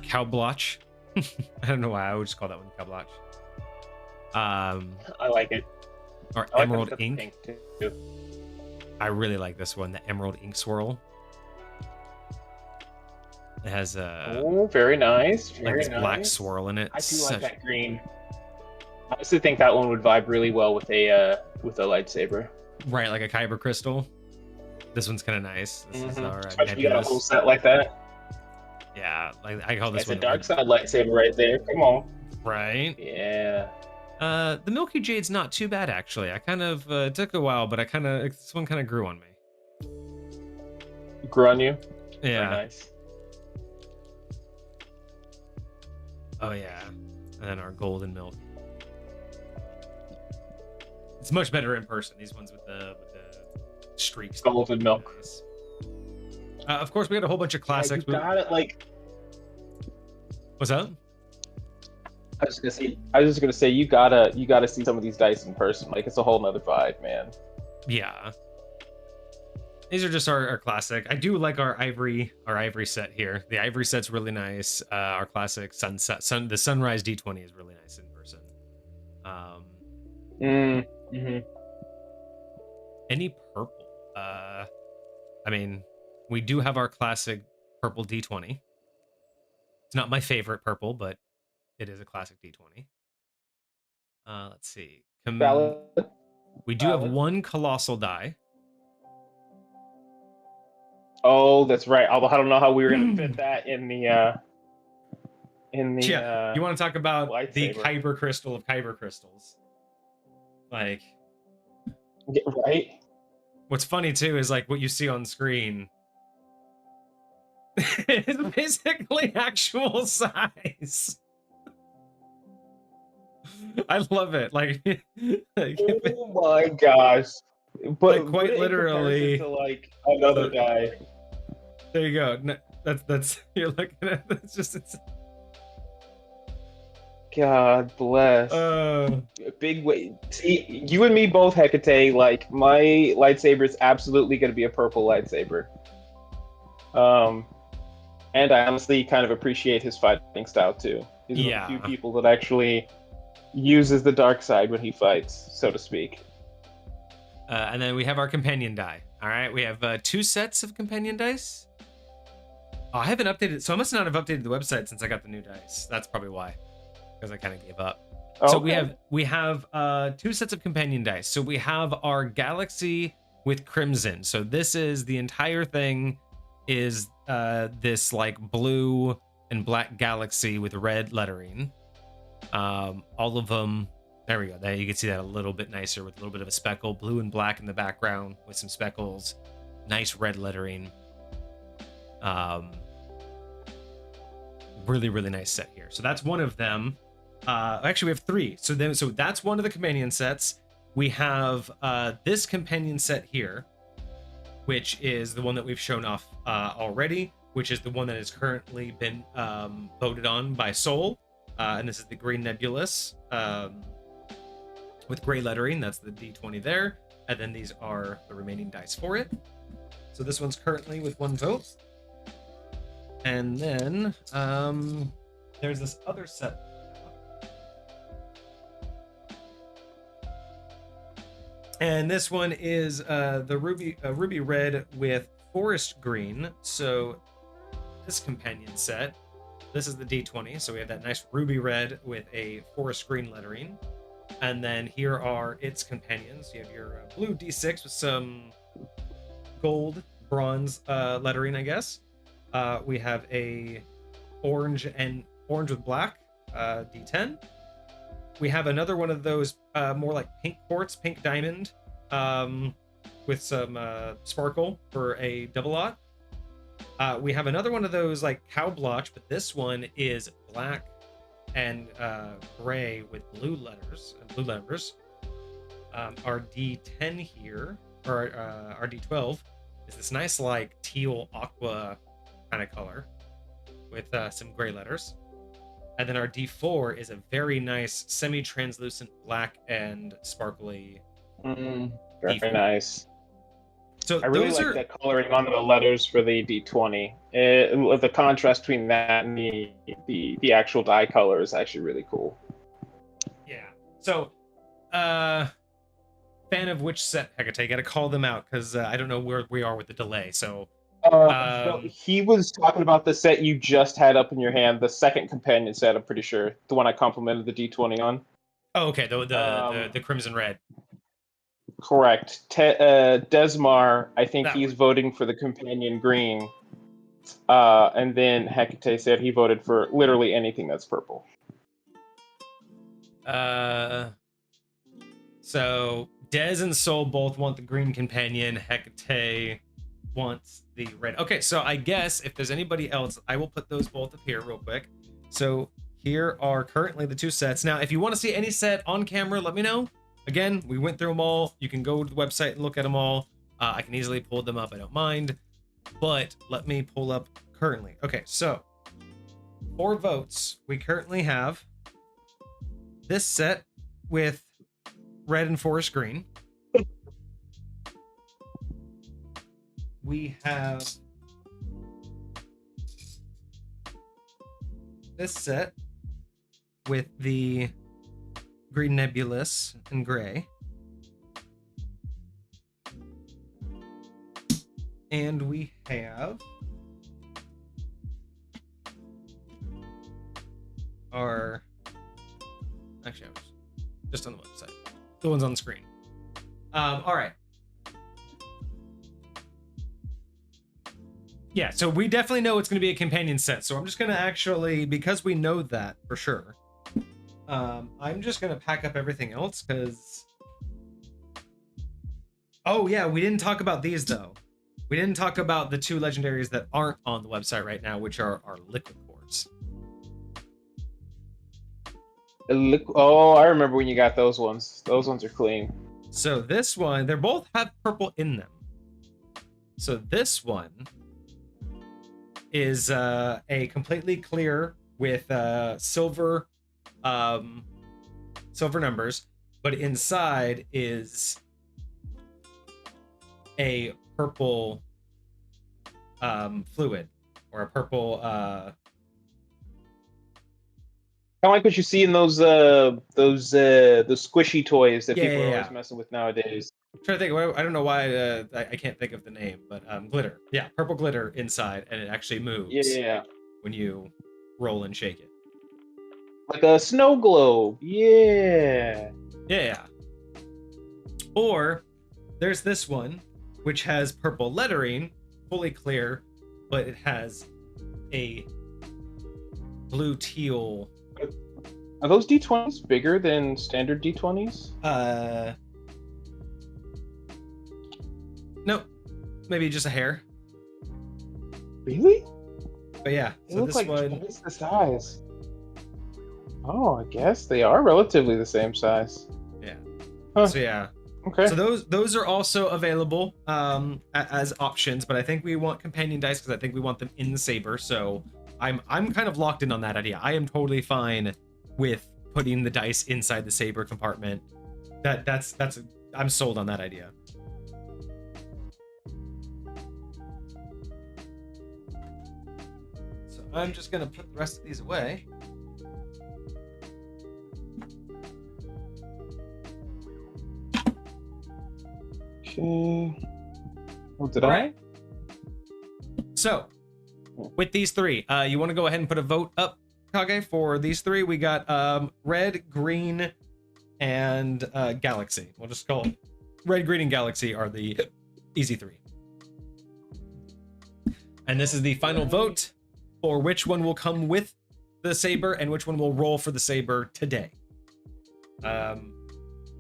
cow blotch. I don't know why I would just call that one cow blotch. I like it. Our I like emerald the ink. pink too. I really like this one, the emerald ink swirl. It has a very nice. Very this nice. black swirl in it. I do like that green. I also think that one would vibe really well with a lightsaber. Right, like a kyber crystal. This one's kind of nice. This is our Especially if you got a nebulous. whole set like that. Yeah, like I call this It's one a dark side lightsaber right there. Come on. right. Yeah. The Milky Jade's not too bad actually. I kind of it took a while, but this one kind of grew on me. Grew on you? Yeah. Very nice. Oh yeah. And then our golden milk. It's much better in person. These ones with the streaks. Golden milk. Nice. Of course, we had a whole bunch of classics. Yeah, you got it. Like, what's up? I was just gonna say you gotta see some of these dice in person. Like, it's a whole nother vibe, man. Yeah. These are just our classic. I do like our ivory set here. The ivory set's really nice. Our classic the sunrise D20 is really nice in person. Any purple? I mean, we do have our classic purple D20. It's not my favorite purple, but it is a classic D20. Let's see. Valid. We do have one colossal die. Oh, that's right. Although I don't know how we were gonna fit that in the Yeah, you want to talk about the lightsaber. kyber crystal of kyber crystals? Like, right? what's funny too is like what you see on screen is basically actual size. I love it. Like Oh my gosh! But Like, quite put it in literally- comparison to like another guy. there you go. No, that's you're looking at. It's God bless. Big way. See, you and me both, Hecate. Like, my lightsaber is absolutely going to be a purple lightsaber. And I honestly kind of appreciate his fighting style too. He's one of the few people that actually uses the dark side when he fights, so to speak. And then we have our companion die. All right, we have 2 sets of companion dice. Oh, I haven't updated, so I must not have updated the website since I got the new dice. That's probably why, because I kind of gave up. Okay. So we have 2 sets of companion dice. So we have our galaxy with crimson. So this is the entire thing is this like blue and black galaxy with red lettering. All of them. There we go. There you can see that a little bit nicer with a little bit of a speckle, blue and black in the background with some speckles, nice red lettering. Really, really nice set here. So that's one of them. Actually, we have 3. So that's one of the companion sets. We have this companion set here, which is the one that we've shown off already, which is the one that has currently been voted on by Soul. And this is the Green Nebulous with gray lettering. That's the D20 there. And then these are the remaining dice for it. So this one's currently with 1 vote. And then there's this other set. And this one is the ruby red with forest green. So this companion set, this is the D20. So we have that nice ruby red with a forest green lettering. And then here are its companions. You have your blue D6 with some gold, bronze lettering, I guess. We have a orange with black D10. We have another one of those more like pink quartz, pink diamond with some sparkle for a double lot. We have another one of those like cow blotch, but this one is black and gray with blue letters and blue letters. Our D10 here, or our D12, is this nice like teal aqua kind of color with some gray letters. And then our D4 is a very nice semi-translucent black and sparkly. Very D4. nice. So I really those like are the coloring on the letters for the D20. The contrast between that and the actual die color is actually really cool. yeah. So, fan of which set, Hecate? Got to call them out because I don't know where we are with the delay. So, No, he was talking about the set you just had up in your hand, the second companion set. I'm pretty sure the one I complimented the D20 on. oh, okay, the crimson red. Correct. Dezmar, I think That he's one. voting for the companion green. And then Hecate said he voted for literally anything that's purple. So Dez and Soul both want the green companion. Hecate wants the red. Okay, so I guess if there's anybody else, I will put those both up here real quick. So here are currently the two sets. Now, if you want to see any set on camera, let me know. Again, we went through them all. You can go to the website and look at them all. I can easily pull them up. I don't mind. But let me pull up currently. Okay, so 4 votes. We currently have this set with red and forest green. We have this set with the green nebulous and gray. And we have our, actually, I was just on the website. The one's on the screen. All right. Yeah, so we definitely know it's going to be a companion set. So I'm just going to actually, because we know that for sure, I'm just going to pack up everything else because... Oh, yeah, we didn't talk about these, though. We didn't talk about the 2 legendaries that aren't on the website right now, which are our liquid cores. Oh, I remember when you got those ones. Those ones are clean. So this one, they both have purple in them. So this one is a completely clear with silver numbers, but inside is a purple fluid or a purple Kind of like what you see in those the squishy toys that people are Yeah. always messing with nowadays. I'm trying to think. I don't know why I can't think of the name, but glitter. Yeah, purple glitter inside, and it actually moves Yeah, when you roll and shake it. like a snow globe. Yeah. Yeah. Or there's this one, which has purple lettering, fully clear, but it has a blue teal. Are those D20s bigger than standard D20s? No, maybe just a hair. Really? But yeah, They so look this like one. twice the size. Oh, I guess they are relatively the same size. Yeah. Huh. So yeah. Okay. So those are also available as options, but I think we want companion dice because I think we want them in the saber. So I'm kind of locked in on that idea. I am totally fine with putting the dice inside the saber compartment. I'm sold on that idea. So I'm just gonna put the rest of these away. Okay. Oh, did All I? right. So, with these 3, you want to go ahead and put a vote up, Kage, for these 3? We got red, green, and galaxy. We'll just call it red, green, and galaxy are the easy 3. And this is the final vote for which one will come with the saber and which one will roll for the saber today. I'll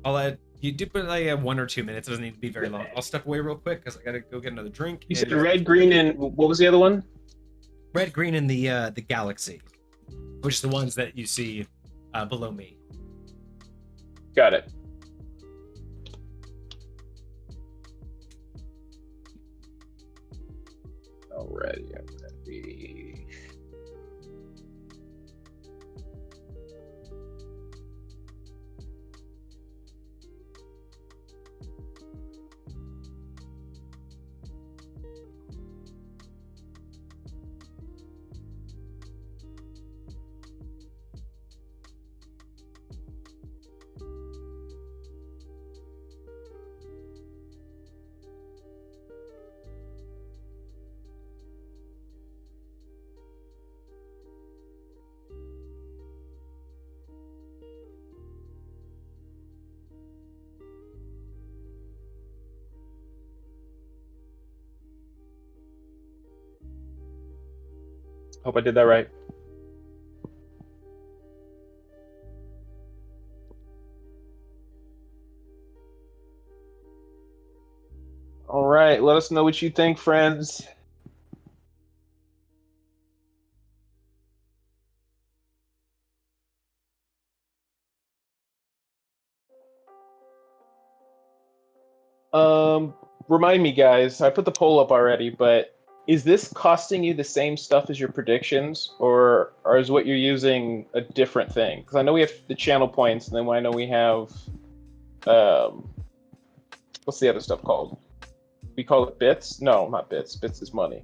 let You do put like 1 or 2 minutes. It doesn't need to be very long. I'll step away real quick because I gotta go get another drink. You said red, green, and what was the other one? Red, green, and the galaxy, which is the ones that you see below me. Got it. Alrighty, I'm ready. Hope I did that right. All right, let us know what you think, friends. Remind me, guys, I put the poll up already, but is this costing you the same stuff as your predictions, or is what you're using a different thing? Because I know we have the channel points, and then I know we have, what's the other stuff called? We call it bits? No, not bits. Bits is money.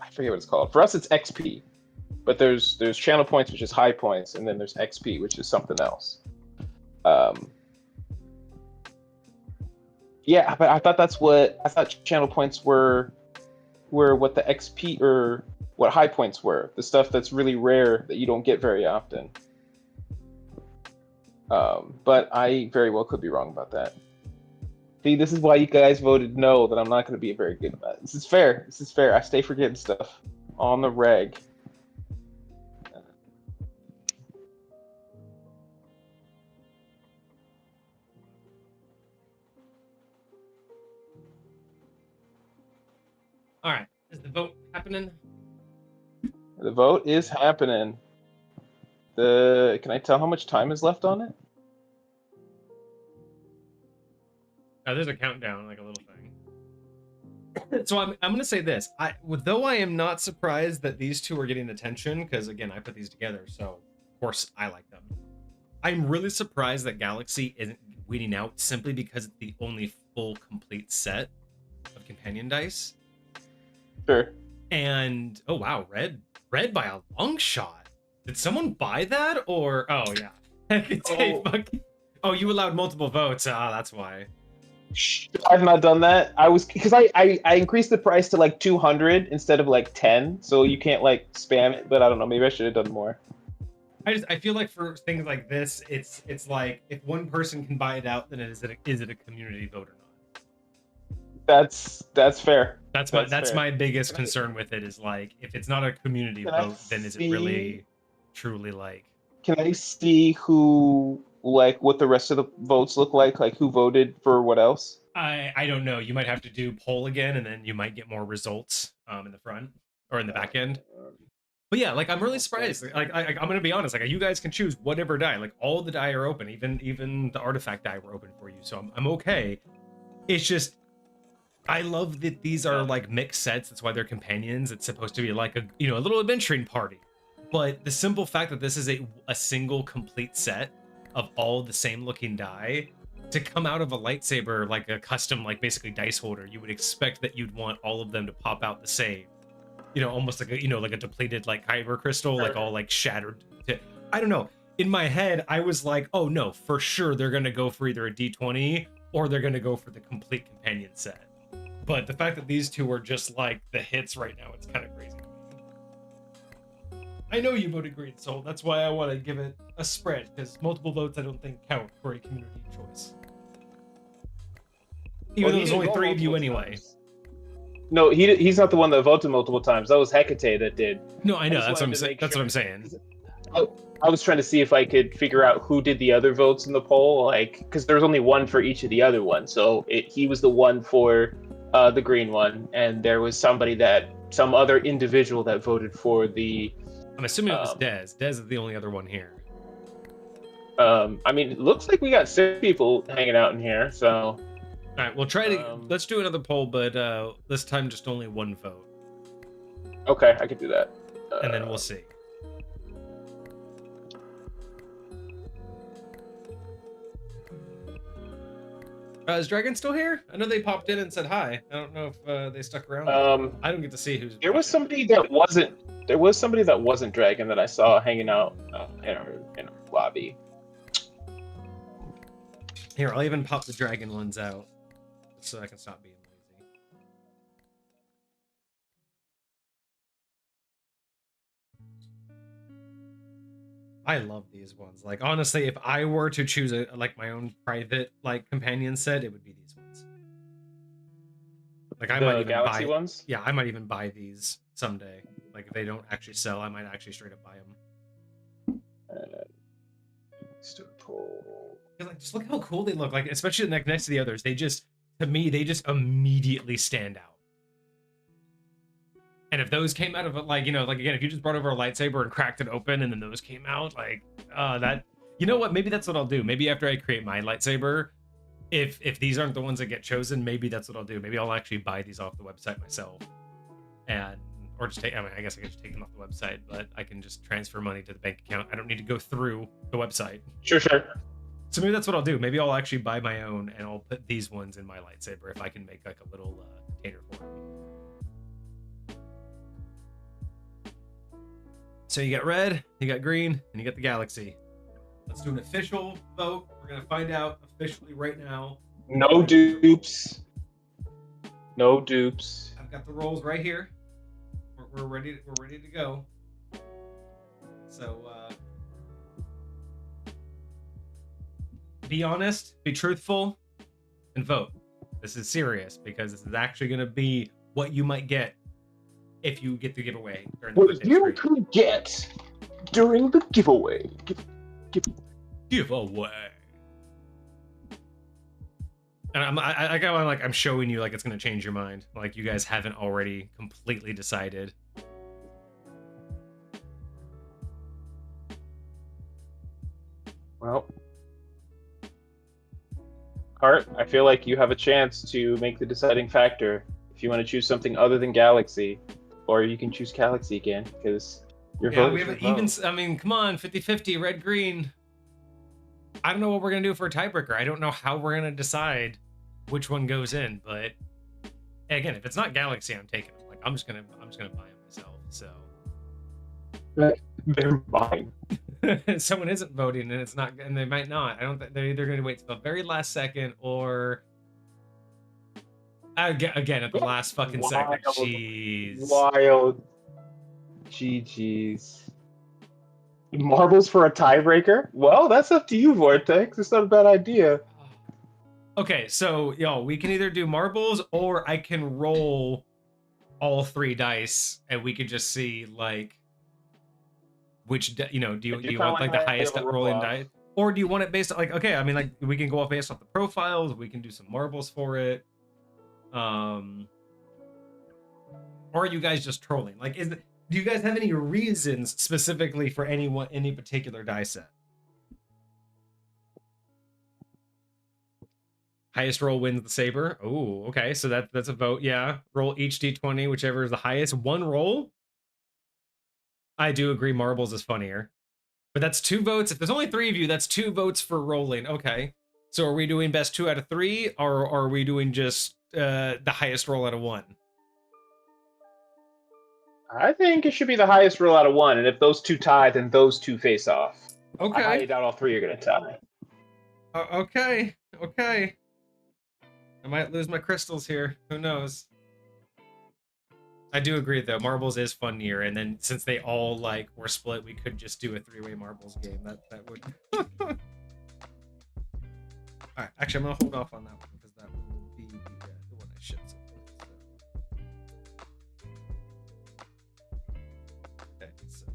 I forget what it's called. For us, it's XP. But there's channel points, which is high points, and then there's XP, which is something else. Yeah, but I thought channel points were what the XP or what high points were. The stuff that's really rare that you don't get very often. But I very well could be wrong about that. See, this is why you guys voted no, that I'm not going to be very good at that. This is fair. This is fair. I stay forgetting stuff on the reg. All right, is the vote happening? The vote is happening. Can I tell how much time is left on it? Oh, there's a countdown, like a little thing. So I'm gonna say this. Though I am not surprised that these two are getting attention, because again, I put these together, so of course I like them. I'm really surprised that Galaxy isn't weeding out simply because it's the only full complete set of companion dice. Sure. And oh wow, red by a long shot. Did someone buy that, or oh yeah? Oh, you allowed multiple votes. Ah, that's why. I've not done that. Because I increased the price to like 200 instead of like 10, so you can't like spam it. But I don't know. Maybe I should have done more. I feel like for things like this, it's like if one person can buy it out, then is it a community vote or not? That's fair. That's my biggest concern with it is like if it's not a community vote, then is it really truly like? Can I see who like what the rest of the votes look like who voted for what else? I don't know. You might have to do poll again, and then you might get more results in the front or in the back end. But yeah, like I'm really surprised. Like I'm gonna be honest. Like you guys can choose whatever die. Like all the die are open. Even the artifact die were open for you. So I'm okay. It's just I love that these are like mixed sets. That's why they're companions. It's supposed to be like a little adventuring party. But the simple fact that this is a single complete set of all the same looking die to come out of a lightsaber, like a custom, like basically dice holder, you would expect that you'd want all of them to pop out the same, almost like like a depleted like kyber crystal, like all like shattered. I don't know. In my head, I was like, oh no, for sure they're gonna go for either a D20 or they're gonna go for the complete companion set. But the fact that these two are just like the hits right now, it's kind of crazy. I know you voted green, so that's why I want to give it a spread, because multiple votes I don't think count for a community choice. Even though there's only 3 of you anyway. No, he's not the one that voted multiple times. That was Hecate that did. No, I know. That's what I'm saying. I was trying to see if I could figure out who did the other votes in the poll, like, because there was only one for each of the other ones. So he was the one for the green one, and there was some other individual that voted for the. I'm assuming it was Dez. Dez is the only other one here. I mean, it looks like we got 6 people hanging out in here, so. All right, we'll try to. Let's do another poll, but this time just only one vote. Okay, I could do that. And then we'll see. Is Dragon still here? I know they popped in and said hi. I don't know if they stuck around. I don't get to see who's. There was somebody that wasn't. There was somebody that wasn't Dragon that I saw hanging out in our lobby. Here, I'll even pop the Dragon ones out so I can stop being lazy. I love these ones. Like, honestly, if I were to choose my own private companion set, it would be these ones. Like, I might even Galaxy buy ones. Yeah, I might even buy these someday. Like, if they don't actually sell, I might actually straight up buy them. Like, just look how cool they look. Like, especially next to the others, to me, they just immediately stand out. And if those came out of again, if you just brought over a lightsaber and cracked it open and then those came out, you know what? Maybe that's what I'll do. Maybe after I create my lightsaber, if these aren't the ones that get chosen, maybe that's what I'll do. Maybe I'll actually buy these off the website myself, or just take. I mean, I guess I could just take them off the website, but I can just transfer money to the bank account. I don't need to go through the website. Sure. So maybe that's what I'll do. Maybe I'll actually buy my own and I'll put these ones in my lightsaber if I can make like a little container for it. So you got red, you got green, and you got the galaxy. Let's do an official vote. We're gonna find out officially right now. No dupes. No dupes. I've got the rolls right here. We're ready. We're ready to go. So be honest, be truthful, and vote. This is serious because this is actually gonna be what you might get if you get the giveaway. What you could get during the giveaway. Giveaway. And I'm showing you like it's gonna change your mind. Like you guys haven't already completely decided. Well, Hart, I feel like you have a chance to make the deciding factor if you want to choose something other than Galaxy. Or you can choose Galaxy again, because your vote we is have your even. vote. I mean, come on, 50-50, red green. I don't know what we're gonna do for a tiebreaker. I don't know how we're gonna decide which one goes in. But again, if it's not Galaxy, I'm taking them. Like I'm just gonna buy them myself. So They're mine. someone isn't voting, and it's not, and they might not. I don't think they're either gonna wait till the very last second or. Again, at the last fucking second. Jeez. Wild. GG's. Marbles for a tiebreaker? Well, that's up to you, Vortex. It's not a bad idea. Okay, so, we can either do marbles or I can roll all 3 dice and we can just see, like, which, do you want, like, the highest rolling die? Or do you want it based on, like, okay, I mean, like, we can go off based off the profiles. We can do some marbles for it. Or are you guys just trolling? Like, do you guys have any reasons specifically for any particular die set? Highest roll wins the saber. Oh, okay, so that's a vote. Yeah, roll each d20, whichever is the highest. 1 roll. I do agree, marbles is funnier, but that's 2 votes. If there's only 3 of you, that's 2 votes for rolling. Okay, so are we doing best 2 out of 3, or are we doing just the highest roll out of 1? I think it should be the highest roll out of 1, and if those 2 tie, then those 2 face off. Okay. I highly doubt all 3 are going to tie. Okay. I might lose my crystals here. Who knows? I do agree, though. Marbles is funnier, and then since they all, were split, we could just do a 3-way marbles game. That would... Alright, actually, I'm going to hold off on that one, because that will be the one I shipped. Okay, so...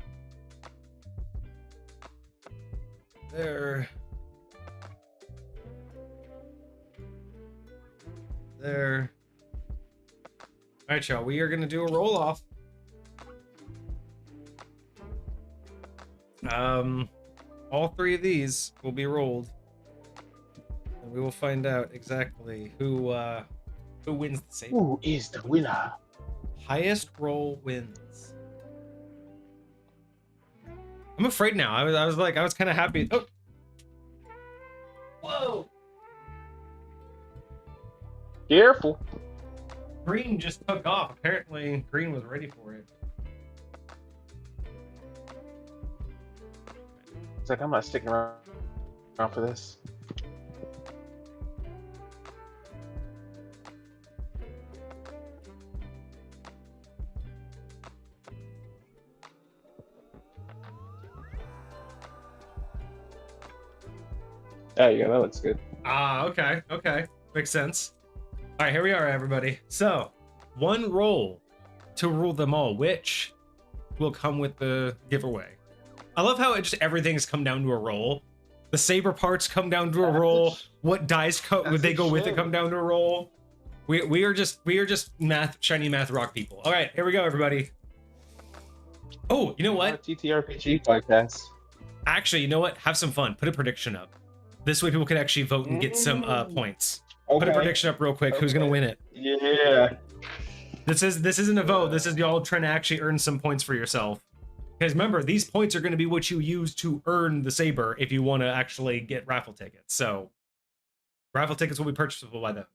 There. There. All right, y'all. We are gonna do a roll off. All three of these will be rolled, and we will find out exactly who wins the saber. Who is the winner? Highest roll wins. I'm afraid now. I was kind of happy. Oh. Whoa. Careful. Green just took off. Apparently, green was ready for it. It's like I'm not sticking around for this. There you go. That looks good. Ah, okay. Okay. Makes sense. All right, here we are, everybody. So, one roll to rule them all, which will come with the giveaway. I love how it just everything's come down to a roll. The saber parts come down to a roll. What dice would they go with it come down to a roll. We are just shiny math rock people. All right, here we go, everybody. Oh, you know what? TTRPG podcast. Actually, you know what? Have some fun. Put a prediction up. This way people can actually vote and get some points. Okay. Put a prediction up real quick. Okay. Who's gonna win it? Yeah. This isn't a vote. This is y'all trying to actually earn some points for yourself. Because remember, these points are going to be what you use to earn the saber if you want to actually get raffle tickets. So, raffle tickets will be purchasable by those.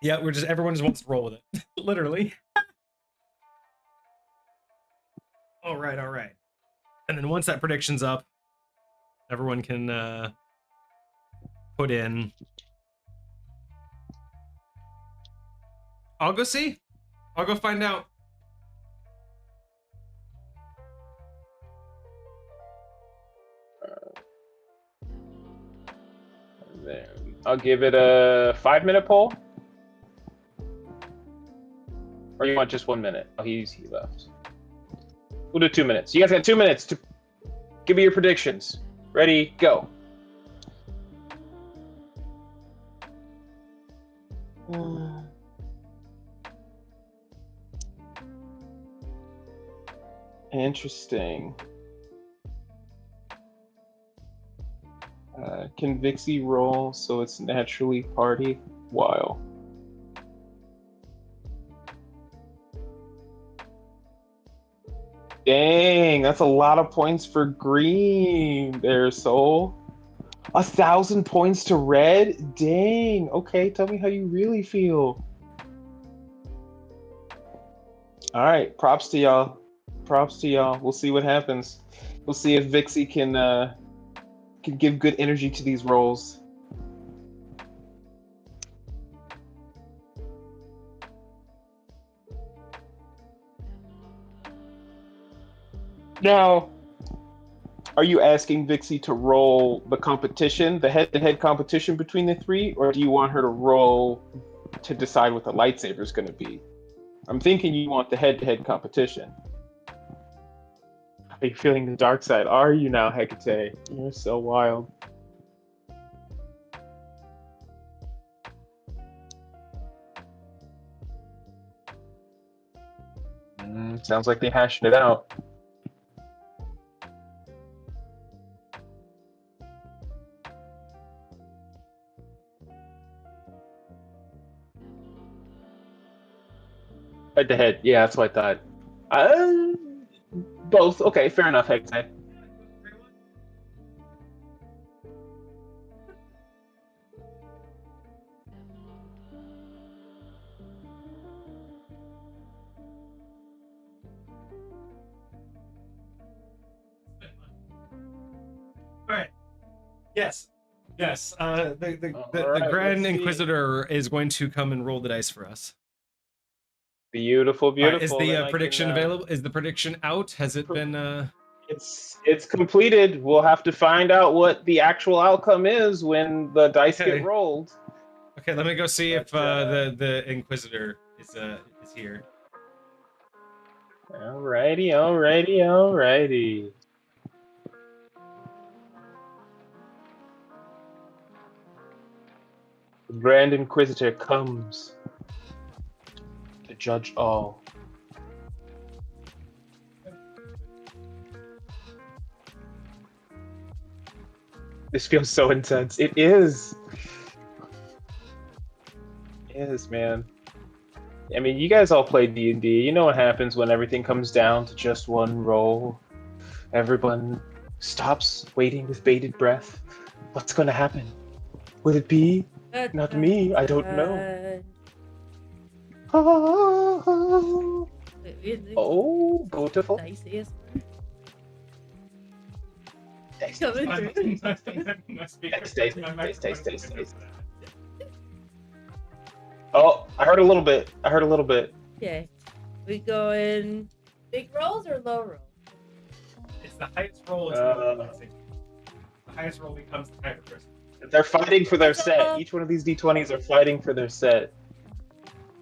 Yeah, everyone just wants to roll with it, literally. All right. And then once that prediction's up, everyone can put in. I'll go see. I'll go find out. Then I'll give it a 5-minute poll. Or you want just 1 minute? Oh, he left. We'll do 2 minutes. You guys got 2 minutes to give me your predictions. Ready, go. Interesting. Can Vixie roll so it's naturally party? Wow. Dang, that's a lot of points for green there, Soul. 1,000 points to red? Dang. Okay, tell me how you really feel. All right, props to y'all. We'll see what happens. We'll see if Vixie can give good energy to these rolls. Now, are you asking Vixie to roll the competition, the head-to-head competition between the three, or do you want her to roll to decide what the lightsaber is going to be? I'm thinking you want the head-to-head competition. Are you feeling the dark side? Are you now, Hecate? You're so wild. Sounds like they're hashing it out. Head to head. Yeah, that's what I thought. Both. Okay, fair enough, Hecate. Alright. Yes. The Grand Inquisitor is going to come and roll the dice for us. Beautiful. Right, is the prediction available? Is the prediction out? Has it been? It's completed. We'll have to find out what the actual outcome is when the dice get rolled. Okay, let me go see if the Inquisitor is here. Alrighty. The Grand Inquisitor comes to judge all. This feels so intense. It is. It is, man. I mean, you guys all play D&D. You know what happens when everything comes down to just one roll. Everyone stops waiting with bated breath. What's going to happen? Will it be? Not me. I don't know. Oh, beautiful. Nice ASMR. Taste, Coming through. taste. Oh, I heard a little bit. Okay. We going big rolls or low rolls? It's the highest roll. The highest roll becomes the higher person. They're fighting for their set. Each one of these D20s are fighting for their set.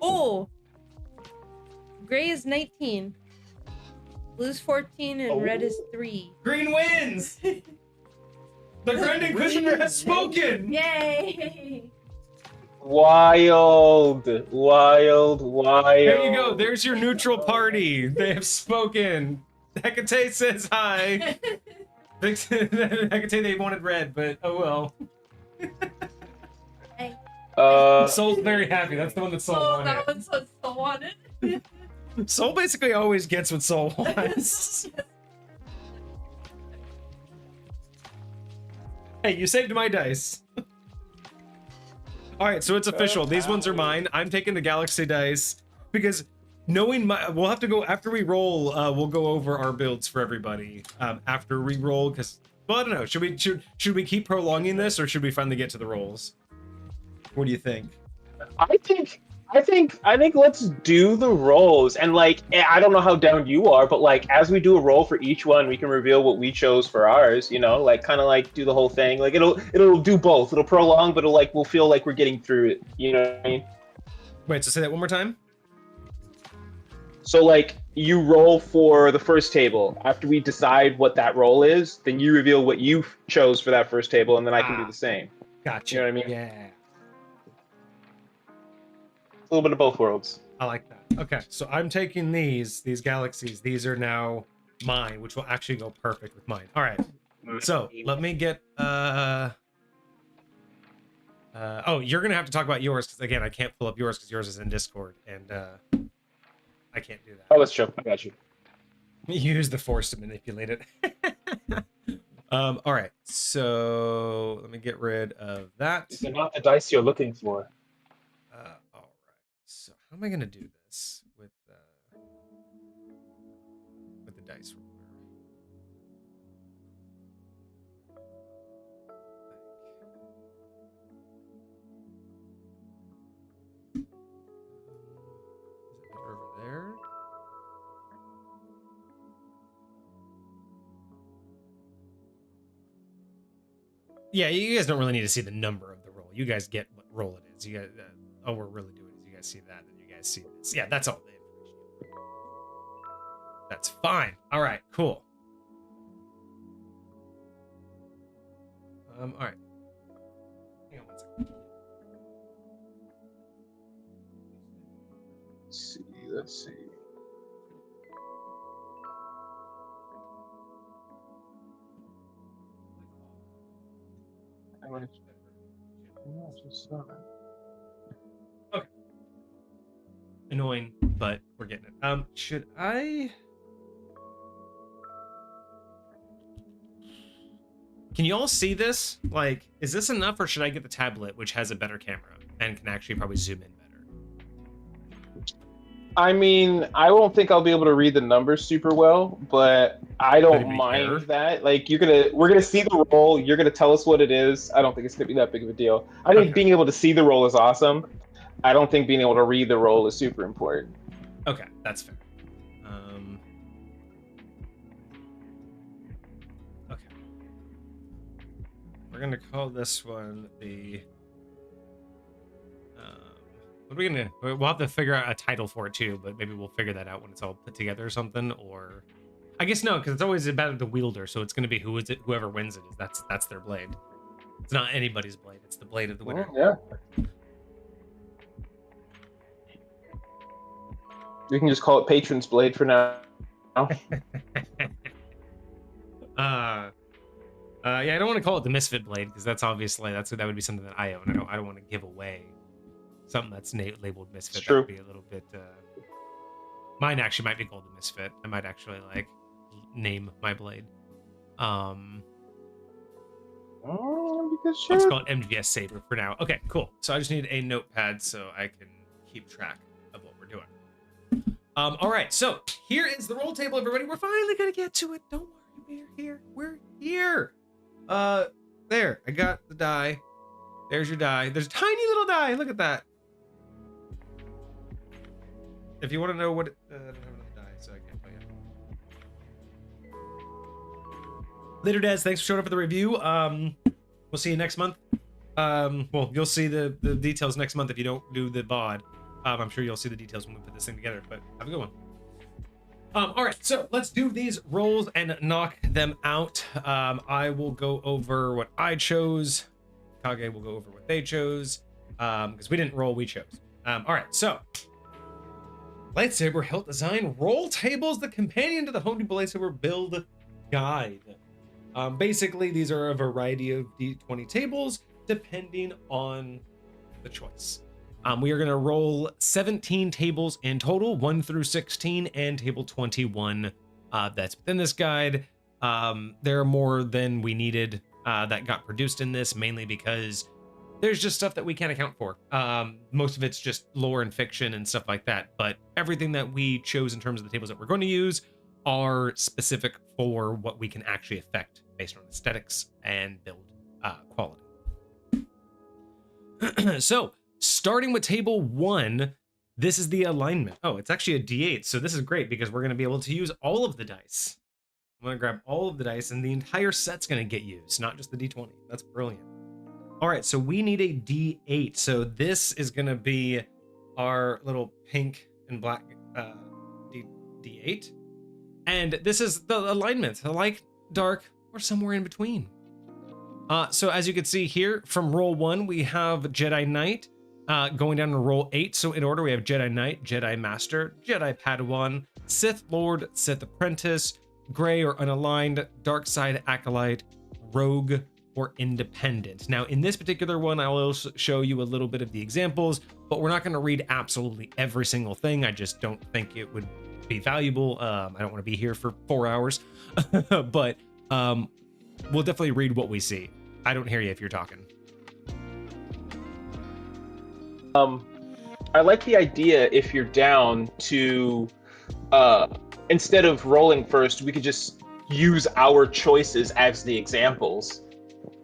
Oh! Gray is 19. Blue's 14 and red is 3. Green wins! The Grand Inquisitor has spoken! Yay! Wild. There you go. There's your neutral party. They have spoken. Hecate says hi. Hecate, they wanted red, but oh well. Hey. Soul's very happy. That's the one that Soul wanted. That one's what Soul wanted. Soul basically always gets what Soul wants. Hey, you saved my dice. All right, so it's official. These ones are mine. I'm taking the Galaxy dice because knowing we'll have to go after we roll. We'll go over our builds for everybody after we roll. Because well, I don't know. Should we keep prolonging this or should we finally get to the rolls? What do you think? I think let's do the rolls, and like I don't know how down you are, but like as we do a roll for each one, we can reveal what we chose for ours. You know, like kind of like do the whole thing. Like it'll do both. It'll prolong, but we'll feel like we're getting through it. You know what I mean? Wait, so say that one more time. So like you roll for the first table. After we decide what that roll is, then you reveal what you chose for that first table, and then I can do the same. Gotcha. You know what I mean? Yeah. A little bit of both worlds. I like that. Okay, so I'm taking these galaxies. These are now mine, which will actually go perfect with mine. All right. So let me get. Oh, you're gonna have to talk about yours because again, I can't pull up yours because yours is in Discord, and I can't do that. Oh, that's true. I got you. Use the Force to manipulate it. All right. So let me get rid of that. These are not the dice you're looking for. All right. So how am I gonna do this with the dice roller? Is it better over there? Yeah, you guys don't really need to see the number of the roll. You guys get what roll it is. You guys, all we're really doing is you guys see that, and you guys see this. Yeah, that's all the information. That's fine. All right, cool. All right. Hang on one second. Let's see. Okay. Annoying, but we're getting it. Should I? Can you all see this? Like, is this enough, or should I get the tablet, which has a better camera and can actually probably zoom in better? I mean, I won't think I'll be able to read the numbers super well, but I don't mind that. Like, we're gonna see the roll. You're gonna tell us what it is. I don't think it's gonna be that big of a deal. I think being able to see the roll is awesome. I don't think being able to read the roll is super important. Okay, that's fair. Okay. We're gonna call this one the. What are we gonna? We'll have to figure out a title for it too, but maybe we'll figure that out when it's all put together or something. Or, I guess no, because it's always about the wielder, so it's gonna be whoever wins it is. That's their blade. It's not anybody's blade. It's the blade of the winner. Yeah. We can just call it Patron's Blade for now. Yeah, I don't want to call it the Misfit Blade because that's obviously that would be something that I own. I don't want to give away something that's labeled Misfit. It's true. That would be a little bit. Mine actually might be called the Misfit. I might actually like name my blade. Let's call it MGS Saber for now. Okay, cool. So I just need a notepad so I can keep track of what we're doing. All right, so here is the roll table, everybody. We're finally gonna get to it. Don't worry, we're here. We're here. There. I got the die. There's your die. There's a tiny little die. Look at that. If you want to know what, I don't have another die, so I can't play it. Later, Des. Thanks for showing up for the review. We'll see you next month. Well, you'll see the details next month if you don't do the VOD. I'm sure you'll see the details when we put this thing together, but have a good one. All right, so let's do these rolls and knock them out. I will go over what I chose. Kage will go over what they chose. Because we didn't roll, we chose. All right, so lightsaber hilt design roll tables, the companion to the Home Depot lightsaber build guide. Basically, these are a variety of D20 tables depending on the choice. We are going to roll 17 tables in total, 1 through 16, and table 21 that's within this guide. There are more than we needed that got produced in this, mainly because there's just stuff that we can't account for. Most of it's just lore and fiction and stuff like that, but everything that we chose in terms of the tables that we're going to use are specific for what we can actually affect based on aesthetics and build quality. So, starting with table 1, this is the alignment. Oh, it's actually a D8, so this is great because we're going to be able to use all of the dice. I'm going to grab all of the dice, and the entire set's going to get used, not just the D20. That's brilliant. All right, so we need a D8. So this is going to be our little pink and black D8. And this is the alignment, light, dark, or somewhere in between. So as you can see here, from roll 1, we have Jedi Knight. Going down to roll 8, so in order we have Jedi Knight, Jedi Master, Jedi Padawan, Sith Lord, Sith Apprentice, Gray or Unaligned, Dark Side Acolyte, Rogue, or Independent. Now in this particular one, I'll also show you a little bit of the examples, but we're not going to read absolutely every single thing. I just don't think it would be valuable. I don't want to be here for 4 hours, but we'll definitely read what we see. I don't hear you if you're talking. I like the idea if you're down to, instead of rolling first, we could just use our choices as the examples.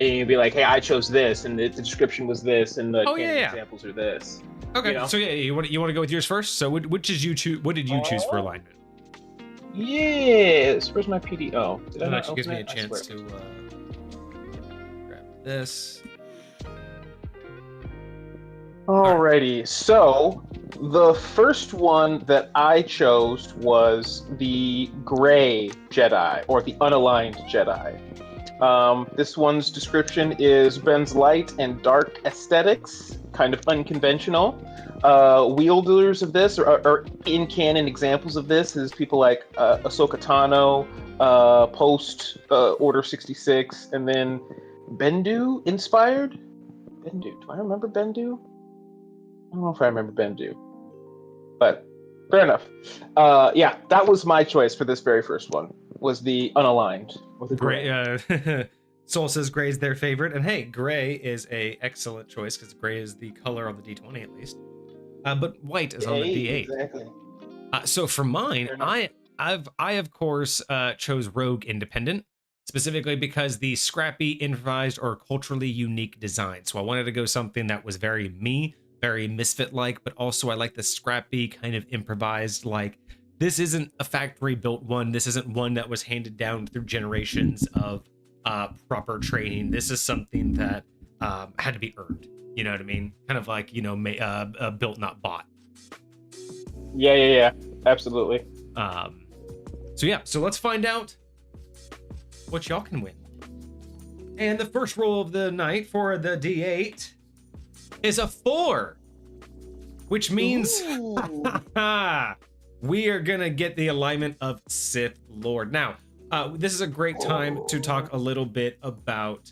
And you'd be like, hey, I chose this, and the description was this, and the examples are this. Okay, you know? So yeah, you want to go with yours first? So what did you choose for alignment? Yes, where's my PD? Oh, did I That not actually gives open me a it? I chance swear. to grab this. Alrighty, so the first one that I chose was the Gray Jedi, or the Unaligned Jedi. This one's description is Ben's light and dark aesthetics, kind of unconventional. Wielders of this, or in-canon examples of this, is people like Ahsoka Tano, post Order 66, and then Bendu inspired? Bendu, do I remember Bendu? I don't know if I remember Bendu, but fair enough. Yeah, that was my choice for this very first one, was the Unaligned. Or the Gray. Soul says Gray is their favorite, and hey, Gray is a excellent choice because Gray is the color on the D20 at least. But white is on the D8. Exactly. So for mine, I of course chose Rogue Independent, specifically because the scrappy, improvised, or culturally unique design. So I wanted to go something that was very me, very Misfit-like, but also I like the scrappy, kind of improvised, like, this isn't a factory-built one. This isn't one that was handed down through generations of proper training. This is something that had to be earned. You know what I mean? Kind of like, built, not bought. Yeah. Absolutely. So let's find out what y'all can win. And the first roll of the night for the D8 is a 4, which means we are gonna get the alignment of Sith Lord. Now, this is a great time to talk a little bit about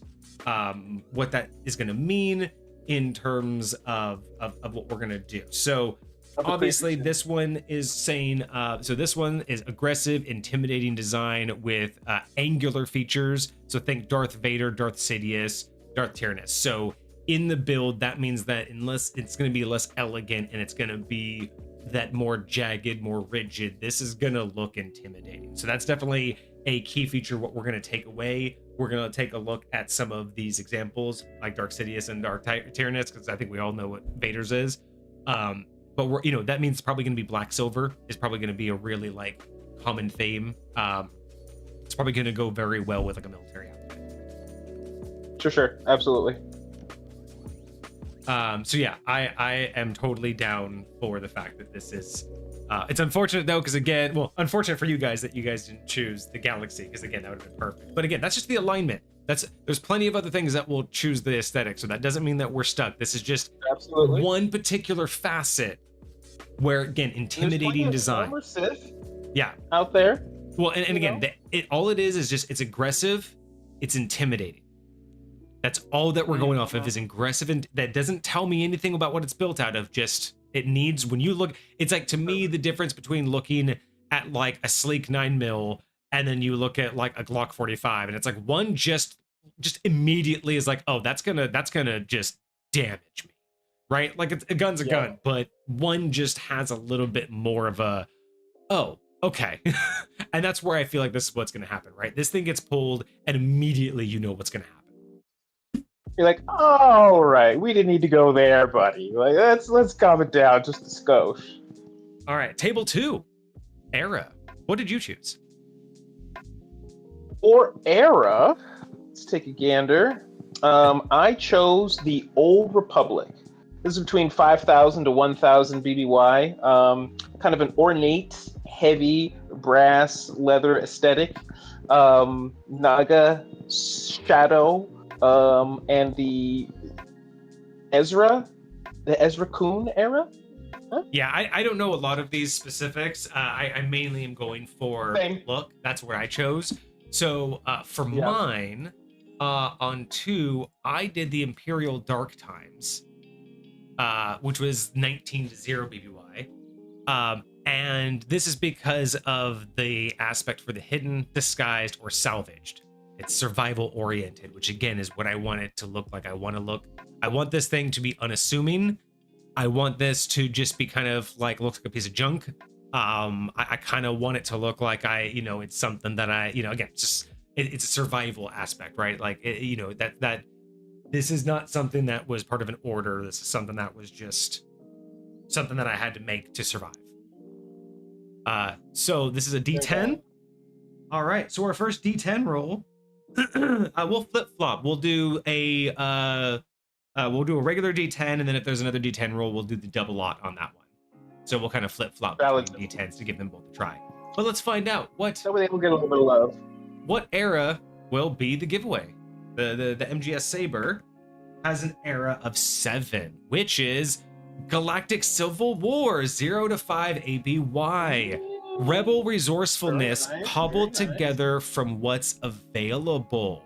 what that is gonna mean in terms of what we're gonna do. So obviously this one is saying, so this one is aggressive, intimidating design with angular features. So think Darth Vader, Darth Sidious, Darth Tyrannus. So in the build, that means that unless it's going to be less elegant and it's going to be that more jagged, more rigid, this is going to look intimidating. So that's definitely a key feature. What we're going to take away, we're going to take a look at some of these examples like Darth Sidious and Darth Tyrannus, because I think we all know what Vader's is. But we're, that means it's probably going to be black silver is probably going to be a really like common theme. It's probably going to go very well with like a military outfit. Sure, absolutely. So yeah, I am totally down for the fact that this is it's unfortunate though, because again, well, unfortunate for you guys that you guys didn't choose the galaxy, because again, that would have been perfect. But again, that's just the alignment. There's plenty of other things that will choose the aesthetic, so that doesn't mean that we're stuck. This is just absolutely one particular facet where, again, intimidating design. Sith yeah, out there. Well, and again, all it is just it's aggressive, it's intimidating. That's all that we're going off of, is aggressive, and that doesn't tell me anything about what it's built out of. Just it needs, when you look, it's like, to me, the difference between looking at like a sleek 9mm and then you look at like a Glock 45, and it's like one just immediately is like, oh, that's gonna just damage me, right? Like a gun's a gun, but one just has a little bit more of a, oh, okay. And that's where I feel like this is what's gonna happen, right? This thing gets pulled and immediately you know what's gonna happen. You're like, all right, we didn't need to go there, buddy. Like, let's calm it down just a skosh. All right, table 2, era. What did you choose? For era, let's take a gander. I chose the Old Republic. This is between 5,000 to 1,000 BBY. Kind of an ornate, heavy brass leather aesthetic. Naga shadow. And the Ezra Kun era? Huh? Yeah, I don't know a lot of these specifics. I mainly am going for look. That's where I chose. So for mine, on 2, I did the Imperial Dark Times, which was 19 to 0 BBY. And this is because of the aspect for the hidden, disguised, or salvaged. It's survival oriented, which again is what I want it to look like. I want this thing to be unassuming. I want this to just be kind of like, looks like a piece of junk. I kind of want it to look like it's something that again, it's a survival aspect, right? Like, that this is not something that was part of an order. This is something that was just something that I had to make to survive. So this is a D10. All right. So our first D10 roll, we'll flip flop. We'll do a regular D10, and then if there's another D10 roll, we'll do the double lot on that one. So we'll kind of flip flop between D10s to give them both a try. But let's find out that way they will get a little bit of love. What era will be the giveaway. The MGS Saber has an era of 7, which is Galactic Civil War 0 to 5 ABY. Rebel resourcefulness cobbled together from what's available.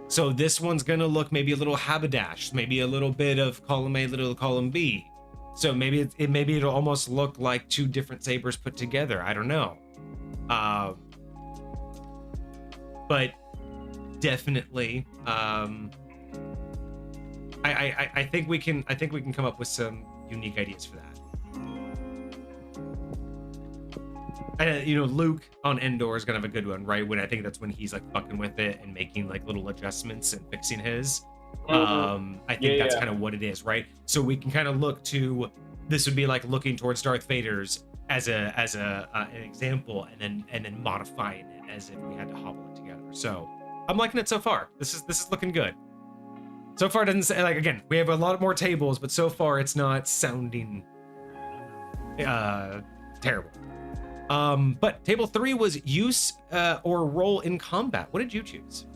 So this one's gonna look maybe a little haberdashed, maybe a little bit of column A, little column B. So maybe it'll almost look like 2 different sabers put together. I don't know. But definitely, I think we can come up with some unique ideas for that. And Luke on Endor is gonna have a good one, right? When I think that's when he's like fucking with it and making like little adjustments and fixing his. I think that's kind of what it is, right? So we can kind of look to, this would be like looking towards Darth Vader's as an example, and then modifying it as if we had to hobble it together. So I'm liking it so far. This is looking good. So far, it doesn't say, like, again, we have a lot more tables, but so far it's not sounding terrible. But table 3 was use or role in combat. What did you choose?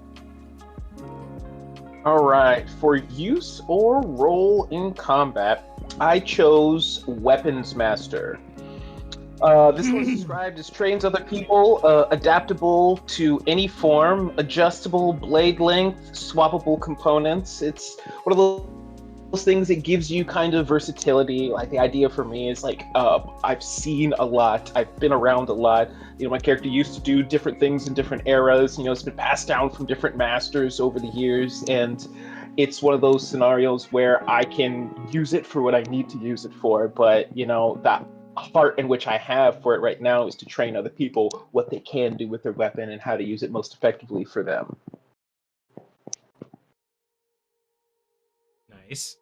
All right, for use or role in combat, I chose Weapons Master. This one's described as trains other people, adaptable to any form, adjustable blade length, swappable components. It's one of those things that gives you kind of versatility. Like the idea for me is like, I've seen a lot, I've been around a lot. My character used to do different things in different eras. It's been passed down from different masters over the years, and it's one of those scenarios where I can use it for what I need to use it for. But that heart in which I have for it right now is to train other people what they can do with their weapon and how to use it most effectively for them. Nice.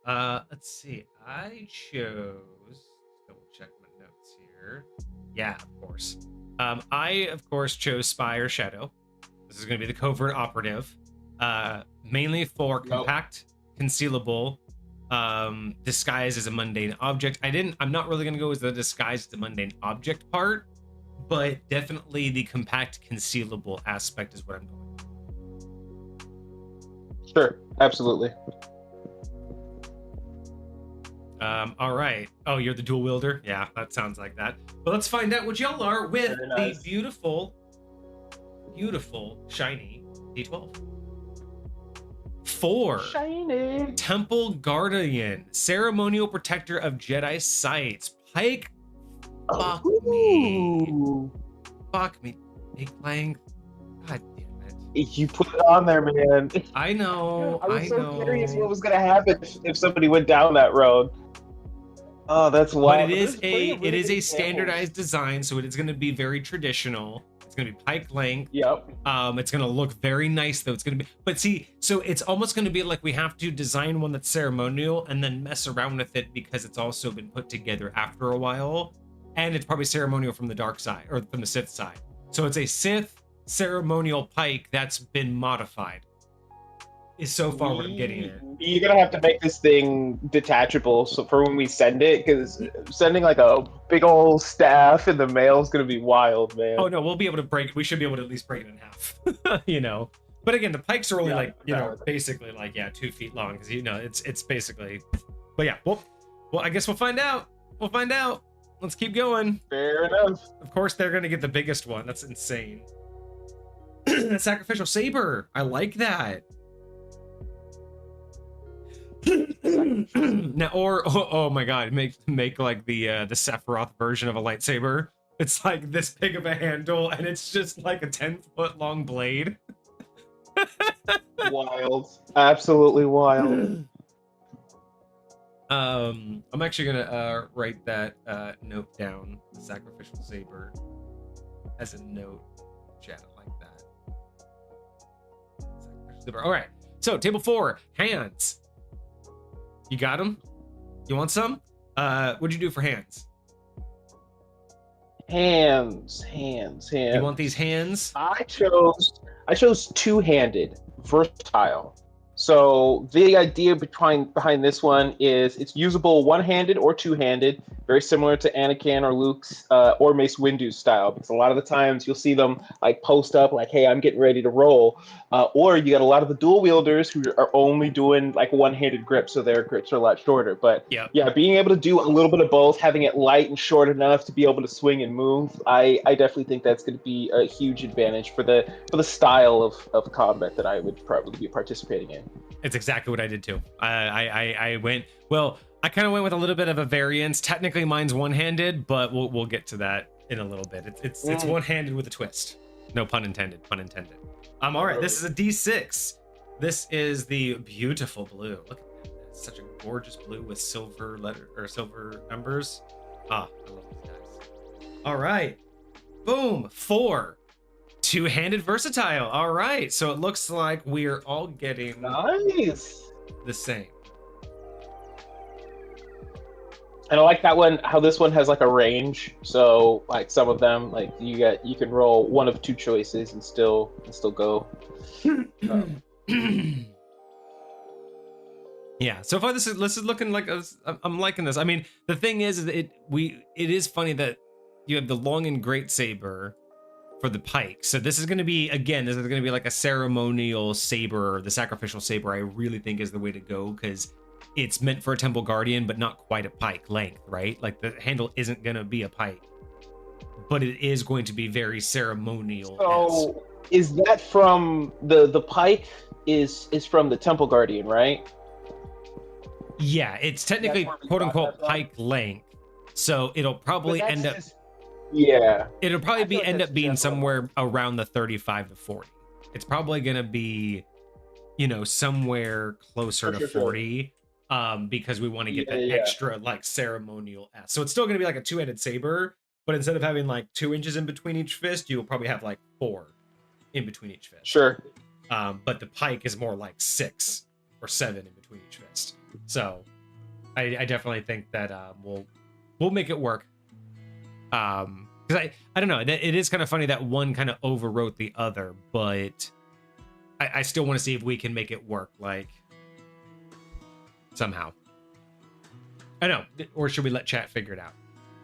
Let's see. I chose. Double check my notes here. Yeah, of course. I of course chose Spy or Shadow. This is going to be the covert operative. Mainly for compact, concealable, disguise as a mundane object. I'm not really going to go with the disguise as a mundane object part, but definitely the compact, concealable aspect is what I'm going with. Sure, absolutely. All right. Oh, you're the dual wielder? Yeah, that sounds like that. But let's find out what y'all are with the beautiful, shiny D12. 4. Shiny. Temple Guardian, ceremonial protector of Jedi sites. Pike. Fuck me. Fuck me. Big length. God damn it. You put it on there, man. I know. I was so curious what was gonna happen if somebody went down that road. Oh, that's wild. But it is a standardized design, so it is going to be very traditional. It's going to be pike length. Yep. It's going to look very nice, though. It's going to be, but see, so it's almost going to be like we have to design one that's ceremonial and then mess around with it because it's also been put together after a while, and it's probably ceremonial from the dark side or from the Sith side. So it's a Sith ceremonial pike that's been modified. Is so far what I'm getting at. You're gonna have to make this thing detachable, so for when we send it, because sending like a big old staff in the mail is gonna be wild, man. Oh no, we'll be able to break. We should be able to at least break it in half. But again, the pikes are only basically 2 feet long, because it's basically. But yeah, well, I guess we'll find out. Let's keep going. Fair enough. Of course, they're gonna get the biggest one. That's insane. The sacrificial saber. I like that. Now, oh my god, make like the Sephiroth version of a lightsaber. It's like this big of a handle, and it's just like a 10-foot long blade. Wild, absolutely wild. I'm actually gonna write that note down, the sacrificial saber, as a note. Chat it like that. All right, so table 4, hands. You got them? You want some? What'd you do for hands? Hands. You want these hands? I chose two-handed, versatile. So the idea behind this one is it's usable one-handed or two-handed, very similar to Anakin or Luke's or Mace Windu's style, because a lot of the times you'll see them like post up like, hey, I'm getting ready to roll. Or you got a lot of the dual wielders who are only doing like one-handed grips, so their grips are a lot shorter. But yeah, being able to do a little bit of both, having it light and short enough to be able to swing and move, I definitely think that's going to be a huge advantage for the style of combat that I would probably be participating in. It's exactly what I did too. I went, well, I kind of went with a little bit of a variance. Technically mine's one-handed, but we'll get to that in a little bit. It's one-handed with a twist. No pun intended, pun intended. All right, this is a D6. This is the beautiful blue. Look at that. It's such a gorgeous blue with silver silver numbers. I love these guys. All right. Boom. 4. Two-handed versatile. All right, so it looks like we're all getting nice the same. And I like that one, how this one has like a range. So like some of them, like you can roll one of two choices and still go. Yeah, so far this is looking like I'm liking this. I mean, the thing is it is funny that you have the long and great saber for the pike. So this is going to be, again, this is going to be like a ceremonial saber. The sacrificial saber I really think is the way to go, because it's meant for a temple guardian, but not quite a pike length, right? Like the handle isn't going to be a pike. but it is going to be very ceremonial. So is that from the pike is from the Temple Guardian, right? Yeah, it's technically quote unquote pike length. So it'll probably end up it'll probably end up being somewhere around the 35 to 40. It's probably gonna be, you know, somewhere closer to 40. Because we want to get that extra like ceremonial S. So it's still gonna be like a two-headed saber, but instead of having like 2 inches in between each fist, you'll probably have like 4 in between each fist. Sure. But the pike is more like 6 or 7 in between each fist. So I definitely think that we'll make it work. Because I don't know, it is kind of funny that one kind of overwrote the other, but I still want to see if we can make it work, like somehow. I know, or should we let chat figure it out?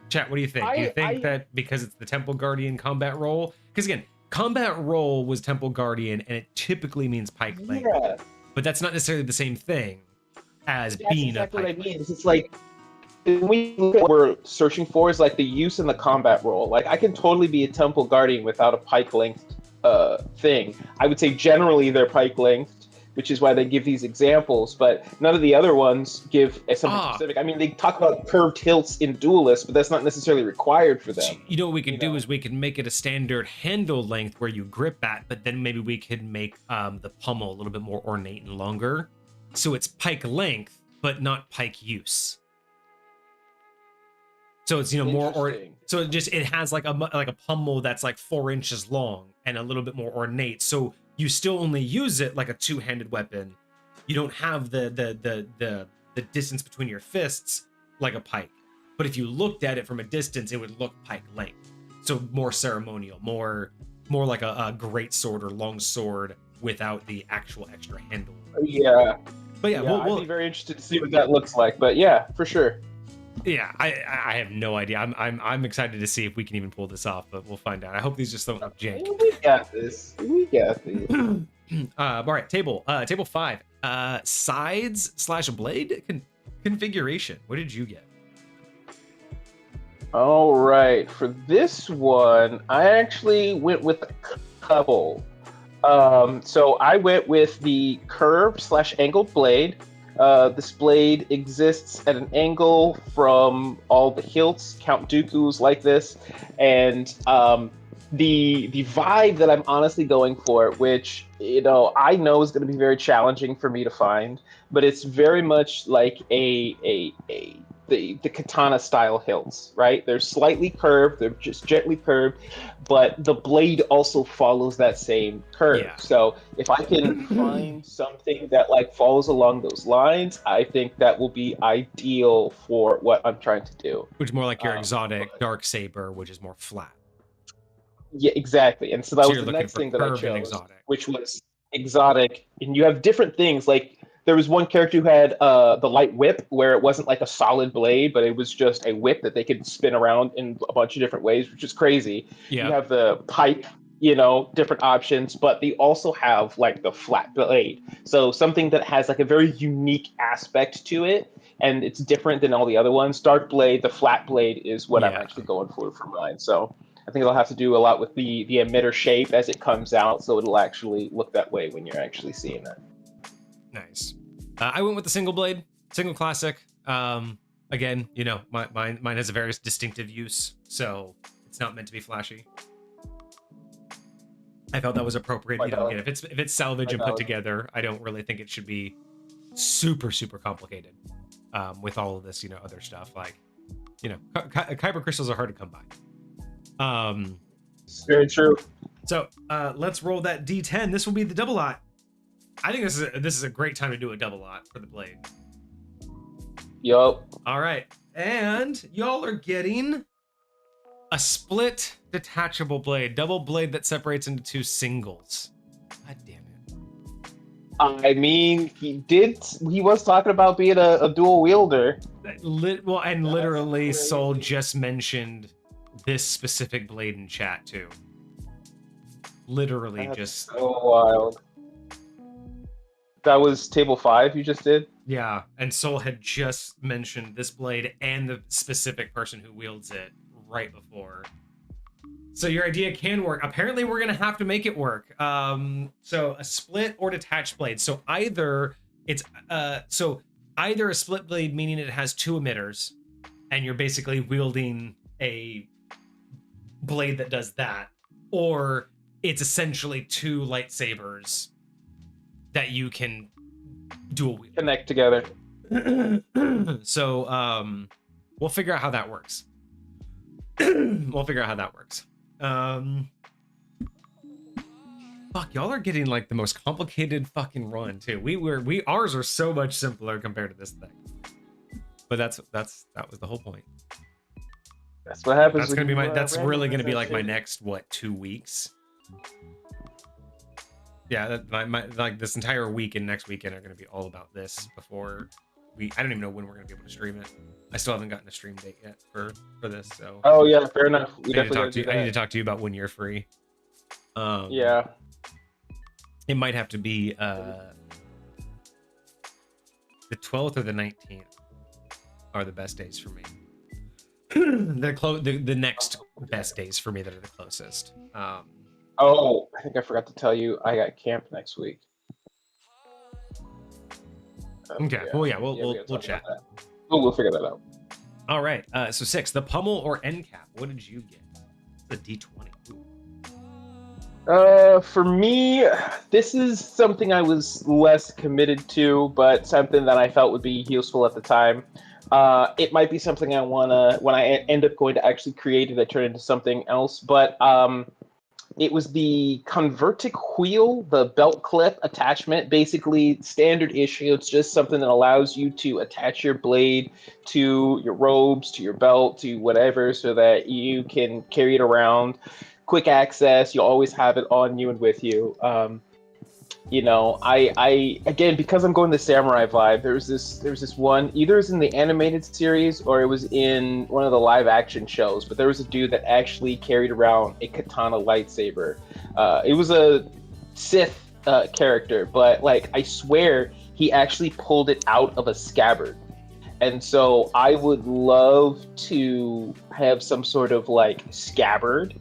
Chat, what do you think? Do you think that because it's the Temple Guardian combat roll? Because again, combat roll was Temple Guardian, and it typically means pike length, but that's not necessarily the same thing as being exactly a pike. What I mean. It's like when we look at what we're searching for is like the use in the combat roll. Like I can totally be a Temple Guardian without a pike length thing. I would say generally they're pike length, which is why they give these examples, but none of the other ones give something specific. I mean, they talk about curved hilts in Duelists, but that's not necessarily required for them. You know what we can do is we can make it a standard handle length where you grip at, but then maybe we could make the pommel a little bit more ornate and longer. So it's pike length, but not pike use. So it's, you know, more so it has like a pommel that's like 4 inches long and a little bit more ornate. So you still only use it like a two-handed weapon. You don't have the distance between your fists like a pike. But if you looked at it from a distance, it would look pike length. So more ceremonial, more like a great sword or long sword without the actual extra handle. Yeah. But yeah, I'd be very interested to see what that looks like. But yeah, for sure. Yeah, I have no idea. I'm excited to see if we can even pull this off, but we'll find out. I hope these just don't look jank. We got this. All right, table 5. Sides/blade configuration. What did you get? All right, for this one, I actually went with a couple. So I went with the curved/angled blade. This blade exists at an angle from all the hilts. Count Dooku's like this, and the vibe that I'm honestly going for, which I know is going to be very challenging for me to find, but it's very much like the katana style hilts, right? They're slightly curved, they're just gently curved, but the blade also follows that same curve. Yeah. So if I can find something that like follows along those lines, I think that will be ideal for what I'm trying to do. Which is more like your exotic dark saber, which is more flat. Yeah, exactly. And so that was the next thing that I chose, which was exotic. And you have different things, like there was one character who had the light whip, where it wasn't like a solid blade, but it was just a whip that they could spin around in a bunch of different ways, which is crazy. Yeah. You have the pike, different options, but they also have like the flat blade. So something that has like a very unique aspect to it, and it's different than all the other ones. Dark blade, the flat blade is what I'm actually going for mine. So I think it'll have to do a lot with the emitter shape as it comes out, so it'll actually look that way when you're actually seeing it. Nice. I went with the single blade, single classic. Again, mine has a very distinctive use, so it's not meant to be flashy. I felt that was appropriate. Again, if it's salvage and put together, I don't really think it should be super complicated. With all of this, other stuff like, kyber crystals are hard to come by. It's very true. So let's roll that D10. This will be the double lot. I think this is a great time to do a double lot for the blade. Yup. All right, and y'all are getting a split detachable blade, double blade that separates into 2 singles. God damn it! I mean, he was talking about being a dual wielder. Literally, Soul just mentioned this specific blade in chat too. Literally, that's just so wild. That was table 5 you just did? Yeah, and Soul had just mentioned this blade and the specific person who wields it right before. So your idea can work. Apparently, we're gonna have to make it work. So a split or detached blade. So either either a split blade, meaning it has two emitters, and you're basically wielding a blade that does that, or it's essentially two lightsabers that you can dual wield. Connect together. So we'll figure out how that works. Fuck, y'all are getting like the most complicated fucking run too. Ours are so much simpler compared to this thing. But that was the whole point. That's what happens. That's gonna be that's really gonna be like my next 2 weeks. Yeah, my like this entire week and next weekend are gonna be all about this before I don't even know when we're gonna be able to stream it. I still haven't gotten a stream date yet for this, so. Oh yeah, fair enough. I need to talk to you about when you're free. Yeah. It might have to be the 12th or the 19th are the best days for me. The next best days for me that are the closest. Oh, I think I forgot to tell you, I got camp next week. Okay. Yeah. Well, yeah, we'll chat. We'll figure that out. All right. So 6, the pummel or end cap. What did you get? The D20. For me, this is something I was less committed to, but something that I felt would be useful at the time. It might be something I wanna when I end up going to actually create it, I turn it into something else. But it was the convertic wheel, the belt clip attachment, basically standard issue. It's just something that allows you to attach your blade to your robes, to your belt, to whatever, so that you can carry it around. Quick access, you always have it on you and with you. You know, I again, because I'm going the samurai vibe, there's this one, either it was in the animated series or it was in one of the live action shows, but there was a dude that actually carried around a katana lightsaber. It was a Sith character, but like I swear he actually pulled it out of a scabbard. And so I would love to have some sort of like scabbard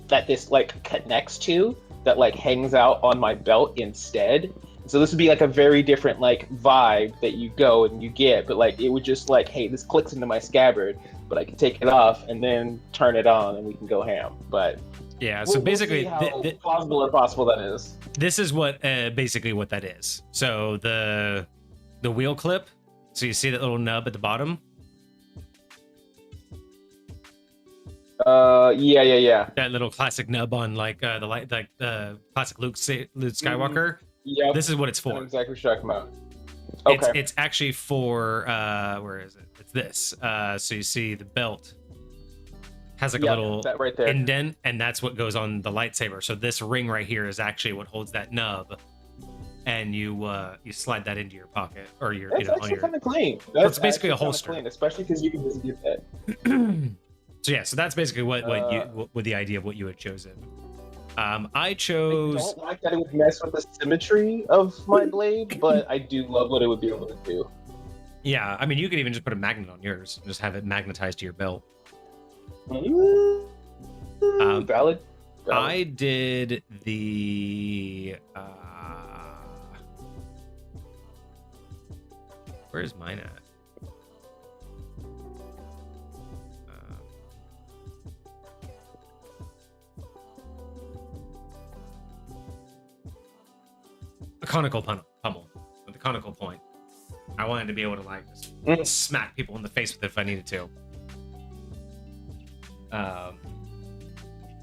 that this like connects to, that like hangs out on my belt instead. So this would be like a very different like vibe that you go and you get, but like it would just like, hey, this clicks into my scabbard, but I can take it off and then turn it on and we can go ham. But yeah, so basically how plausible or possible that is. This is what basically what that is. So the wheel clip, so you see that little nub at the bottom? Yeah. That little classic nub on like the classic Luke Skywalker. Yeah. This is what it's for. That's exactly what you're talking about. Okay. It's actually for where is it? It's this. So you see the belt has like a little that right there indent, and that's what goes on the lightsaber. So this ring right here is actually what holds that nub, and you slide that into your pocket or your That's actually kind of clean. It's basically a holster, clean, especially because you can just get that. So yeah, so that's basically what the idea of what you had chosen. I chose. I don't like that it would mess with the symmetry of my blade, but I do love what it would be able to do. Yeah, I mean, you could even just put a magnet on yours, and just have it magnetized to your belt. Valid. I did the. Where's mine at? The conical pummel, with the conical point. I wanted to be able to like just smack people in the face with it if I needed to.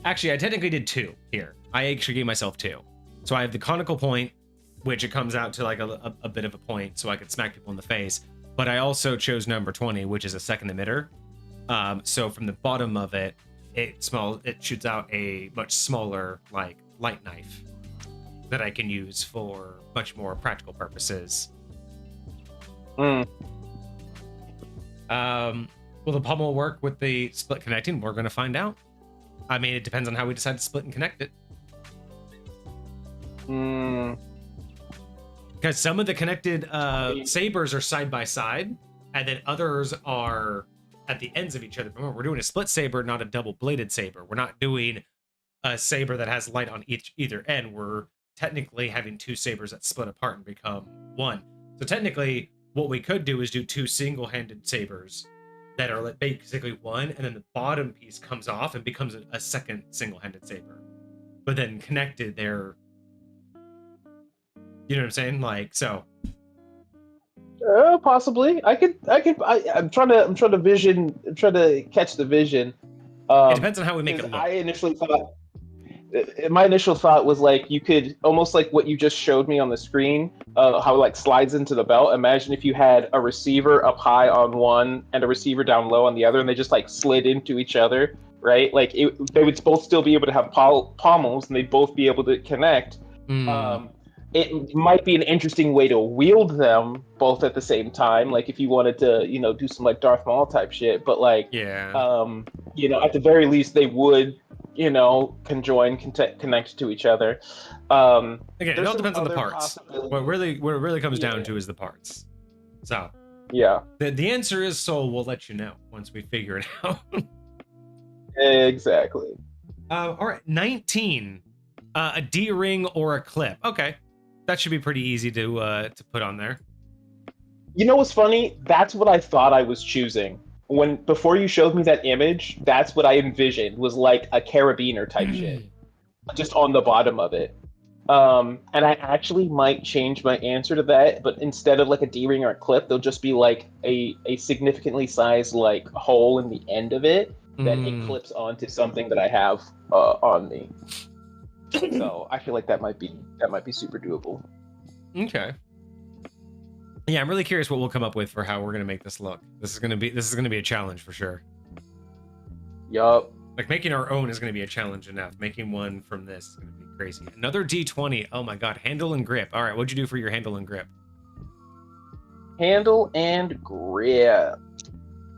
Actually, I technically did 2 here. I actually gave myself 2. So I have the conical point, which it comes out to like a bit of a point, so I could smack people in the face. But I also chose number 20, which is a second emitter. So from the bottom of it, it shoots out a much smaller like light knife that I can use for much more practical purposes. Will the pummel work with the split connecting? We're going to find out. I mean, it depends on how we decide to split and connect it. Because some of the connected sabers are side by side, and then others are at the ends of each other. Remember, we're doing a split saber, not a double bladed saber. We're not doing a saber that has light on either end, we're technically having two sabers that split apart and become one. So technically, what we could do is do two single-handed sabers that are basically one, and then the bottom piece comes off and becomes a second single-handed saber. But then connected, they're, you know what I'm saying? Like, so. Possibly. I'm trying to catch the vision. It depends on how we make it look. My initial thought was like you could almost like what you just showed me on the screen, how it like slides into the belt. Imagine if you had a receiver up high on one and a receiver down low on the other, and they just like slid into each other, right? Like they would both still be able to have pommels, and they'd both be able to connect. It might be an interesting way to wield them both at the same time, like if you wanted to, do some like Darth Maul type shit. But like, at the very least, they would, conjoin, connect to each other. Again, it all depends on the parts. What it really comes down to is the parts. So yeah, the answer is Soul. We'll let you know once we figure it out. Exactly. All right, 19. A D-ring or a clip. Okay. That should be pretty easy to put on there. You know what's funny? That's what I thought I was choosing. Before you showed me that image, that's what I envisioned was like a carabiner type shit, just on the bottom of it. And I actually might change my answer to that, but instead of like a D-ring or a clip, there'll just be like a significantly sized like hole in the end of it that it clips onto something that I have on me. So I feel like that might be super doable. Okay. Yeah, I'm really curious what we'll come up with for how we're gonna make this look. This is gonna be a challenge for sure. Yup. Like making our own is gonna be a challenge enough. Making one from this is gonna be crazy. Another D20. Oh my god, handle and grip. All right, what'd you do for your handle and grip? Handle and grip.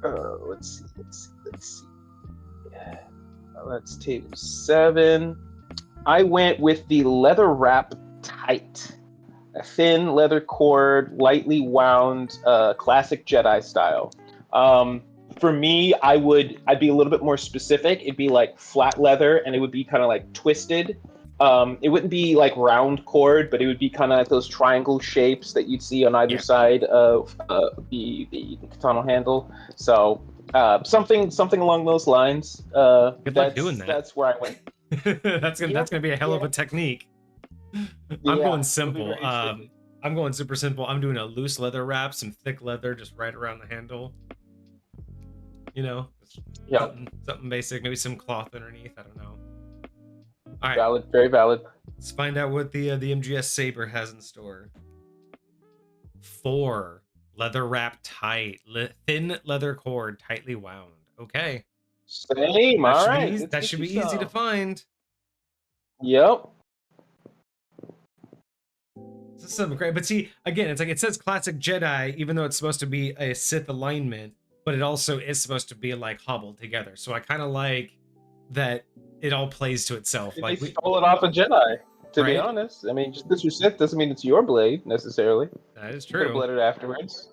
Let's see. That's table 7. I went with the leather wrap tight, a thin leather cord, lightly wound, classic Jedi style. For me, I'd be a little bit more specific. It'd be like flat leather, and it would be kind of like twisted. It wouldn't be like round cord, but it would be kind of like those triangle shapes that you'd see on either side of the katana handle. So something along those lines. Good luck doing that. That's where I went. That's gonna be a hell of a technique. I'm going simple. I'm going super simple. I'm doing a loose leather wrap, some thick leather just right around the handle. Something basic. Maybe some cloth underneath. I don't know. All right. Valid, very valid. Let's find out what the MGS Saber has in store. 4 leather wrap tight, thin leather cord, tightly wound. Okay. Same. All right. That should be easy to find. Yep. This is something great. But see, again, it's like it says classic Jedi, even though it's supposed to be a Sith alignment, but it also is supposed to be like hobbled together. So I kind of like that it all plays to itself. They like stole it off a Jedi, to be honest. I mean, just because you're Sith doesn't mean it's your blade necessarily. That is You could have true. bled it afterwards.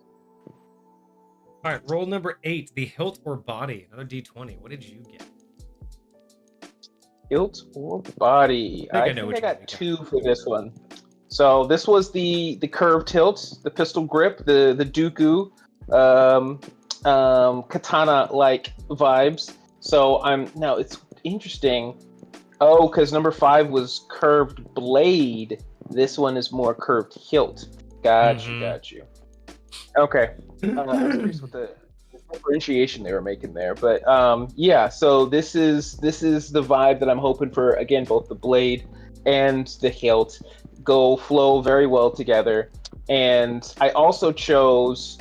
All right, roll number 8, the hilt or body. Another D20. What did you get? Hilt or body? I think I got 2 for this one. So this was the curved hilt, the pistol grip, the Dooku katana-like vibes. So now it's interesting. Oh, because number 5 was curved blade. This one is more curved hilt. Got you. Okay. I was curious with the differentiation they were making there, but so this is the vibe that I'm hoping for. Again, both the blade and the hilt flow very well together. And I also chose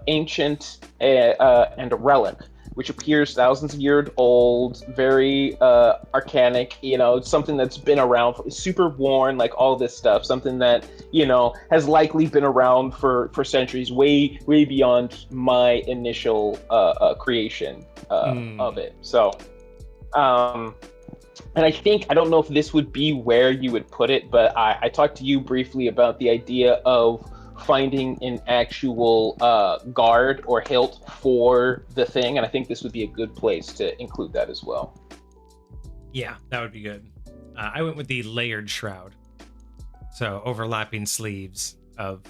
ancient and a relic, which appears thousands of years old, very arcanic, something that's been around, super worn, like all this stuff, something that, has likely been around for centuries, way beyond my initial creation of it. So, and I don't know if this would be where you would put it, but I talked to you briefly about the idea of finding an actual guard or hilt for the thing, and I think this would be a good place to include that as well. Yeah, that would be good. I went with the layered shroud, so overlapping sleeves of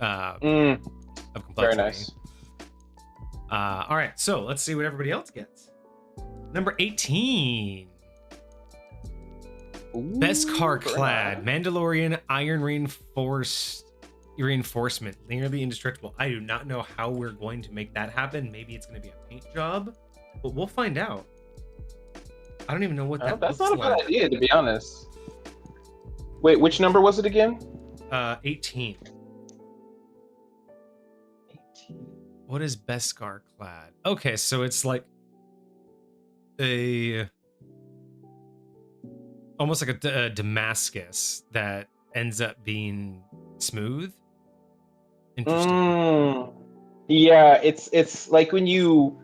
Very complexity. nice. All right, so let's see what everybody else gets. Number 18. Ooh, Beskar very clad nice. Mandalorian iron reinforcement, nearly indestructible. I do not know how we're going to make that happen. Maybe it's going to be a paint job, but we'll find out. I don't even know what that That's looks not a bad like. idea, to be honest. Wait, which number was it again? 18. 18. What is Beskar clad? Okay, so it's like a almost like a Damascus that ends up being smooth. Interesting. Yeah, it's like when you.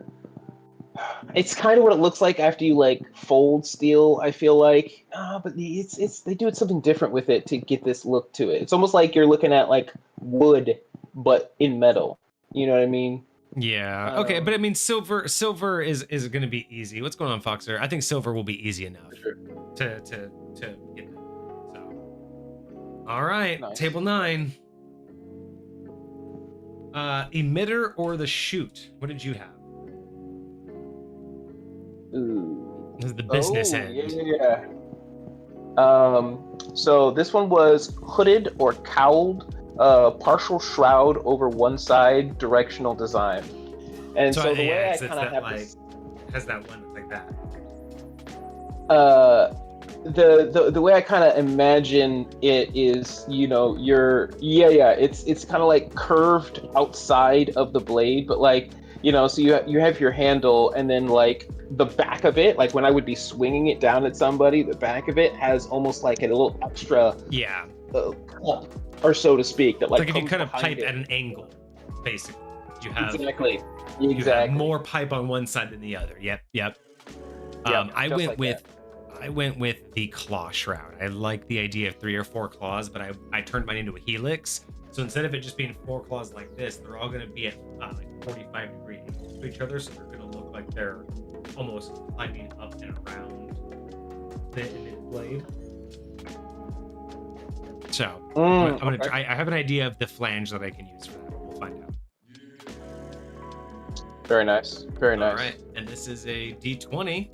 It's kind of what it looks like after you like fold steel. I feel like, but it's they do it something different with it to get this look to it. It's almost like you're looking at like wood, but in metal. You know what I mean? Yeah. Okay, but I mean, silver is going to be easy. What's going on, Foxer? I think silver will be easy enough For sure. to get that. So, all right, Nice. table 9. Emitter or the chute? What did you have? Ooh. This is the business end. Yeah. So this one was hooded or cowled, partial shroud over one side, directional design. And so the way I kind of have this, has that one like that. the way I kind of imagine it is, it's kind of like curved outside of the blade, but like, so you have your handle, and then like the back of it, like when I would be swinging it down at somebody, the back of it has almost like a little extra clump, or so to speak, that like if you kind of pipe it at an angle, basically. You have exactly you have more pipe on one side than the other. Yep. I went with the claw shroud. I like the idea of 3 or 4 claws, but I turned mine into a helix. So instead of it just being 4 claws like this, they're all going to be at like 45 degree angles to each other. So they're going to look like they're almost climbing up and around the blade. So I'm gonna try. I have an idea of the flange that I can use for that. We'll find out. Very nice. Very nice. All right, and this is a D20.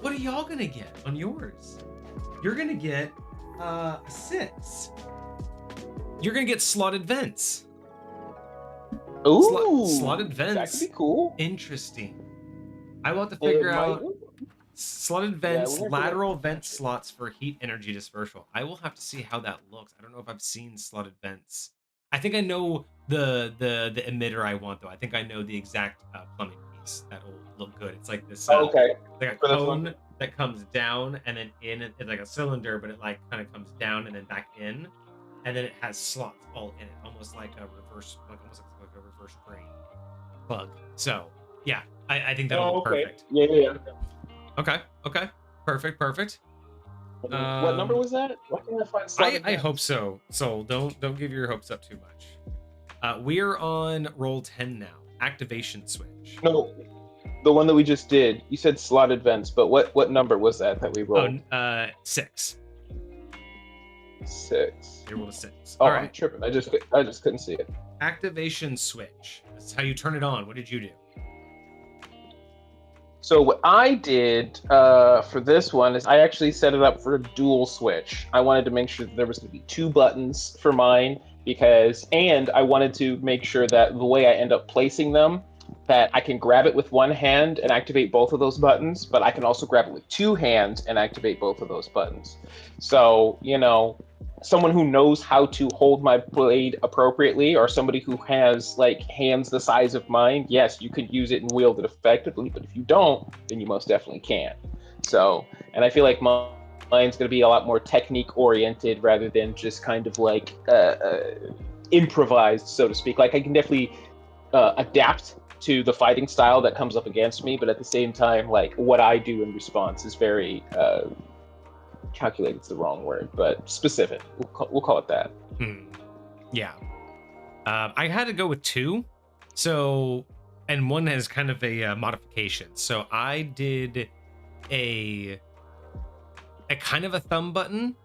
What are y'all gonna get on yours? You're gonna get a 6. You're gonna get slotted vents. Ooh, slotted vents. That could be cool. Interesting. I will have to figure out slotted vents, lateral vent slots for heat energy dispersal. I will have to see how that looks. I don't know if I've seen slotted vents. I think I know the emitter I want though. I think I know the exact plumbing piece that'll look good. It's like this like a cone that comes down and then in. It's like a cylinder, but it like kind of comes down and then back in, and then it has slots all in it, almost like a reverse, like a reverse drain plug. So yeah, I think that'll look perfect. Yeah. Okay. Perfect. What number was that? Why can't I find slotted I hope so. So don't give your hopes up too much. We're on roll 10 now. Activation switch. No, the one that we just did. You said slotted vents, but what number was that we rolled? 6. 6. You rolled a 6. Oh, All right. I'm tripping. I just couldn't see it. Activation switch. That's how you turn it on. What did you do? So what I did for this one is I actually set it up for a dual switch. I wanted to make sure that there was going to be 2 buttons for mine and I wanted to make sure that the way I end up placing them, that I can grab it with one hand and activate both of those buttons, but I can also grab it with 2 hands and activate both of those buttons. So, someone who knows how to hold my blade appropriately, or somebody who has like hands the size of mine, yes, you could use it and wield it effectively, but if you don't, then you most definitely can't. So, and I feel like mine's going to be a lot more technique oriented rather than just kind of like improvised, so to speak. Like I can definitely adapt to the fighting style that comes up against me, but at the same time, like what I do in response is very calculated is the wrong word, but specific. We'll call it that. Yeah. I had to go with 2. So, and one has kind of a modification. So I did a kind of a thumb button.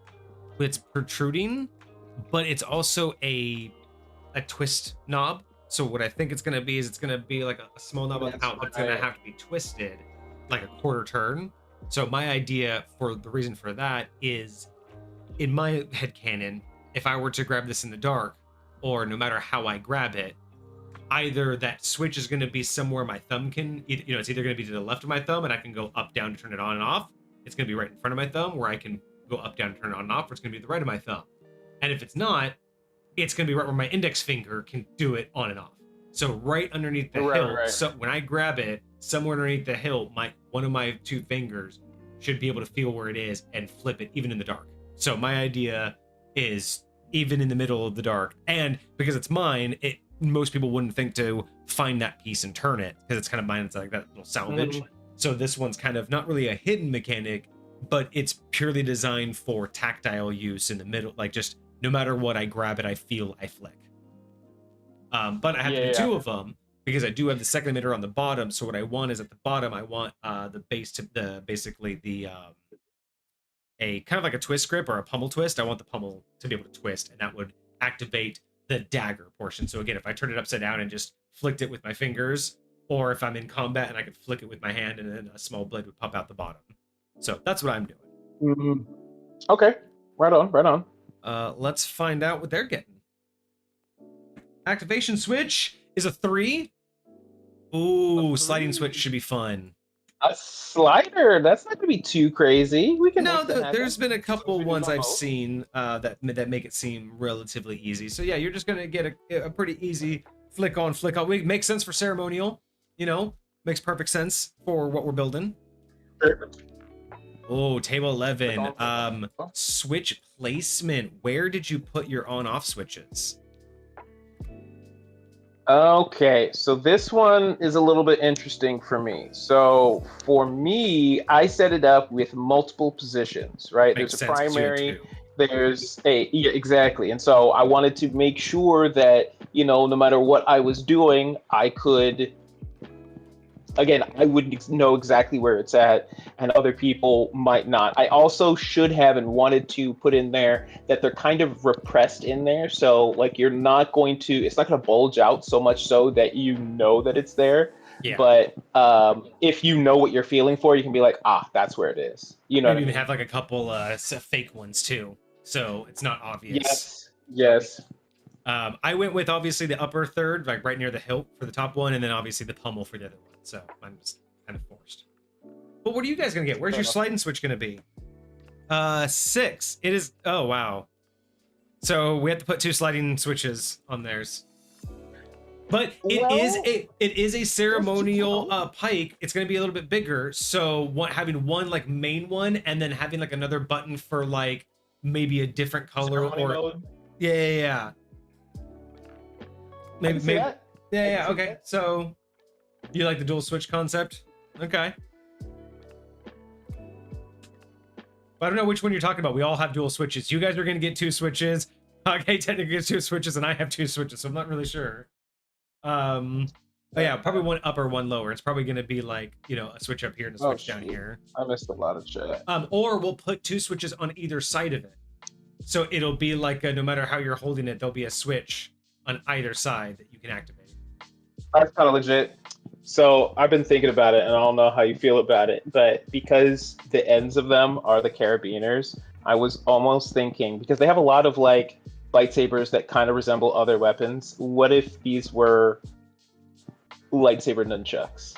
It's protruding, but it's also a twist knob. So what I think it's gonna be is it's gonna be like a small knob on the out, but it's gonna have to be twisted like a quarter turn. So my idea for the reason for that is, in my headcanon, if I were to grab this in the dark, or no matter how I grab it, either that switch is going to be somewhere my thumb can, it's either going to be to the left of my thumb and I can go up, down to turn it on and off. It's going to be right in front of my thumb where I can go up, down, turn it on and off, or it's going to be the right of my thumb. And if it's not, it's going to be right where my index finger can do it on and off. So right underneath the hilt. Right. So when I grab it, somewhere underneath the hilt, one of my two fingers should be able to feel where it is and flip it even in the dark. So my idea is even in the middle of the dark, and because it's mine, most people wouldn't think to find that piece and turn it because it's kind of mine. It's like that little salvage. So this one's kind of not really a hidden mechanic, but it's purely designed for tactile use in the middle. Like just no matter what I grab it, I feel I flick. But I have to do two of them because I do have the second emitter on the bottom. So what I want is at the bottom, I want the base to basically a kind of like a twist grip or a pummel twist. I want the pummel to be able to twist, and that would activate the dagger portion. So again, if I turned it upside down and just flicked it with my fingers, or if I'm in combat and I could flick it with my hand and then a small blade would pop out the bottom. So that's what I'm doing. Okay, right on. Let's find out what they're getting. Activation switch is a 3. Ooh, sliding switch should be fun. A slider? That's not gonna be too crazy. We can. No, there's been a couple ones I've seen that make it seem relatively easy. So yeah, you're just gonna get a pretty easy flick on, flick off. It makes sense for ceremonial. Makes perfect sense for what we're building. Oh, table 11. Switch placement. Where did you put your on-off switches? Okay, so this one is a little bit interesting for me. So for me, I set it up with multiple positions, right? Makes there's a sense, primary, there's exactly. And so I wanted to make sure that, no matter what I was doing, I could, again, I would know exactly where it's at, and other people might not. I also should have and wanted to put in there that they're kind of repressed in there. So like it's not going to bulge out so much so that you know that it's there. Yeah. But if you know what you're feeling for, you can be like, that's where it is. Maybe even have like a couple fake ones too, so it's not obvious. Yes. I went with obviously the upper third, like right near the hilt for the top one, and then obviously the pummel for the other one. So I'm just kind of forced. But what are you guys gonna get? Where's your sliding switch gonna be? 6. It is. Oh wow. So we have to put 2 sliding switches on theirs. But it is a ceremonial pike. It's gonna be a little bit bigger. So having one like main one, and then having like another button for like maybe a different color or yeah. Maybe. Yeah. Okay. So, you like the dual switch concept? Okay. But I don't know which one you're talking about. We all have dual switches. You guys are going to get 2 switches. Okay, technically gets 2 switches, and I have 2 switches, so I'm not really sure. But yeah, probably one upper, one lower. It's probably going to be like, a switch up here and a switch down here. I missed a lot of shit. Or we'll put 2 switches on either side of it. So it'll be like no matter how you're holding it, there'll be a switch on either side that you can activate. That's kind of legit. So I've been thinking about it, and I don't know how you feel about it, but because the ends of them are the carabiners, I was almost thinking, because they have a lot of like lightsabers that kind of resemble other weapons, what if these were lightsaber nunchucks?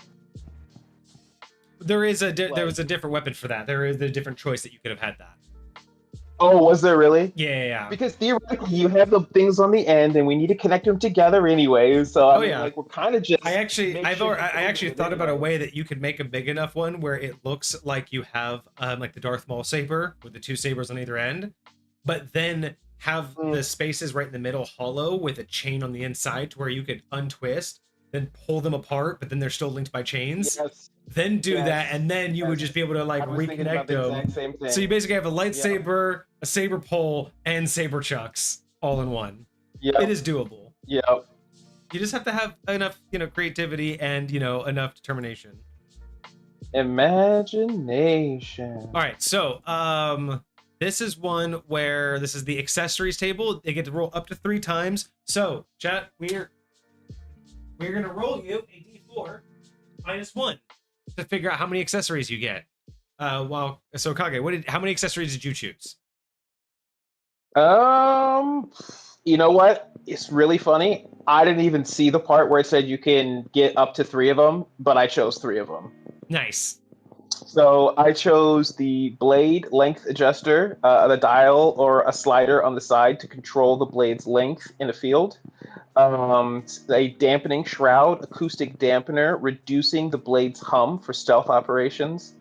There was a different weapon for that. There is a different choice that you could have had that. Oh, was there really? Yeah. Because theoretically, you have the things on the end, and we need to connect them together anyway. So we're kind of just. I actually thought about a way that you could make a big enough one where it looks like you have like the Darth Maul saber with the 2 sabers on either end, but then have the spaces right in the middle hollow with a chain on the inside to where you could untwist, then pull them apart, but then they're still linked by chains. Yes. Then do that, and then you would just be able to like reconnect them. So you basically have a lightsaber, a saber pole, and saber chucks all in one. Yeah, it is doable. Yeah, you just have to have enough, creativity and enough determination. Imagination. All right, so this is one where this is the accessories table. They get to roll up to 3 times. So, chat, we're gonna roll you a d4 -1 to figure out how many accessories you get. So Kage, how many accessories did you choose? You know what? It's really funny. I didn't even see the part where it said you can get up to 3 of them, but I chose 3 of them. Nice. So I chose the blade length adjuster, the dial or a slider on the side to control the blade's length in a field. A dampening shroud, acoustic dampener, reducing the blade's hum for stealth operations,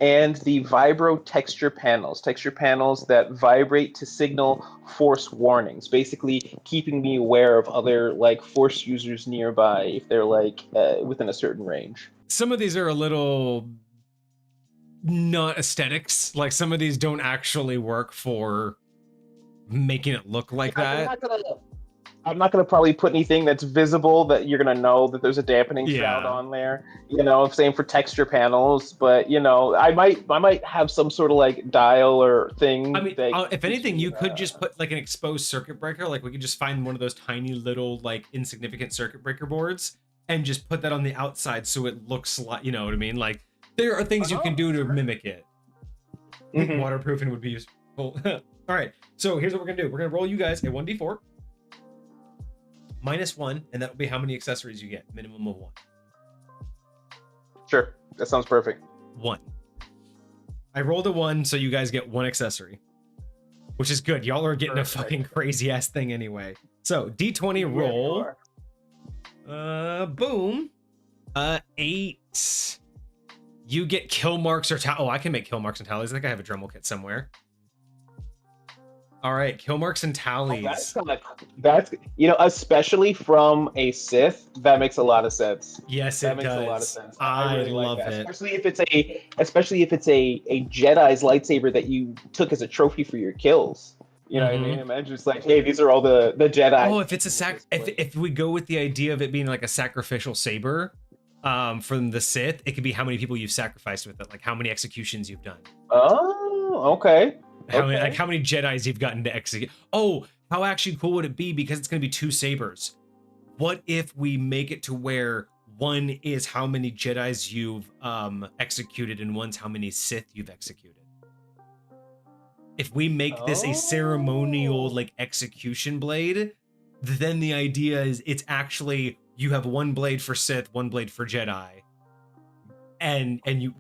and the vibro texture panels that vibrate to signal force warnings, basically keeping me aware of other like force users nearby if they're like within a certain range. Some of these are a little not aesthetics. Like some of these don't actually work for making it look like that. I'm not gonna probably put anything that's visible that you're gonna know that there's a dampening shroud on there. You know, same for texture panels. But you know, I might have some sort of like dial or thing. I mean, if anything, you could just put like an exposed circuit breaker. Like we could just find one of those tiny little like insignificant circuit breaker boards and just put that on the outside so it looks like, you know what I mean? Like there are things you can do to mimic it. I think waterproofing would be useful. All right, so here's what we're gonna do. We're gonna roll you guys a 1d4. -1, and that will be how many accessories you get. Minimum of 1. Sure, that sounds perfect. 1. I rolled a 1, so you guys get 1 accessory, which is good. Y'all are getting a fucking crazy ass thing anyway. So D20 roll. Boom. 8. You get kill marks or oh, I can make kill marks and tallies. I think I have a Dremel kit somewhere. All right, kill marks and tallies. That's you know, especially from a Sith, that makes a lot of sense. Yes, that it makes does. a lot of sense. I really love like that. it. Especially if it's a Jedi's lightsaber that you took as a trophy for your kills. You know what I mean? Imagine it's like, hey, these are all the Jedi. Oh, if it's a if we go with the idea of it being like a sacrificial saber, from the Sith, it could be how many people you've sacrificed with it, like how many executions you've done. Oh, okay. How many Jedis you've gotten to execute. Oh, how actually cool would it be, because it's going to be 2 sabers? What if we make it to where one is how many Jedis you've executed and one's how many Sith you've executed? If we make this a ceremonial like execution blade, then the idea is it's actually you have 1 blade for Sith, 1 blade for Jedi, and you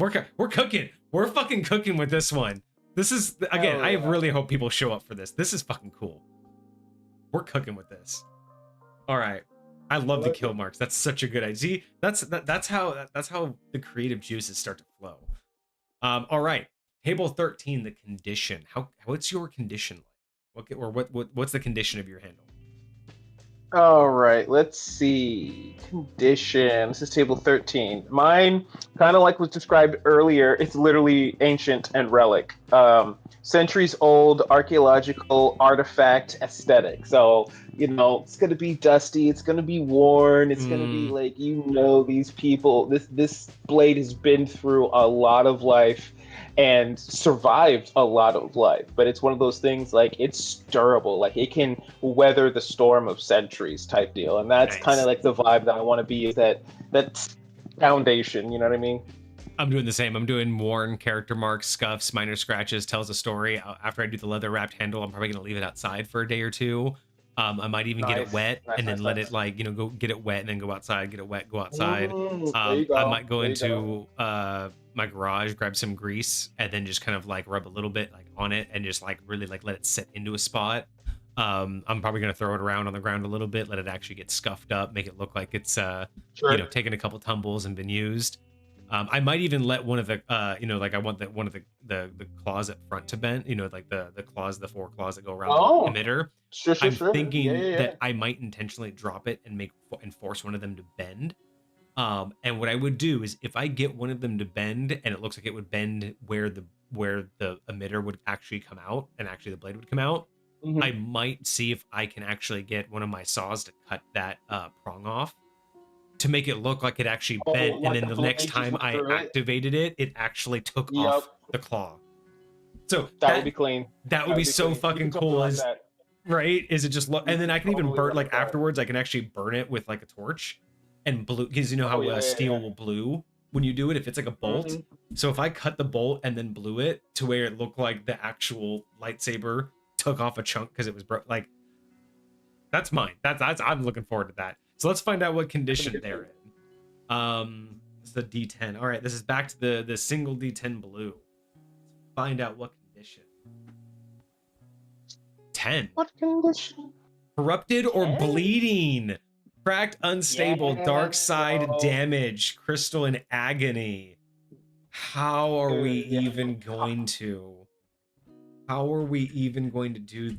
we're cooking. We're fucking cooking with this one. This is, again, I really hope people show up for this. This is fucking cool. We're cooking with this. All right. I love the kill marks. That's such a good idea. That's how the creative juices start to flow. All right. Table 13, the condition. What's your condition like? What's the condition of your handle? All right, let's see. Condition. This is table 13. Mine, kind of like was described earlier, it's literally ancient and relic. Centuries old archaeological artifact aesthetic. So, you know, it's going to be dusty, it's going to be worn, it's going to be like, you know, these people, this blade has been through a lot of life and survived a lot of life, but it's one of those things like it's durable, like it can weather the storm of centuries type deal, and that's kind of like the vibe that I want to be, is that foundation, you know what I mean? I'm doing the same. I'm doing worn character marks, scuffs, minor scratches, tells a story. After I do the leather wrapped handle, I'm probably gonna leave it outside for a day or 2 I might even get it wet and then let it like, you know, go get it wet and then go outside, get it wet, go outside. I might go into my garage, grab some grease, and then just kind of like rub a little bit like on it and just like really like let it set into a spot. I'm probably gonna throw it around on the ground a little bit, let it actually get scuffed up, make it look like it's you know, taken a couple tumbles and been used. I might even let one of the you know, like I want one of the claws at front to bend, you know, like the claws, the 4 claws that go around the emitter. Sure. I'm thinking that I might intentionally drop it and force one of them to bend. And what I would do is if I get one of them to bend and it looks like it would bend where the emitter would actually come out and actually the blade would come out, I might see if I can actually get one of my saws to cut that prong off to make it look like it actually bent, and like then the the next blade just time went I through it? activated it, it actually took Yep. off the claw. So That would be clean. that would be so clean. You fucking can totally cool. run Is that. right? Is it just and then I can even Totally burn run like that. afterwards. I can actually burn it with like a torch and blue, because you know how steel will blue when you do it if it's like a bolt. So if I cut the bolt and then blew it to where it looked like the actual lightsaber took off a chunk because it was broke, like that's mine. That's I'm looking forward to that. So let's find out what condition they're in. It's the D10. All right, this is back to the single D10 blue. Let's find out what condition. 10. What condition? Corrupted or bleeding. Cracked, unstable, dark side bro. damage, crystal in agony. How are we even going to? How are we even going to do?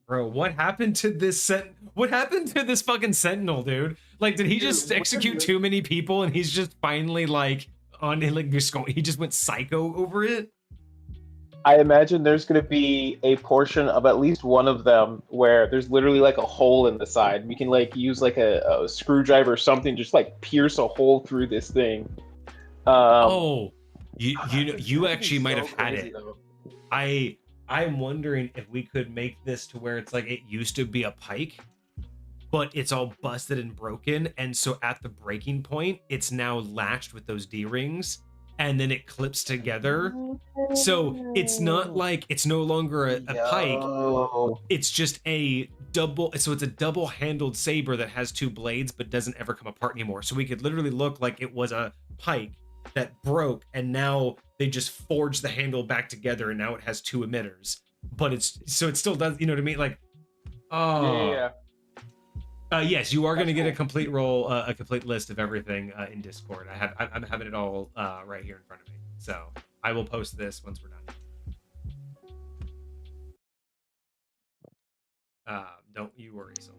Bro, what happened to this what happened to this fucking sentinel, dude? Like, did he just execute too many people and he's just finally like on like he just went psycho over it? I imagine there's going to be a portion of at least one of them where there's literally like a hole in the side. We can like use like a screwdriver or something, just like pierce a hole through this thing. You actually might have had it. Though. I'm wondering if we could make this to where it's like it used to be a pike, but it's all busted and broken, and so at the breaking point, it's now latched with those D-rings, and then it clips together. So it's not like it's no longer a pike. It's just a double. So it's a double-handled saber that has two blades, but doesn't ever come apart anymore. So we could literally look like it was a pike that broke, and now they just forged the handle back together, and now it has two emitters. But it still does, you know what I mean? Like, oh yeah. Yes, you are going to get a complete a complete list of everything in Discord. I'm having it all right here in front of me, so I will post this once we're done. Don't you worry, so.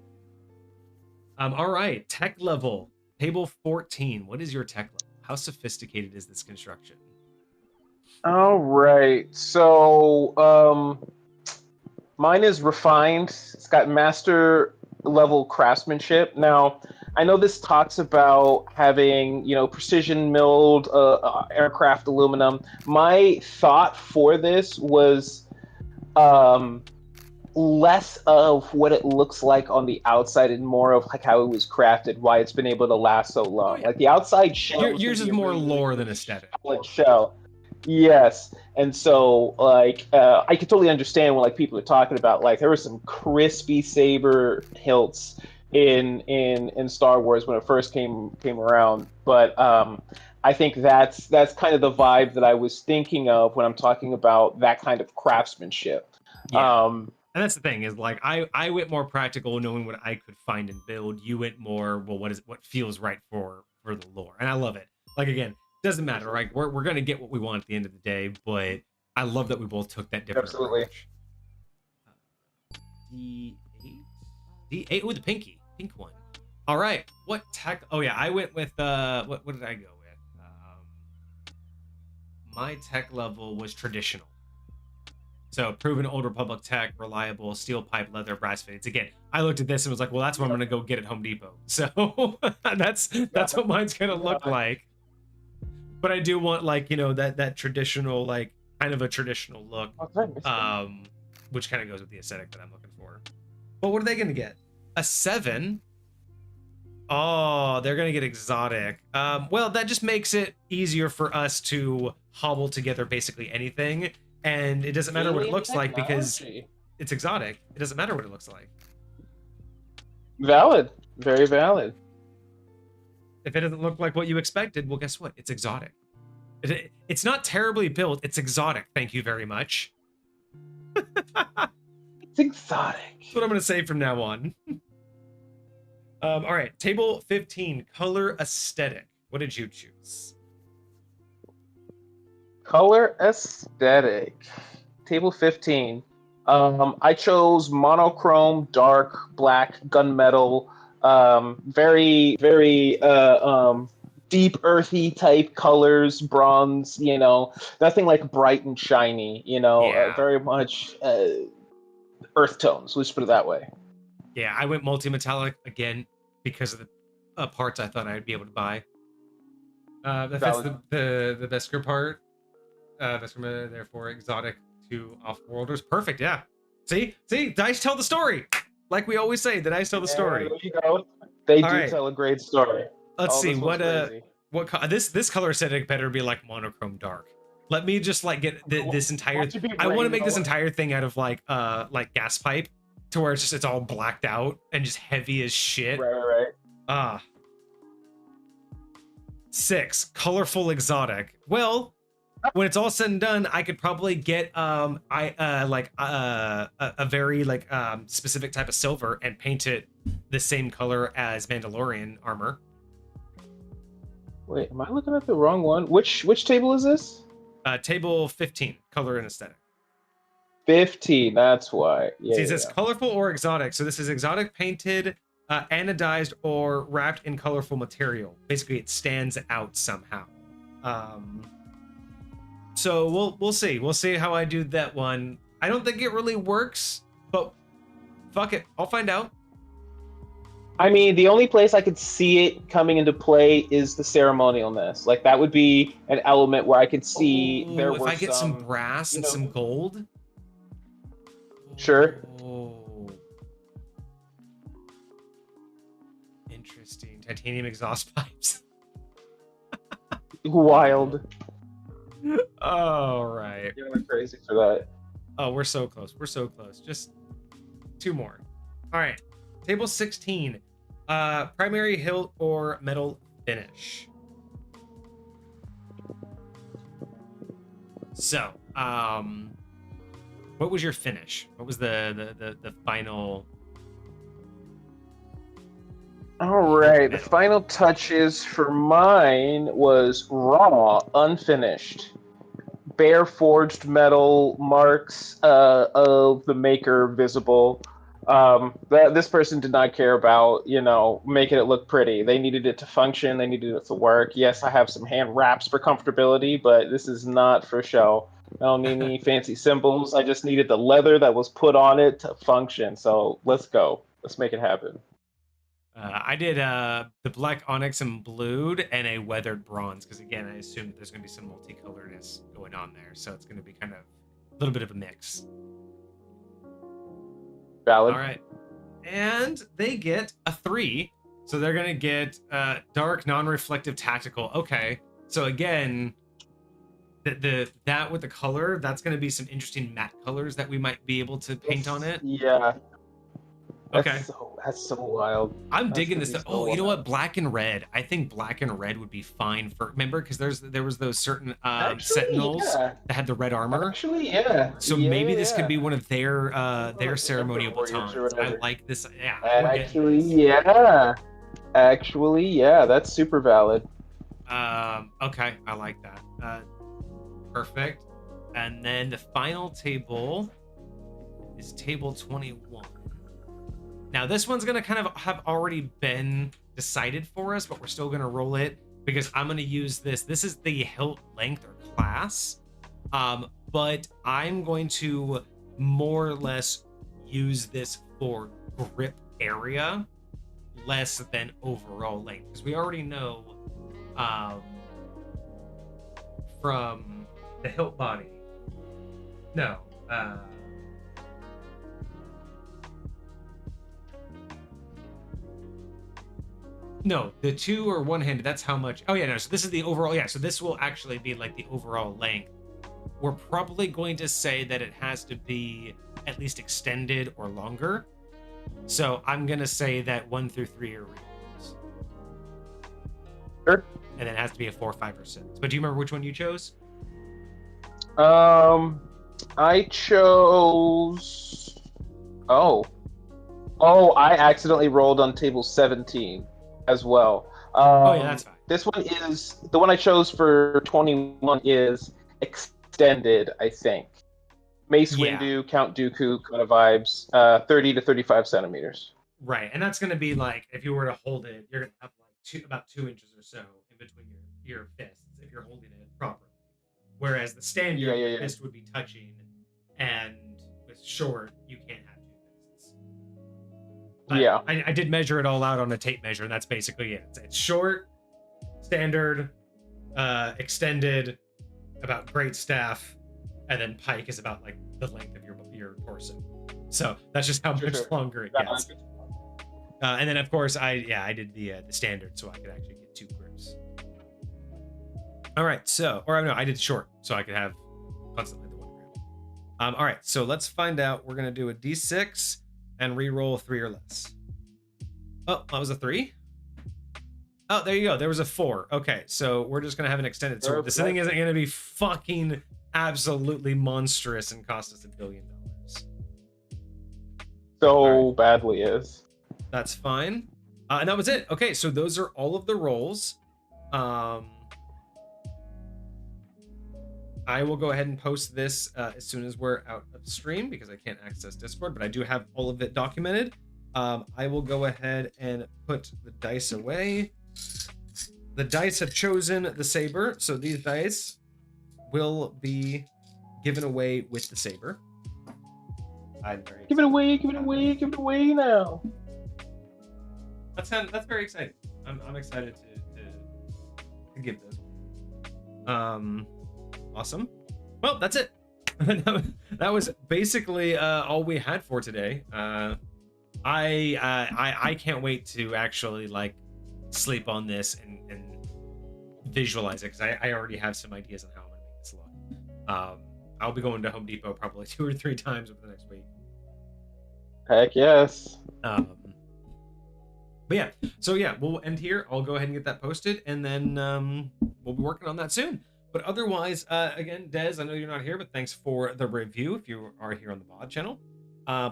All right, tech level, table 14. What is your tech level? How sophisticated is this construction? All right, so mine is refined. It's got master level craftsmanship. Now, I know this talks about having, precision milled aircraft aluminum. My thought for this was less of what it looks like on the outside and more of like how it was crafted, why it's been able to last so long. Oh, yeah. Like the outside shell. Yours is more lore than aesthetic. Shell. Yes, and so like I could totally understand when like people are talking about like there were some crispy saber hilts in Star Wars when it first came around, but I think that's kind of the vibe that I was thinking of when I'm talking about that kind of craftsmanship. Yeah. And that's the thing is like I went more practical, knowing what I could find and build. You went more what feels right for the lore, and I love it. Like again. Doesn't matter, right? We're gonna get what we want at the end of the day, but I love that we both took that different approach. D8? D8 with the pink one. All right, what tech? Oh yeah, I went with what did I go with? My tech level was traditional. So proven Old Republic tech, reliable, steel pipe, leather, brass fittings. Again, I looked at this and was like, well, that's what I'm gonna go get at Home Depot. So that's what mine's gonna look like. But I do want like, that traditional, like kind of a traditional look, which kind of goes with the aesthetic that I'm looking for. But what are they going to get? A 7? Oh, they're going to get exotic. Well, that just makes it easier for us to hobble together basically anything. And it doesn't matter what it looks like because it's exotic. It doesn't matter what it looks like. Valid. Very valid. If it doesn't look like what you expected, well, guess what? It's exotic. It's not terribly built. It's exotic. Thank you very much. It's exotic. That's what I'm going to say from now on. All right. Table 15. Color aesthetic. What did you choose? Color aesthetic. Table 15. I chose monochrome, dark, black, gunmetal. Very, very deep earthy type colors, bronze, nothing like bright and shiny, very much earth tones, let's put it that way. Yeah, I went multi-metallic again because parts I thought I'd be able to buy. That fits Valid. the Vesker part. Vesker, therefore exotic to off-worlders. Perfect, yeah. See, dice tell the story. Like we always say, the dice tell the story. There you go. They All do right. tell a great story. Let's see this one's crazy. this color aesthetic better be like monochrome dark. Let me just like get this entire. to be I want to brain make this color. entire thing out of like gas pipe, to where it's all blacked out and just heavy as shit. Right. 6 colorful exotic. Well, when it's all said and done, I could probably get a very specific type of silver and paint it the same color as Mandalorian armor. Wait, am I looking at the wrong one? Which table is this? Table 15, color and aesthetic. 15. That's why. Yeah. See, it says colorful or exotic. So this is exotic, painted, anodized, or wrapped in colorful material. Basically, it stands out somehow. So we'll see. We'll see how I do that one. I don't think it really works, but fuck it, I'll find out. I mean, the only place I could see it coming into play is the ceremonialness. Like that would be an element where I could see there if were I get some brass and some gold. Sure. Oh. Interesting. Titanium exhaust pipes. Wild. All right. You're going crazy for that. Oh, we're so close. We're so close. Just 2 more. All right. Table 16. Primary hilt or metal finish. So, what was your finish? What was the final? All right, the final touches for mine was raw, unfinished, bare forged metal marks of the maker visible. This person did not care about, making it look pretty. They needed it to function. They needed it to work. Yes, I have some hand wraps for comfortability, but this is not for show. I don't need any fancy symbols. I just needed the leather that was put on it to function. So let's go. Let's make it happen. I did the black onyx and blued and a weathered bronze, because again, I assume that there's going to be some multicoloredness going on there. So it's going to be kind of a little bit of a mix. Valid. All right. And they get a 3. So they're going to get dark, non-reflective, tactical. Okay. So again, that with the color, that's going to be some interesting matte colors that we might be able to paint on it. Yeah. Okay. That's so wild. I'm digging this. Oh, you know what? Black and red. I think black and red would be fine for. Remember, because there was those certain sentinels that had the red armor. Actually, yeah. So maybe this could be one of their ceremonial batons. I like this. Yeah. Actually, yeah. That's super valid. Okay, I like that. Perfect. And then the final table is table 21. Now, this one's going to kind of have already been decided for us, but we're still going to roll it because I'm going to use this. This is the hilt length or class, but I'm going to more or less use this for grip area, less than overall length, because we already know from the hilt body. No. No, the 2 or one-handed, that's how much. Oh, yeah, no, so this is the overall. Yeah, so this will actually be like the overall length. We're probably going to say that it has to be at least extended or longer. So I'm going to say that 1 through 3 are rerolls. Sure. And then it has to be a 4, 5, or 6. But do you remember which one you chose? I chose... Oh, I accidentally rolled on table 17 as well. Oh, yeah, that's fine. This one is... The one I chose for 21 is extended, I think. Mace Windu, Count Dooku kind of vibes. 30 to 35 centimeters. Right, and that's going to be like, if you were to hold it, you're going to have like about 2 inches or so in between your fists if you're holding it properly. Whereas the standard fist would be touching, and with short, you can't have 2 fists. But Yeah. I did measure it all out on a tape measure, and that's basically it. It's short, standard, extended, about great staff, and then pike is about like the length of your torso. So that's just how much longer it gets. And then of course I did the standard so I could actually get 2 grips. All right, so I did short so I could have constantly the 1 grip. All right, so let's find out. We're gonna do a d6 and re-roll 3 or less. Oh, that was a 3. Oh, there you go. There was a 4. Okay, so we're just gonna have an extended sword. This thing isn't gonna be fucking absolutely monstrous and cost us $1 billion. So badly is. That's fine. And that was it. Okay, so those are all of the rolls. I will go ahead and post this as soon as we're out of stream because I can't access Discord, but I do have all of it documented. I will go ahead and put the dice away. The dice have chosen the saber, so these dice will be given away with the saber. Give it away now. That's very exciting. I'm excited to give this one. Awesome. Well, that's it. That was basically all we had for today. I can't wait to actually like sleep on this and visualize it because I already have some ideas on how I'm gonna make this look. I'll be going to Home Depot probably 2 or 3 times over the next week. Heck yes. But yeah, so yeah, we'll end here. I'll go ahead and get that posted, and then we'll be working on that soon. But otherwise, again, Dez, I know you're not here, but thanks for the review if you are here on the VOD channel.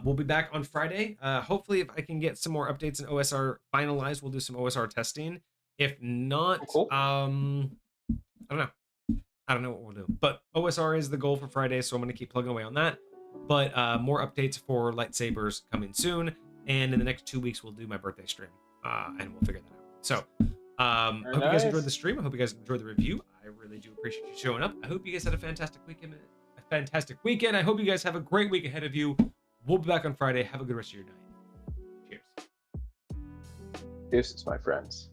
We'll be back on Friday. Hopefully, if I can get some more updates and OSR finalized, we'll do some OSR testing. If not, cool. I don't know. I don't know what we'll do. But OSR is the goal for Friday, so I'm going to keep plugging away on that. But more updates for lightsabers coming soon. And in the next 2 weeks, we'll do my birthday stream. And we'll figure that out. So, I hope you guys enjoyed the stream. I hope you guys enjoyed the review. I really do appreciate you showing up. I hope you guys had a fantastic weekend. I hope you guys have a great week ahead of you. We'll be back on Friday. Have a good rest of your night. Cheers. Deuces, my friends.